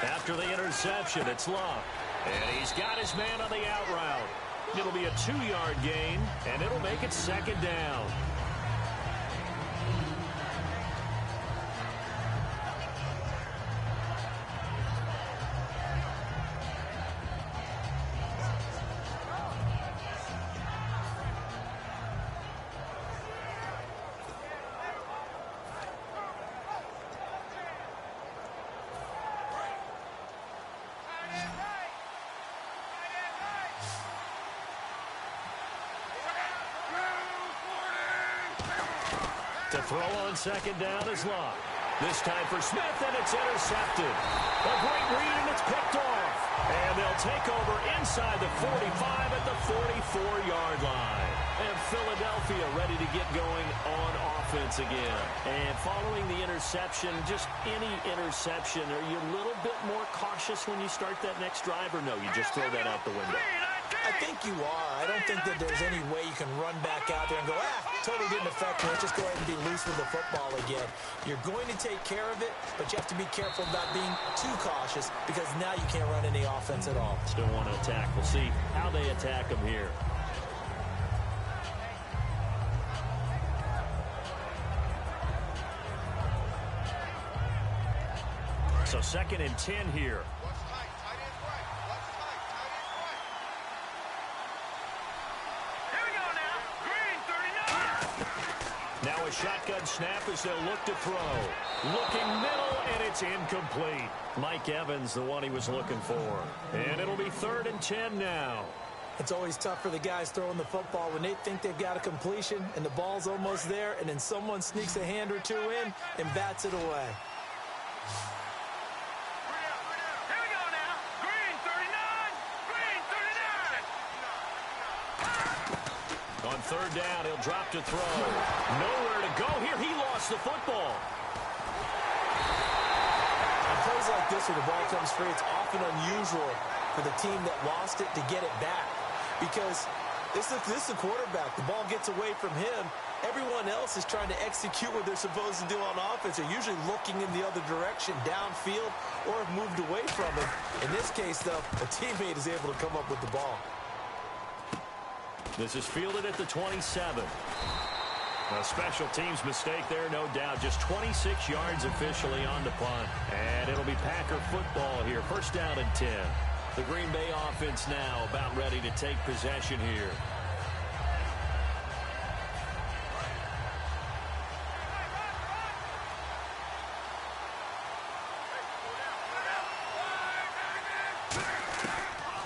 After the interception, it's Love. And he's got his man on the out route. It'll be a 2-yard gain, and it'll make it second down. To throw on second down is Love. This time for Smith, and it's intercepted. A great read, and it's picked off. And they'll take over inside the 45 at the 44-yard line. And Philadelphia ready to get going on offense again. And following the interception, just any interception, are you a little bit more cautious when you start that next drive, or no, you just throw that out the window? I think you are. I don't think that there's any way you can run back out there and go, totally didn't affect me. Just go ahead and be loose with the football again. You're going to take care of it, but you have to be careful about being too cautious because now you can't run any offense at all. Still want to attack. We'll see how they attack them here. So 2nd and 10 here. Now a shotgun snap as they'll look to throw. Looking middle, and it's incomplete. Mike Evans, the one he was looking for. And it'll be 3rd and 10 now. It's always tough for the guys throwing the football when they think they've got a completion and the ball's almost there, and then someone sneaks a hand or two in and bats it away. On 3rd down, he'll drop to throw. Nowhere to go here. He lost the football. On plays like this where the ball comes free, it's often unusual for the team that lost it to get it back. Because this is the quarterback. The ball gets away from him. Everyone else is trying to execute what they're supposed to do on offense. They're usually looking in the other direction, downfield, or have moved away from him. In this case, though, a teammate is able to come up with the ball. This is fielded at the 27. A special teams mistake there, no doubt. Just 26 yards officially on the punt. And it'll be Packer football here. 1st down and 10. The Green Bay offense now about ready to take possession here.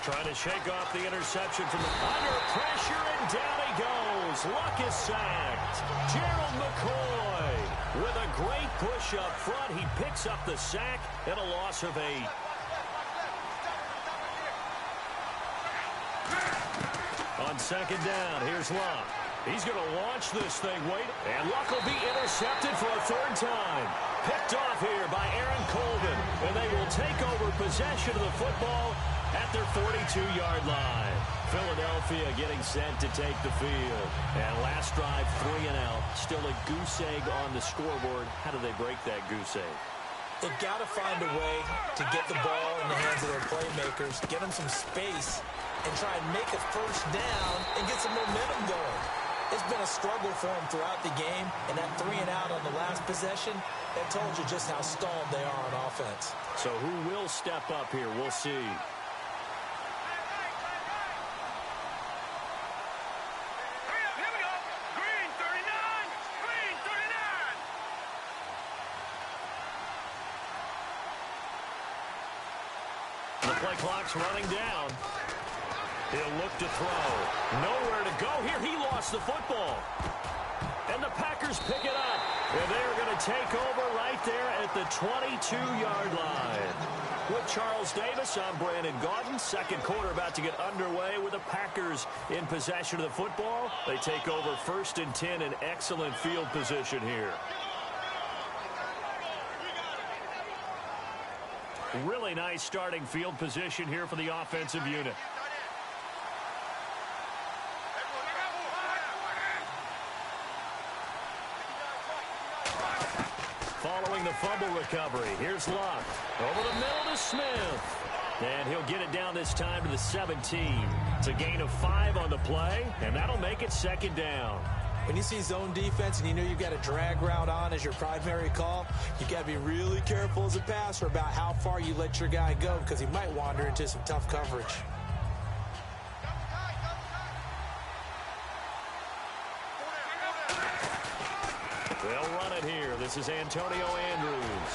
Trying to shake off the interception from the under pressure, and down he goes. Luck is sacked. Gerald McCoy with a great push up front. He picks up the sack and a loss of 8. On 2nd down, here's Luck. He's going to launch this thing. Wait, and Luck will be intercepted for a 3rd time. Picked off here by Aaron Colvin, and they will take over possession of the football at their 42-yard line. Philadelphia getting set to take the field. And last drive, 3 and out. Still a goose egg on the scoreboard. How do they break that goose egg? They've got to find a way to get the ball in the hands of their playmakers, get them some space, and try and make a 1st down and get some momentum going. It's been a struggle for them throughout the game, and that 3 and out on the last possession, that told you just how stalled they are on offense. So who will step up here? We'll see. Play clock's running down. He'll look to throw. Nowhere to go here. He lost the football. And the Packers pick it up. And they're going to take over right there at the 22-yard line. With Charles Davis, I'm Brandon Gaudin. 2nd quarter about to get underway with the Packers in possession of the football. They take over 1st and 10 in excellent field position here. Really nice starting field position here for the offensive unit. Following the fumble recovery, here's Luck. Over the middle to Smith. And he'll get it down this time to the 17. It's a gain of 5 on the play, and that'll make it 2nd down. When you see zone defense and you know you've got a drag route on as your primary call, you got to be really careful as a passer about how far you let your guy go because he might wander into some tough coverage. They'll run it here. This is Antonio Andrews.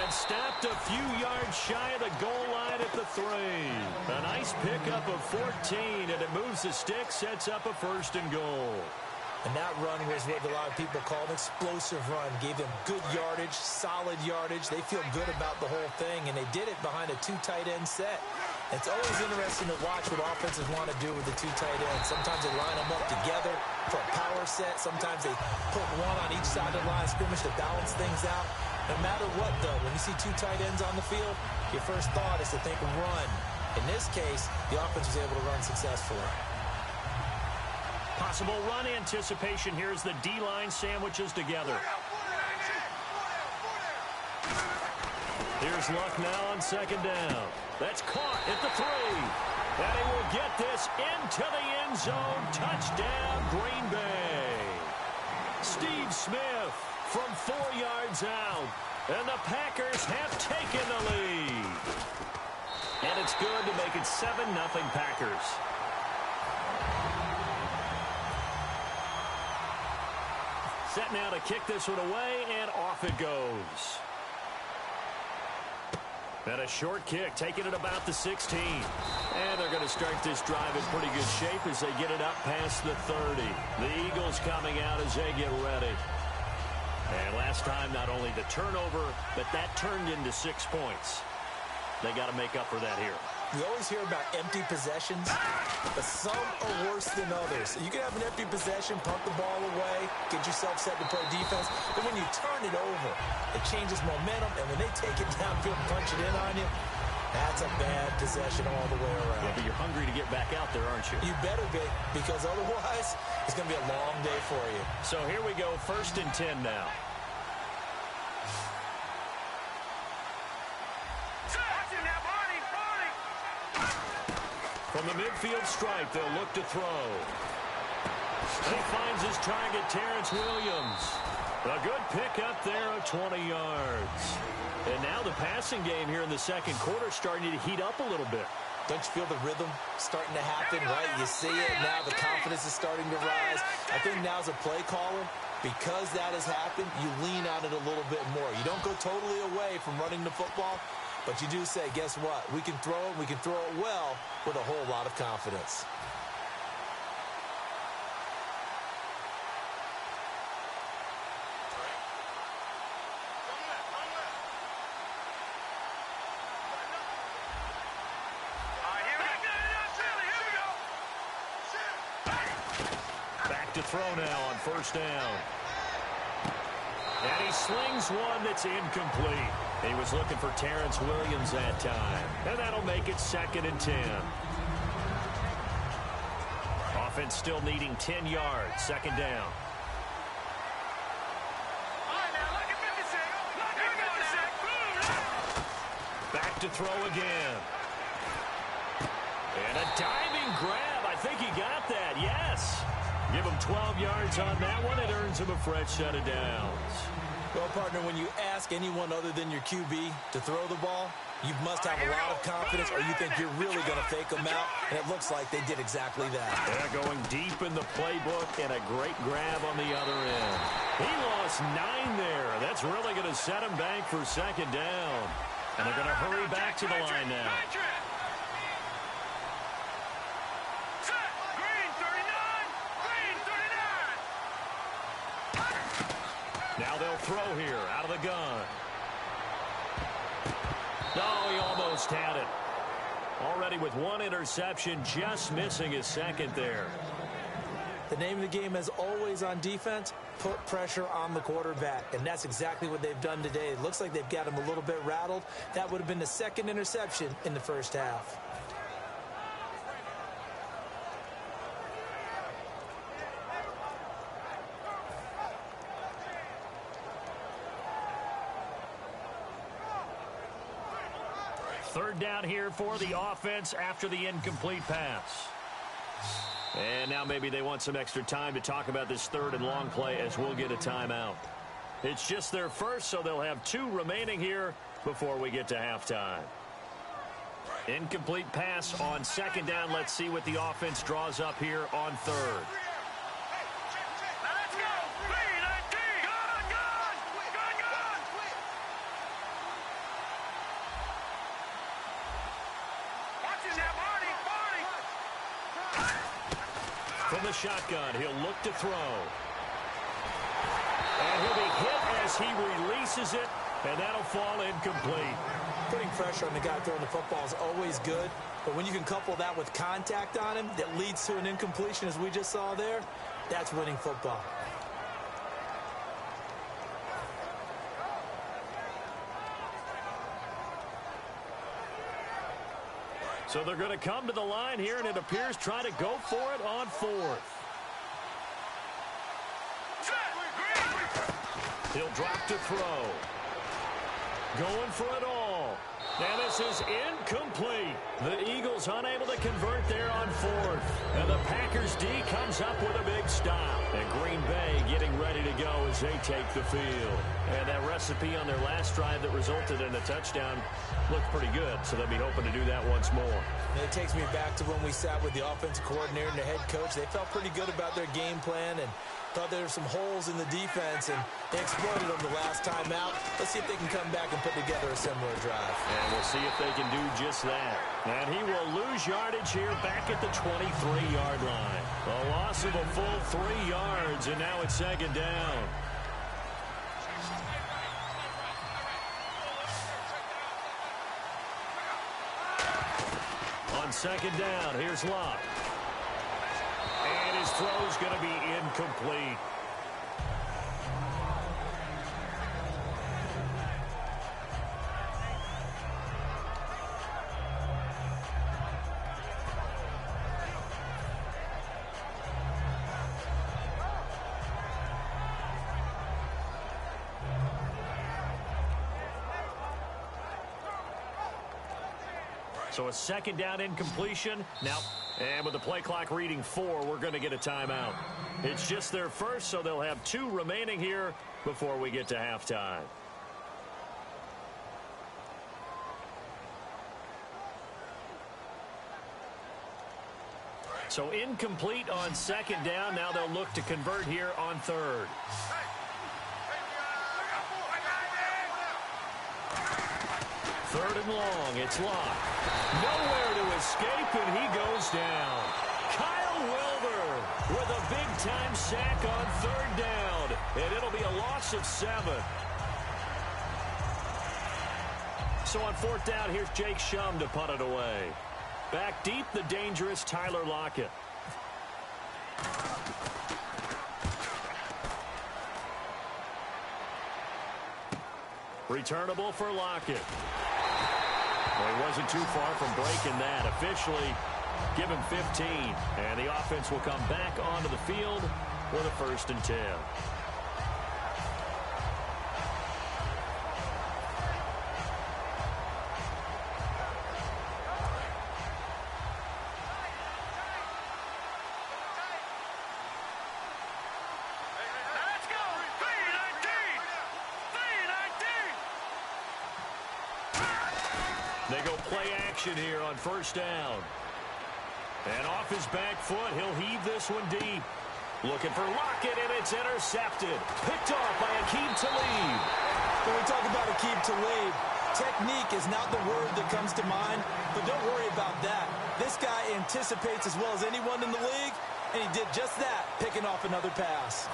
And stopped a few yards shy of the goal line at the 3. A nice pickup of 14, and it moves the stick, sets up a 1st and goal. And that run was what a lot of people call an explosive run. Gave them good yardage, solid yardage. They feel good about the whole thing, and they did it behind a 2 tight end set. It's always interesting to watch what offenses want to do with the 2 tight ends. Sometimes they line them up together for a power set. Sometimes they put one on each side of the line of scrimmage to balance things out. No matter what, though, when you see 2 tight ends on the field, your first thought is to think run. In this case, the offense was able to run successfully. Possible run anticipation here as the D-line sandwiches together. Here's Luck now on second down. That's caught at the 3. And he will get this into the end zone. Touchdown, Green Bay. Steve Smith from 4 yards out. And the Packers have taken the lead. And it's good to make it 7-0 Packers. Set now to kick this one away, and off it goes. And a short kick, taking it about the 16. And they're going to start this drive in pretty good shape as they get it up past the 30. The Eagles coming out as they get ready. And last time, not only the turnover, but that turned into 6 points. They got to make up for that here. You always hear about empty possessions, but some are worse than others. You can have an empty possession, pump the ball away, get yourself set to play defense, but when you turn it over, it changes momentum, and when they take it downfield and punch it in on you, that's a bad possession all the way around. Yeah, but you're hungry to get back out there, aren't you? You better be, because otherwise, it's going to be a long day for you. So here we go, 1st and 10 now. From the midfield stripe, they'll look to throw. He finds his target, Terrence Williams. A good pickup there of 20 yards. And now the passing game here in the second quarter starting to heat up a little bit. Don't you feel the rhythm starting to happen, right? You see it now. The confidence is starting to rise. I think now as a play caller, because that has happened, you lean on it a little bit more. You don't go totally away from running the football, but you do say, guess what? We can throw it. We can throw it well with a whole lot of confidence. Back to throw now on 1st down. And he slings one that's incomplete. He was looking for Terrence Williams that time. And that'll make it 2nd and 10. Offense still needing 10 yards. 2nd down. Back to throw again. And a diving grab. I think he got that. Yes. Give him 12 yards on that one. It earns him a fresh set of downs. Well, partner, when you ask anyone other than your QB to throw the ball, you must have a lot of confidence or you think you're really going to fake them out, and it looks like they did exactly that. Yeah, going deep in the playbook and a great grab on the other end. He lost 9 there. That's really going to set him back for 2nd down. And they're going to hurry back to the line now. Now they'll throw here out of the gun. No, he almost had it. Already with 1 interception, just missing his 2nd there. The name of the game is always on defense, put pressure on the quarterback. And that's exactly what they've done today. It looks like they've got him a little bit rattled. That would have been the 2nd interception in the first half. Third down here for the offense after the incomplete pass. And now maybe they want some extra time to talk about this 3rd and long play as we'll get a timeout. It's just their first, so they'll have 2 remaining here before we get to halftime. Incomplete pass on 2nd down. Let's see what the offense draws up here on 3rd. From the shotgun, he'll look to throw. And he'll be hit as he releases it, and that'll fall incomplete. Putting pressure on the guy throwing the football is always good, but when you can couple that with contact on him that leads to an incompletion, as we just saw there, that's winning football. So they're going to come to the line here, and it appears try to go for it on 4th. He'll drop to throw. Going for it all. And this is incomplete. The Eagles unable to convert there on fourth. And the Packers D comes up with a big stop. And Green Bay getting ready to go as they take the field. And that recipe on their last drive that resulted in a touchdown looked pretty good. So they'll be hoping to do that once more. And it takes me back to when we sat with the offensive coordinator and the head coach. They felt pretty good about their game plan and thought there were some holes in the defense, and they exploited them the last time out. Let's see if they can come back and put together a similar drive. And we'll see if they can do just that. And he will lose yardage here back at the 23-yard line. A loss of a full 3 yards, and now it's second down. On second down, here's Locke. And his throw's going to be incomplete. So a second down incompletion. Now, and with the play clock reading 4, we're going to get a timeout. It's just their first, so they'll have 2 remaining here before we get to halftime. So incomplete on second down. Now they'll look to convert here on third. Third and long, it's Locke. Nowhere to escape, and he goes down. Kyle Wilber with a big-time sack on third down, and it'll be a loss of 7. So on fourth down, here's Jake Shum to punt it away. Back deep, the dangerous Tyler Lockett. Returnable for Lockett. Well, he wasn't too far from breaking that. Officially, give him 15. And the offense will come back onto the field with a 1st and 10. They go play action here on first down. And off his back foot, he'll heave this one deep. Looking for Lockett, and it's intercepted. Picked off by Aqib Talib. When we talk about Aqib Talib, technique is not the word that comes to mind, but don't worry about that. This guy anticipates as well as anyone in the league, and he did just that, picking off another pass.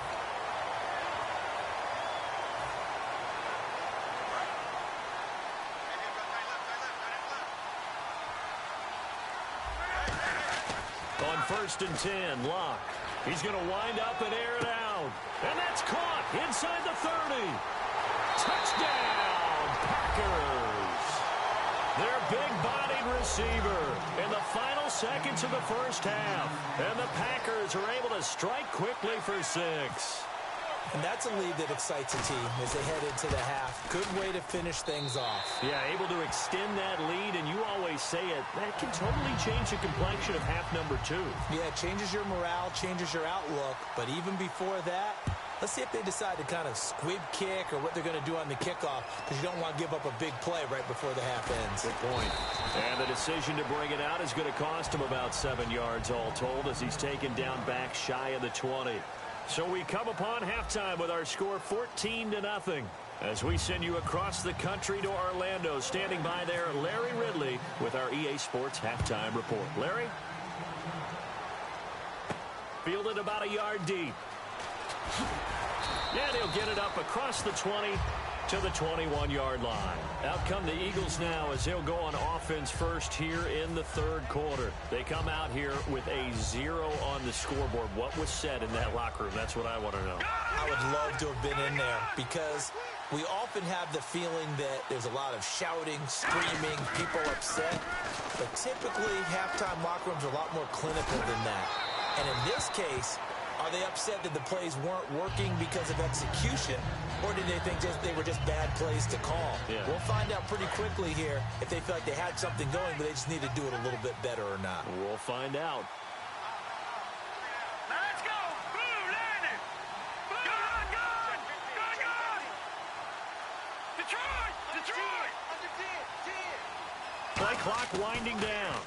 On 1st and 10, Locke. He's going to wind up and air it out. And that's caught inside the 30. Touchdown, Packers. Their big-bodied receiver in the final seconds of the first half. And the Packers are able to strike quickly for 6. And that's a lead that excites a team as they head into the half. Good way to finish things off. Yeah, able to extend that lead, and you always say it, that can totally change the complexion of half number 2. Yeah, it changes your morale, changes your outlook. But even before that, let's see if they decide to kind of squib kick or what they're going to do on the kickoff, because you don't want to give up a big play right before the half ends. Good point. And the decision to bring it out is going to cost him about 7 yards all told as he's taken down back shy of the 20. So we come upon halftime with our score 14-0 as we send you across the country to Orlando. Standing by there, Larry Ridley with our EA Sports halftime report. Larry? Fielded about a yard deep. And he'll get it up across the 20 to the 21-yard line. Out come the Eagles now as they'll go on offense first here in the third quarter. They come out here with a 0 on the scoreboard. What was said in that locker room? That's what I want to know. I would love to have been in there because we often have the feeling that there's a lot of shouting, screaming, people upset. But typically, halftime locker rooms are a lot more clinical than that. And in this case, Are they upset that the plays weren't working because of execution, or did they think they were just bad plays to call? Yeah. We'll find out pretty quickly here if they feel like they had something going, but they just need to do it a little bit better or not. We'll find out. Let's go. Boo, landed. Good, good. Good, good. Detroit. Detroit. Play clock winding down.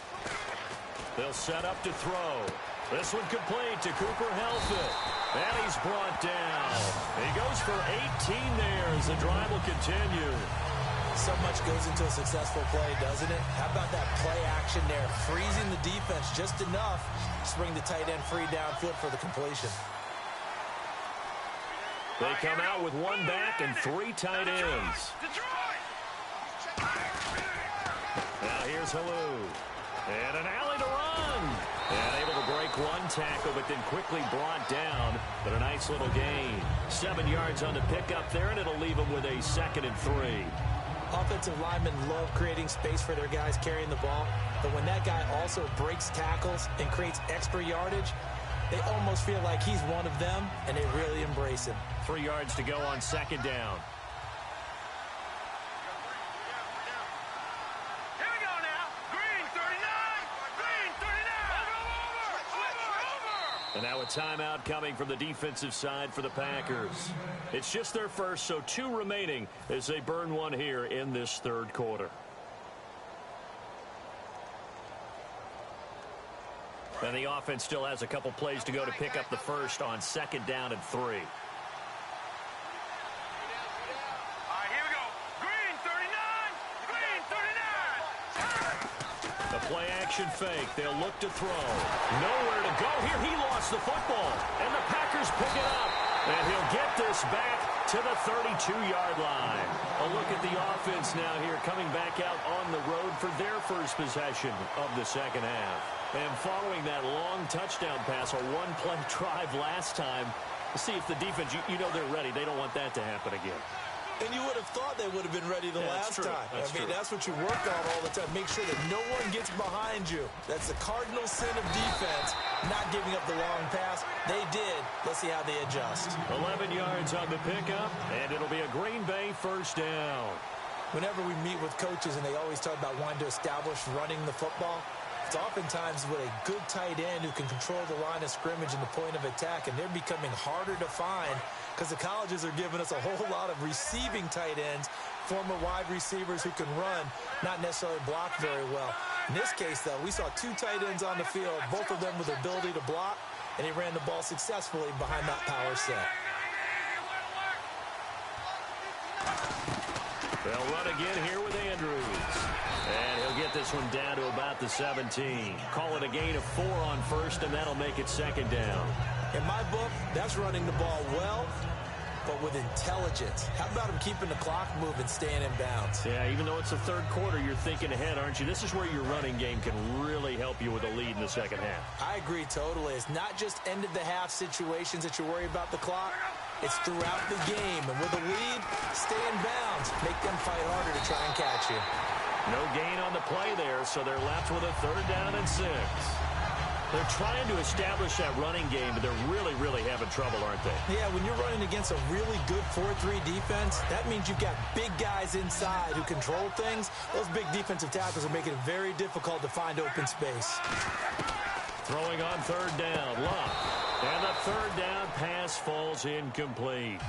They'll set up to throw. This one complete to Cooper Helfet. And he's brought down. He goes for 18 there as the drive will continue. So much goes into a successful play, doesn't it? How about that play action there? Freezing the defense just enough to bring the tight end free downfield for the completion. They come out with one back and 3 tight ends. Now here's Halou. And an alley to run. And able to break one tackle, but then quickly brought down. But a nice little gain. 7 yards on the pickup there, and it'll leave them with a 2nd and 3. Offensive linemen love creating space for their guys carrying the ball. But when that guy also breaks tackles and creates extra yardage, they almost feel like he's one of them, and they really embrace him. 3 yards to go on 2nd down. Here we go now. Green 39. Green 39. Over. And now a timeout coming from the defensive side for the Packers. It's just their first, so 2 remaining as they burn one here in this 3rd quarter. And the offense still has a couple plays to go to pick up the first on 2nd down and 3. All right, here we go. Green 39. Green 39. The play action fake. They'll look to throw. Nowhere to go here. He lost the football. And the Packers pick it up. And he'll get this back to the 32-yard line. A look at the offense now here coming back out on the road for their first possession of the 2nd half. And following that long touchdown pass, a one-play drive last time, see if the defense, you know they're ready. They don't want that to happen again. And you would have thought they would have been ready the last time. That's what you work on all the time. Make sure that no one gets behind you. That's the cardinal sin of defense, not giving up the long pass. They did. Let's see how they adjust. 11 yards on the pickup, and it'll be a Green Bay 1st down. Whenever we meet with coaches and they always talk about wanting to establish running the football, it's oftentimes with a good tight end who can control the line of scrimmage and the point of attack, and they're becoming harder to find because the colleges are giving us a whole lot of receiving tight ends, former wide receivers who can run, not necessarily block very well. In this case, though, we saw 2 tight ends on the field, both of them with the ability to block, and he ran the ball successfully behind that power set. They'll run again here with Andrews. And he'll get this one down to about the 17. Call it a gain of 4 on 1st, and that'll make it 2nd down. In my book, that's running the ball well, but with intelligence. How about him keeping the clock moving, staying in bounds? Yeah, even though it's the 3rd quarter, you're thinking ahead, aren't you? This is where your running game can really help you with a lead in the 2nd half. I agree totally. It's not just end-of-the-half situations that you worry about the clock. It's throughout the game. And with a lead, stay in bounds. Make them fight harder to try and catch you. No gain on the play there, so they're left with a 3rd down and 6. They're trying to establish that running game, but they're really having trouble, aren't they? Yeah, when you're running against a really good 4-3 defense, that means you've got big guys inside who control things. Those big defensive tackles are making it very difficult to find open space. Throwing on 3rd down, Luck. And the 3rd down pass falls incomplete.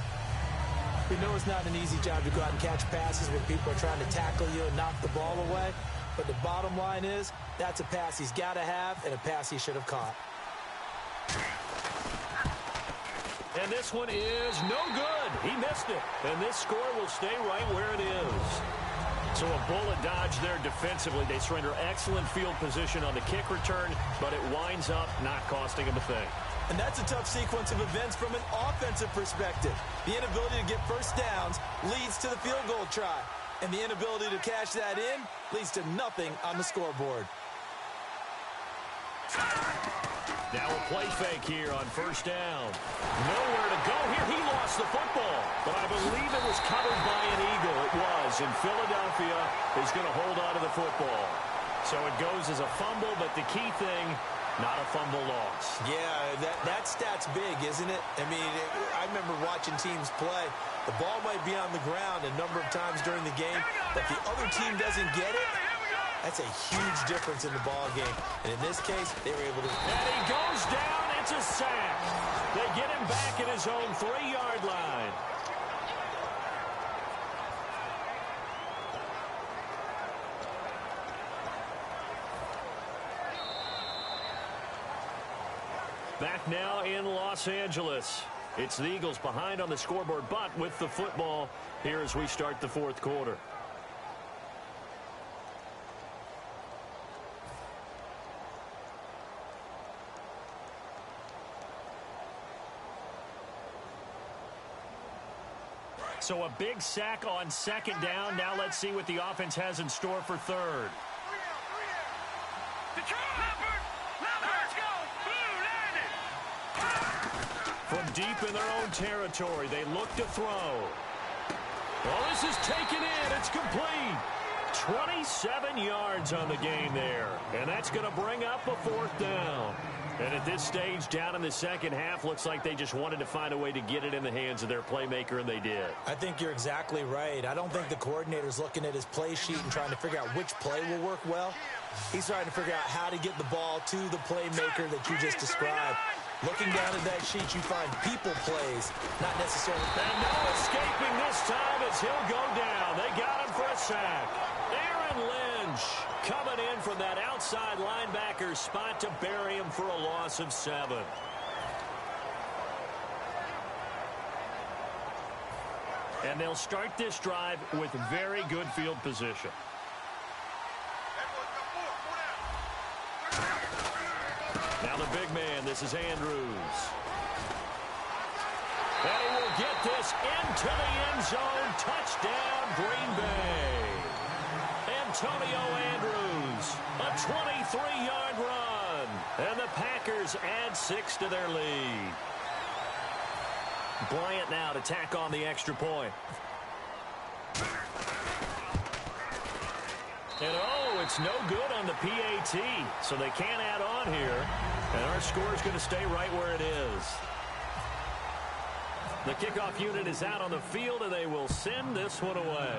We know it's not an easy job to go out and catch passes when people are trying to tackle you and knock the ball away. But the bottom line is, that's a pass he's got to have and a pass he should have caught. And this one is no good. He missed it. And this score will stay right where it is. So a bullet dodge there defensively. They surrender excellent field position on the kick return, but it winds up not costing them a thing. And that's a tough sequence of events from an offensive perspective. The inability to get first downs leads to the field goal try. And the inability to cash that in leads to nothing on the scoreboard. Now a play fake here on 1st down. Nowhere to go here. He lost the football. But I believe it was covered by an Eagle. It was. And Philadelphia is going to hold on to the football. So it goes as a fumble, but the key thing, Not a fumble loss. Yeah, that stat's big, isn't it? I mean, I remember watching teams play. The ball might be on the ground a number of times during the game, but the other team doesn't get it. That's a huge difference in the ball game. And in this case, they were able to... And he goes down. It's a sack. They get him back at his own 3-yard line. Back now in Los Angeles. It's the Eagles behind on the scoreboard, but with the football here as we start the fourth quarter. So a big sack on second down. Now let's see what the offense has in store for third. From deep in their own territory, they look to throw. Oh, this is taken in. It's complete. 27 yards on the game there. And that's going to bring up a fourth down. And at this stage, down in the second half, looks like they just wanted to find a way to get it in the hands of their playmaker, and they did. I think you're exactly right. I don't think the coordinator's looking at his play sheet and trying to figure out which play will work well. He's trying to figure out how to get the ball to the playmaker that you just described. Looking down at that sheet, you find people plays, not necessarily... And no escaping this time as he'll go down. They got him for a sack. Aaron Lynch coming in from that outside linebacker spot to bury him for a loss of 7. And they'll start this drive with very good field position. Now the big man, this is Andrews. And he will get this into the end zone. Touchdown, Green Bay. Antonio Andrews, a 23-yard run. And the Packers add 6 to their lead. Bryant now to tack on the extra point. And oh, it's no good on the PAT, so they can't add on here. And our score is going to stay right where it is. The kickoff unit is out on the field, and they will send this one away.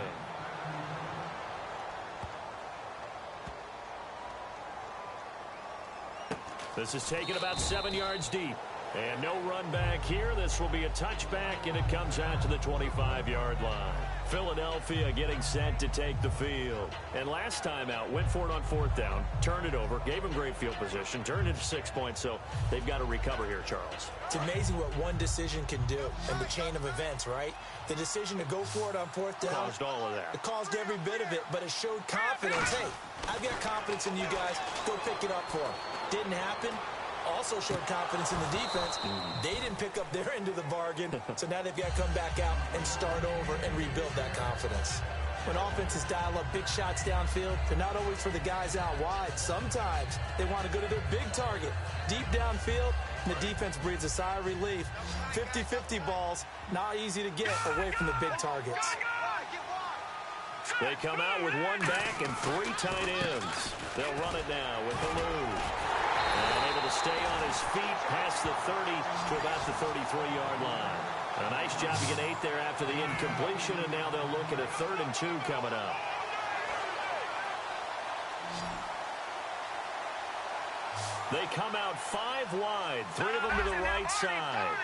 This is taken about 7 yards deep. And no run back here. This will be a touchback, and it comes out to the 25-yard line. Philadelphia getting set to take the field. And last time out, went for it on fourth down, turned it over, gave them great field position, turned it to 6 points, so they've got to recover here, Charles. It's amazing what one decision can do in the chain of events, right? The decision to go for it on fourth down. Caused all of that. It caused every bit of it, but it showed confidence. Hey, I've got confidence in you guys. Go pick it up for them. Didn't happen. Also showed confidence in the defense. They didn't pick up their end of the bargain, so now they've got to come back out and start over and rebuild that confidence. When offenses dial up big shots downfield, they're not always for the guys out wide. Sometimes they want to go to their big target, deep downfield, and the defense breathes a sigh of relief. 50-50 balls, not easy to get away from the big targets. They come out with one back and 3 tight ends. They'll run it now with Ballou. And able to stay on his feet past the 30 to about the 33-yard line. A nice job to get 8 there after the incompletion, and now they'll look at a 3rd and 2 coming up. They come out 5 wide, 3 of them to the right side.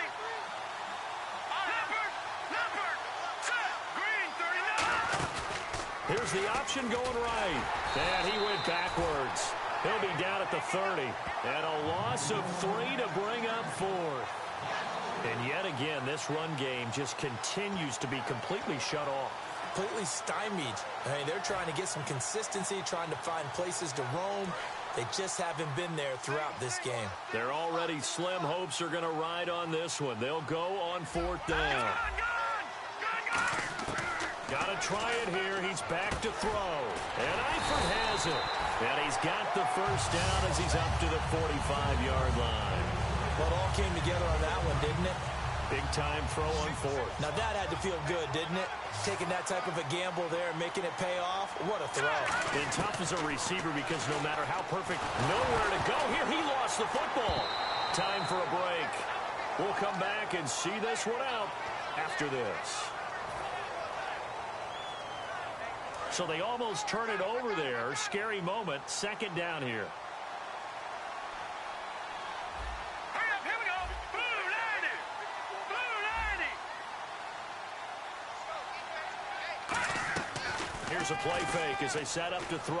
Here's the option going right. And he went backwards. He'll be down at the 30. And a loss of 3 to bring up 4th. And yet again, this run game just continues to be completely shut off. Completely stymied. I mean, they're trying to get some consistency, trying to find places to roam. They just haven't been there throughout this game. Their already slim hopes are going to ride on this one. They'll go on 4th down. Got to try it here. He's back to throw. And Eifert has it. And he's got the first down as he's up to the 45-yard line. Well, it all came together on that one, didn't it? Big-time throw on fourth. Now that had to feel good, didn't it? Taking that type of a gamble there and making it pay off. What a throw. And tough as a receiver because no matter how perfect, nowhere to go. Here, he lost the football. Time for a break. We'll come back and see this one out after this. So they almost turn it over there. Scary moment. Second down here. Here we go. Blue lining. Blue lining. Here's a play fake as they set up to throw.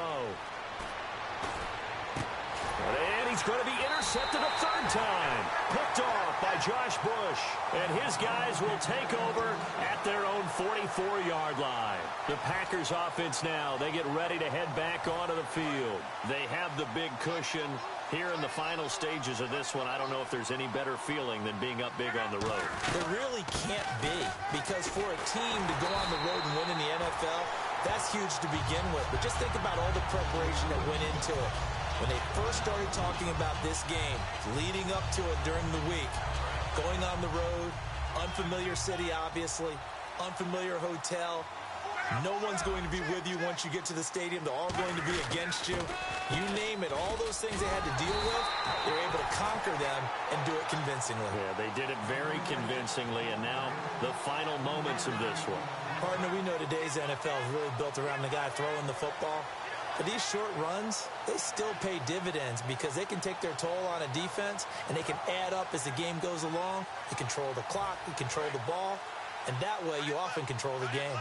And he's going to be intercepted a third time. Picked off by Josh Bush. And his guys will take over at their own 44-yard line. The Packers offense now, they get ready to head back onto the field. They have the big cushion. Here in the final stages of this one, I don't know if there's any better feeling than being up big on the road. There really can't be, because for a team to go on the road and win in the NFL, that's huge to begin with. But just think about all the preparation that went into it. When they first started talking about this game, leading up to it during the week, going on the road, unfamiliar city, obviously, unfamiliar hotel. No one's going to be with you once you get to the stadium. They're all going to be against you. You name it, all those things they had to deal with, they were able to conquer them and do it convincingly. Yeah, they did it very convincingly, and now the final moments of this one. Partner, we know today's NFL is really built around the guy throwing the football. But these short runs, they still pay dividends because they can take their toll on a defense and they can add up as the game goes along. You control the clock, you control the ball, and that way you often control the game.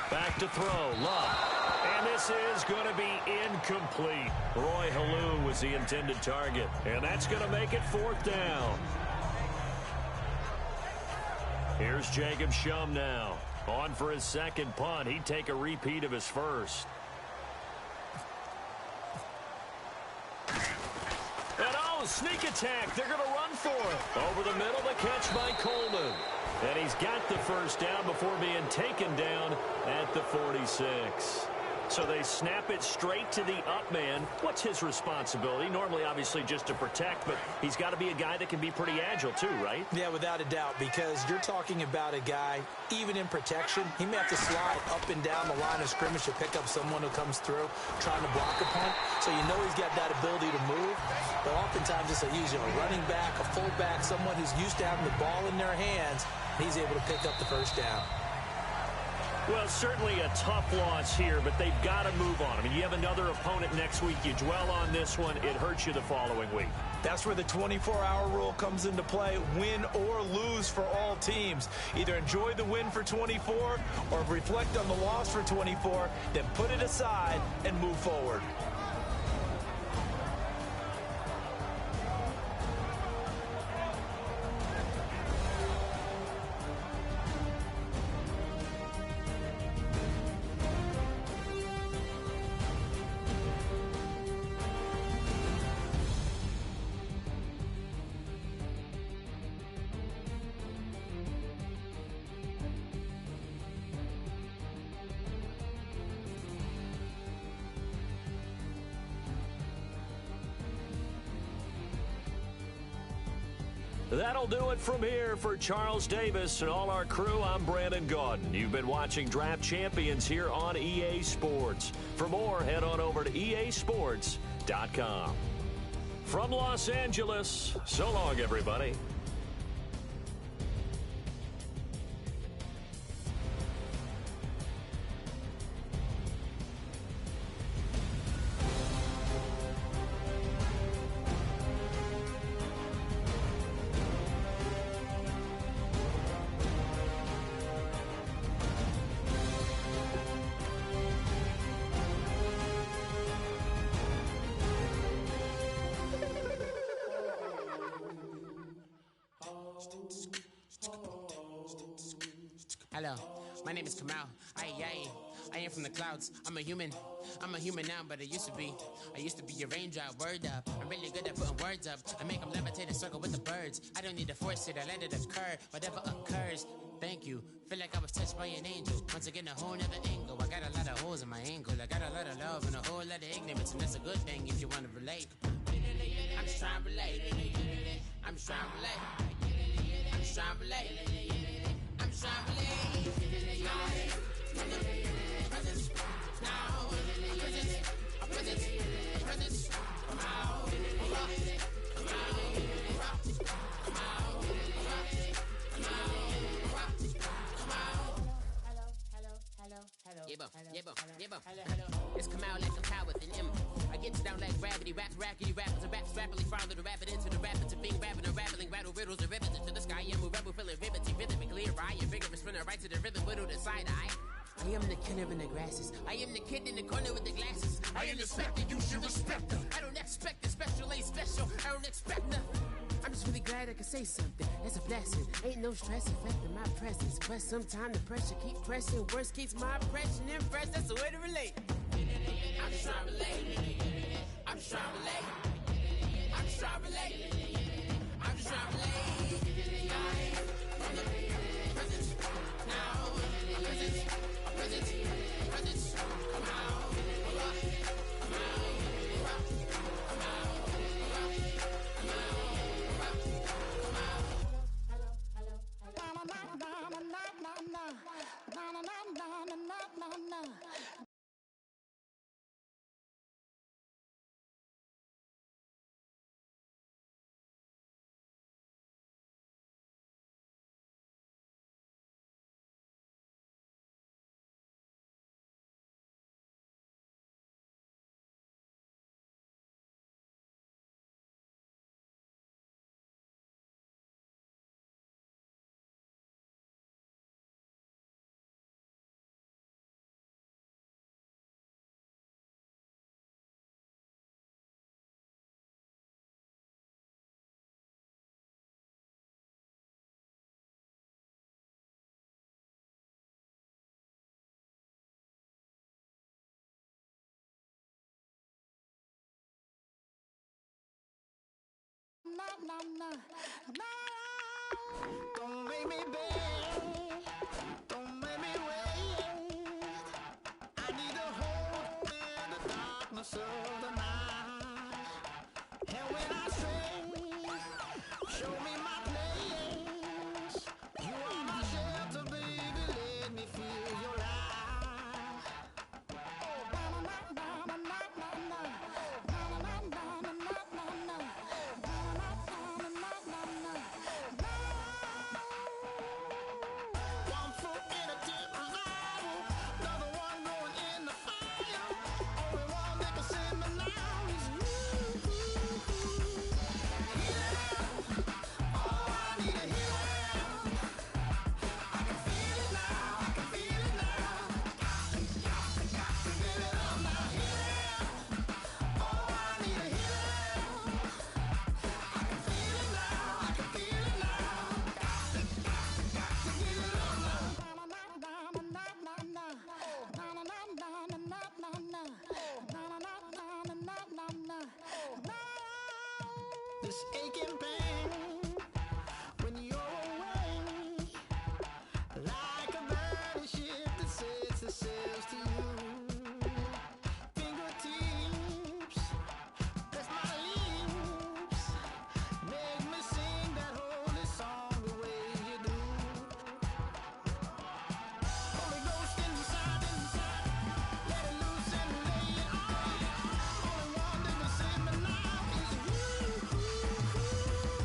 Back to throw, Love. And this is going to be incomplete. Roy Halou was the intended target, and that's going to make it fourth down. Here's Jacob Shum now. On for his second punt. He'd take a repeat of his first. And oh, sneak attack. They're going to run for it. Over the middle, the catch by Coleman. And he's got the first down before being taken down at the 46. So they snap it straight to the up man. What's his responsibility? Normally, obviously, just to protect, but he's got to be a guy that can be pretty agile too, right? Yeah, without a doubt, because you're talking about a guy, even in protection, he may have to slide up and down the line of scrimmage to pick up someone who comes through trying to block a punt. So you know he's got that ability to move, but oftentimes it's usually a running back, a fullback, someone who's used to having the ball in their hands, and he's able to pick up the first down. Well, certainly a tough loss here, but they've got to move on. I mean, you have another opponent next week. You dwell on this one, it hurts you the following week. That's where the 24-hour rule comes into play, win or lose for all teams. Either enjoy the win for 24 or reflect on the loss for 24, then put it aside and move forward. That'll do it from here for Charles Davis and all our crew. I'm Brandon Gaudin. You've been watching Draft Champions here on EA Sports. For more, head on over to easports.com. From Los Angeles, so long, everybody. Hello, my name is Kamal. I am from the clouds. I'm a human now, but I used to be a raindrop. Word up, I'm really good at putting words up. I make them levitate and circle with the birds. I don't need to force it, I let it occur. Whatever occurs, thank you. Feel like I was touched by an angel. Once again, a whole nother angle. I got a lot of holes in my angle. I got a lot of love and a whole lot of ignorance, and that's a good thing if you want to relate. relate. I'm just trying to relate. I'm just trying to relate. I'm just trying to relate. I'm just trying to relate. Presence, now, presence, come out, come It's come out like a power with an M. I get down like gravity, rackety rappers, and raps rapidly follow the rapid into the rapids of being rapping and rattling, rattle riddles and rivets into the sky. I'm a rebel feeling riveting, rhythmically right, and vigorous spinner right to the rhythm, widow to side eye. I am the killer in the grasses. I am the kid in the corner with the glasses. I am the specter, you should respect her. I don't expect the special, ain't special. I don't expect nothing. I'm just really glad I can say something. It's a blessing. Ain't no stress affecting my presence. But sometimes the pressure keep pressing. Worst keeps my impression impressed. That's the way to relate. I'm just trying to relate. I'm just trying to relate. I'm just trying to relate. I'm just trying to relate. From the presence, now, presence, come out, come out, come Don't make me beg, don't make me wait. I need a hold in the darkness of the night. And when I stray, show me my place. You are my shelter, baby, let me feel your light. Oh, na na na na na na na na na na na na na. One foot in a deep revival, another one going in the fire. Only one that can save me now is you. Healing, oh, I need a healing. I can feel it now, I can feel it now. Got to get it up now. Healing, oh, I need a healing. I can feel it now, I can feel it now. Got to get it up now. This aching pain when you're away, like a burning ship that sets the sails to you. Fingertips, press my lips, make me sing that holy song the way you do. Holy Ghost inside, let it loose and lay it on. Only one that can save me now is you.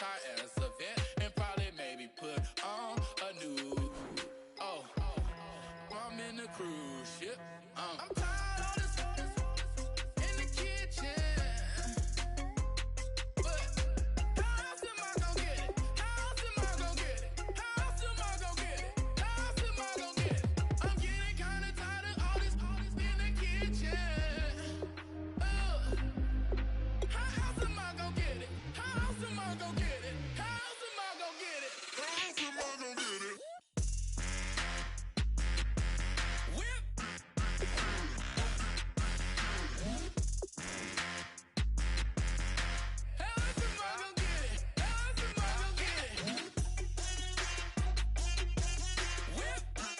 tie as a vet and probably maybe put on a new. Oh, I'm in the cruise ship. I'm tired of this in the kitchen. But how else am I gonna get it? How else am I gonna get it? How else am I gonna get it? How else am I gonna get it? I'm getting kinda tired of all this in the kitchen. How else am I gonna get it? How else am I gonna get it? How else am I gonna get it? How else am I gonna get it? Whip. How else am I gonna get it? How else am I gonna get it? Whip. How else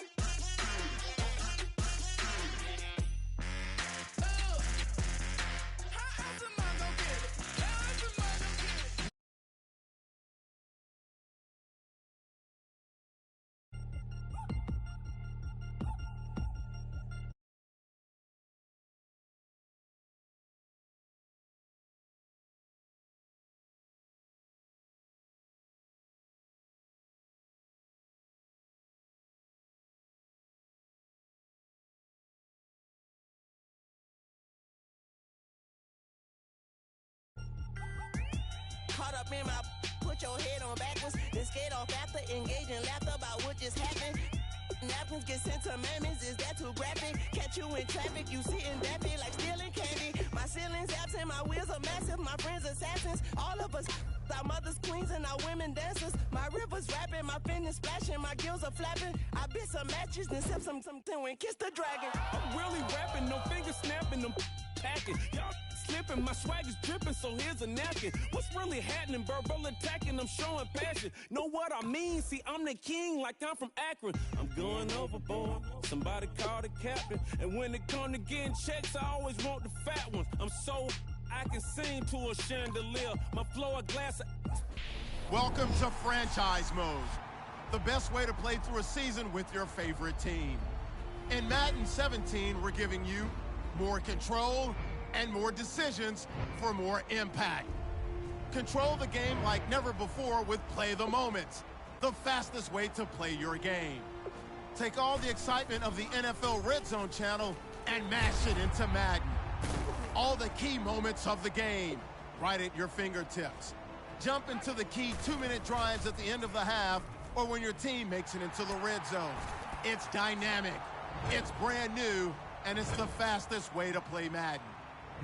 am I gonna get it? How else am I gonna get it? Caught up in my put your head on backwards, then skate off after engaging laughter about what just happened. Napkins get sent to mammies, is that too graphic? Catch you in traffic, you sitting dappy like stealing candy. My ceiling's absent, my wheels are massive, my friends assassins. All of us, our mothers queens and our women dancers. My rivers rapping, my fingers splashing, my gills are flapping. I bit some matches, then sip something and kiss the dragon. I'm really rapping, no fingers snapping, them packing. Y'all slipping, my swag is dripping, so here's a napkin. What's really happening? Verbal attacking, I'm showing passion. Know what I mean? See, I'm the king, like I'm from Akron. I'm going overboard. Somebody call the captain. And when it come to getting checks, I always want the fat ones. I'm so I can sing to a chandelier. My flow a glass of. Welcome to Franchise Mode, the best way to play through a season with your favorite team. In Madden 17, we're giving you more control and more decisions for more impact. Control the game like never before with Play the Moments, the fastest way to play your game. Take all the excitement of the NFL Red Zone channel and mash it into Madden. All the key moments of the game, right at your fingertips. Jump into the key 2-minute drives at the end of the half or when your team makes it into the red zone. It's dynamic, it's brand new, and it's the fastest way to play Madden.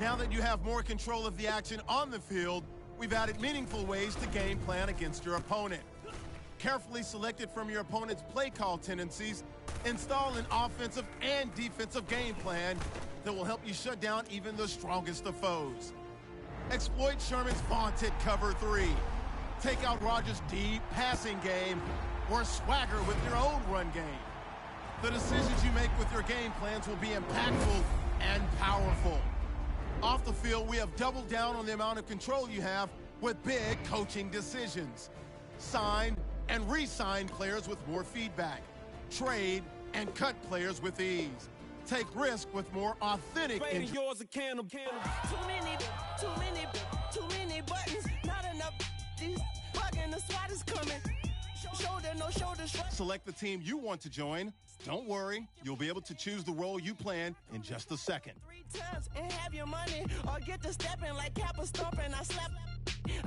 Now that you have more control of the action on the field, we've added meaningful ways to game plan against your opponent. Carefully selected from your opponent's play call tendencies, install an offensive and defensive game plan that will help you shut down even the strongest of foes. Exploit Sherman's vaunted cover 3. Take out Rodgers' deep passing game or swagger with your own run game. The decisions you make with your game plans will be impactful and powerful. Off the field, we have doubled down on the amount of control you have with big coaching decisions. Sign and re-sign players with more feedback. Trade and cut players with ease. Take risk with more authentic. Yours a can of. Too many buttons, not enough. These bugging, the SWAT is coming. Shoulder, no shoulder shrug. Select the team you want to join. Don't worry, you'll be able to choose the role you plan in just a second. 3 times and have your money, or get to stepping like Kappa stomping. I slap.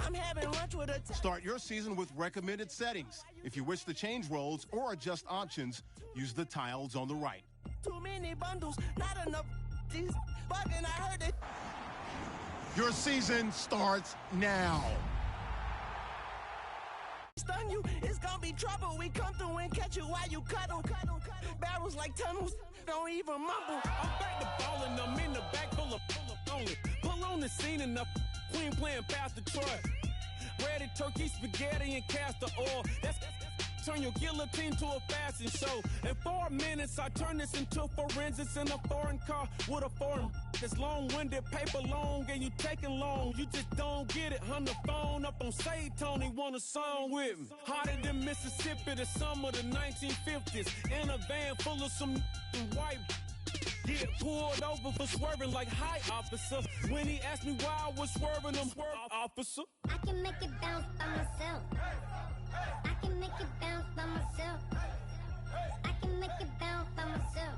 I'm having lunch with a. Start your season with recommended settings. If you wish to change roles or adjust options, use the tiles on the right. Too many bundles, not enough. These bugging, I heard it. Your season starts now. Stun you, it's gonna be trouble. We come through and catch you while you cuddle. Barrels like tunnels, don't even mumble. I'm back to ballin', I'm in the back full of only. Pull on the scene enough. Queen playing Pastor Troy. Ready turkey, spaghetti, and castor oil. That's turn your guillotine to a fashion show. In 4 minutes, I turn this into forensics in a foreign car with a foreign. It's long-winded, paper long, and you taking long. You just don't get it. On the phone up on Say Tony, want a song with me. Hotter than Mississippi, the summer of the 1950s. In a van full of some white. Get pulled over for swerving like hi, officer. When he asked me why I was swerving, I'm swerve, officer. I can make it bounce by myself. I can make it bounce by myself. I can make it bounce by myself.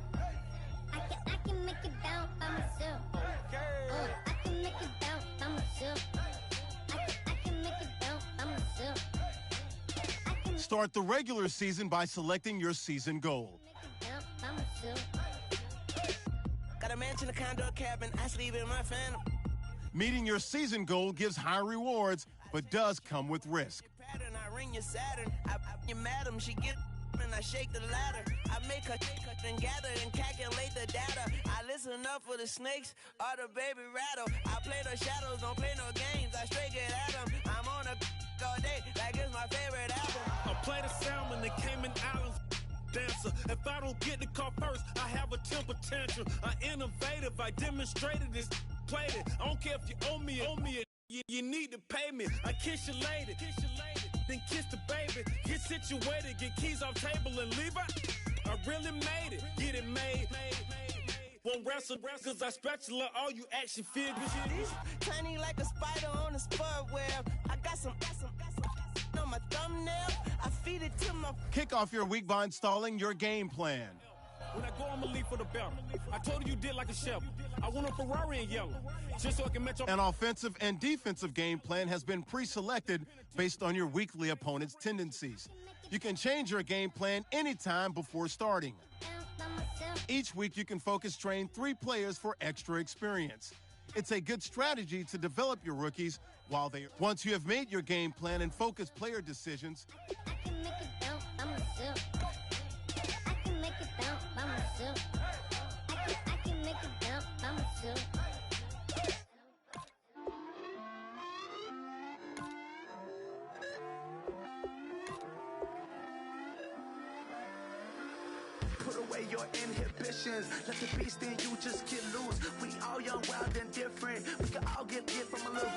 I can make it bounce by myself. Oh, I can make it bounce by myself. I can make it bounce by myself. Start the regular season by selecting your season goal. Bounce by myself. Got a mansion, a condo, a cabin. I sleep in my phantom. Meeting your season goal gives high rewards, but does come with risk. Pattern, I ring your Saturn. I your madam, she get and I shake the ladder. I make her and gather and calculate the data. I listen up for the snakes or the baby rattle. I play the shadows, don't play no games. I straight get at them. I'm on a all day like it's my favorite album. I play the salmon, the Cayman Islands dancer. If I don't get the car first, I have a temper tantrum. I innovative, I demonstrated this, played it. I don't care if you owe me it. You need to pay me. I kiss your lady, then kiss the baby. Get situated, get keys off table and leave it. I really made it, get it made. Won't wrestle, cause I spatula all you action figures. Tiny like a spider on a spud web. I got some on my thumbnail. I feed it to my... Kick off your week by installing your game plan. When I go, I'ma leave for the belt. I told you did like a Chevy. I want a Ferrari in yellow, just so I can match up. An offensive and defensive game plan has been pre-selected based on your weekly opponent's tendencies. You can change your game plan anytime before starting. Each week, you can focus train 3 players for extra experience. It's a good strategy to develop your rookies once you have made your game plan and focus player decisions. I can make it bounce by myself. I can make it bounce by myself. I can make it bounce by myself. Put away your inhibitions. Let the beast in you just get loose. We all young, wild, and different. We can all get from a little.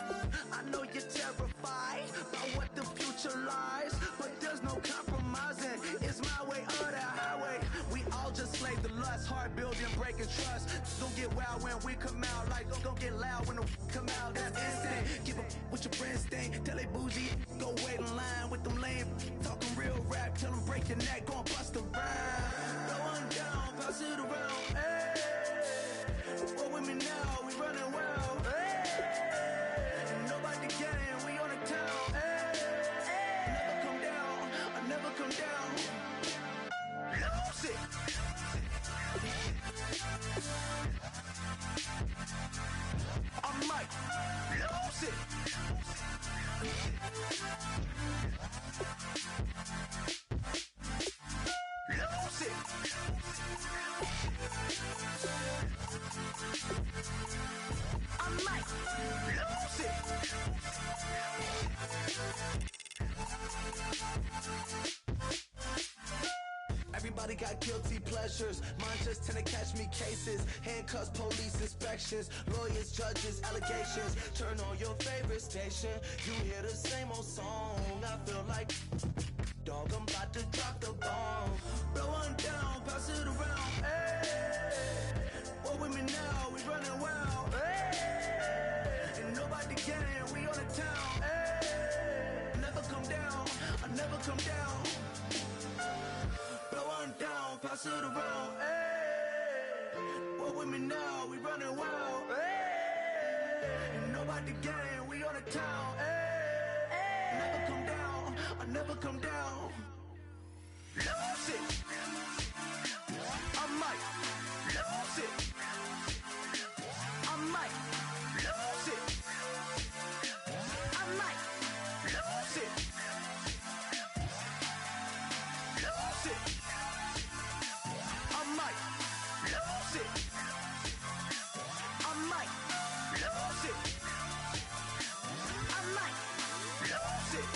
I know you're terrified about what the future lies, but there's no compromising. It's my way or the highway. We all just slave the lust, heart building, breaking trust. Don't get wild when we come out. Like don't get loud when the come out. That's instant. Give up with your friends thing. Tell they bougie, go wait in line with them lame. Talking real rap, tell them break your neck, gon' bust a rhyme. Go on down, pass it around. Hey, what with me now? We running wild. Hey, and nobody can. We on the town. Hey, never come down. I never come down. Lose it. I'm Mike. Lose it. Lose it. I'm Mike. Lose it. Everybody got guilty pleasures. Mine just tend to catch me cases. Handcuffs, police inspections, lawyers, judges, allegations. Turn on your favorite station. You hear the same old song. I feel like dog, I'm about to drop the bomb. Blow one down, pass it around. Hey, what with me now? We running wild. Hey, and nobody can. We on the town. Hey, never come down. I never come down. Blow one down, pass it around. Hey, what with me now? We running wild. Hey, and nobody can. We on the town. Hey, never come down. I never come down. Lose it. I might lose it. I might lose it. I might lose it. Lose it. I might lose it. I might lose it. I might lose it.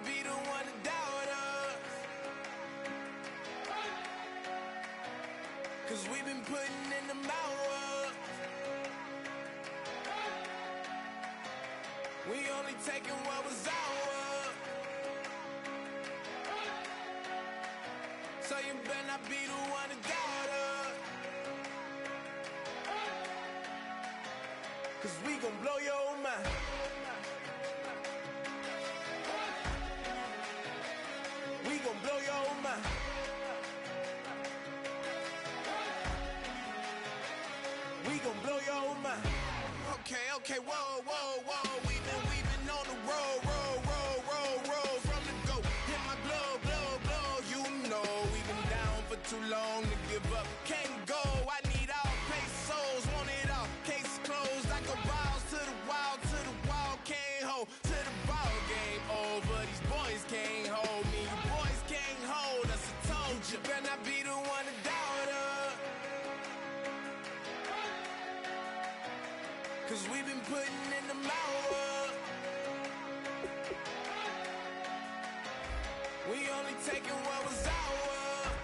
be the one to doubt us. 'Cause we've been putting in the hours. We only taking what was ours. So you better not be the one to doubt us. 'Cause we gon' blow your mind. We gon' blow your mind. We gon' blow your mind. Okay, whoa, We've been on the road, from the go. Hit my blow. You know we've been down for too long to give up. Can't go. I need all pesos, want it all. Case closed. I go balls to the wall, can't hold to the ball game over. These boys can't hold me. You boys can't hold us. I told you. Better not be the one to doubt us. 'Cause we've been putting in the hours. We only taking what was ours.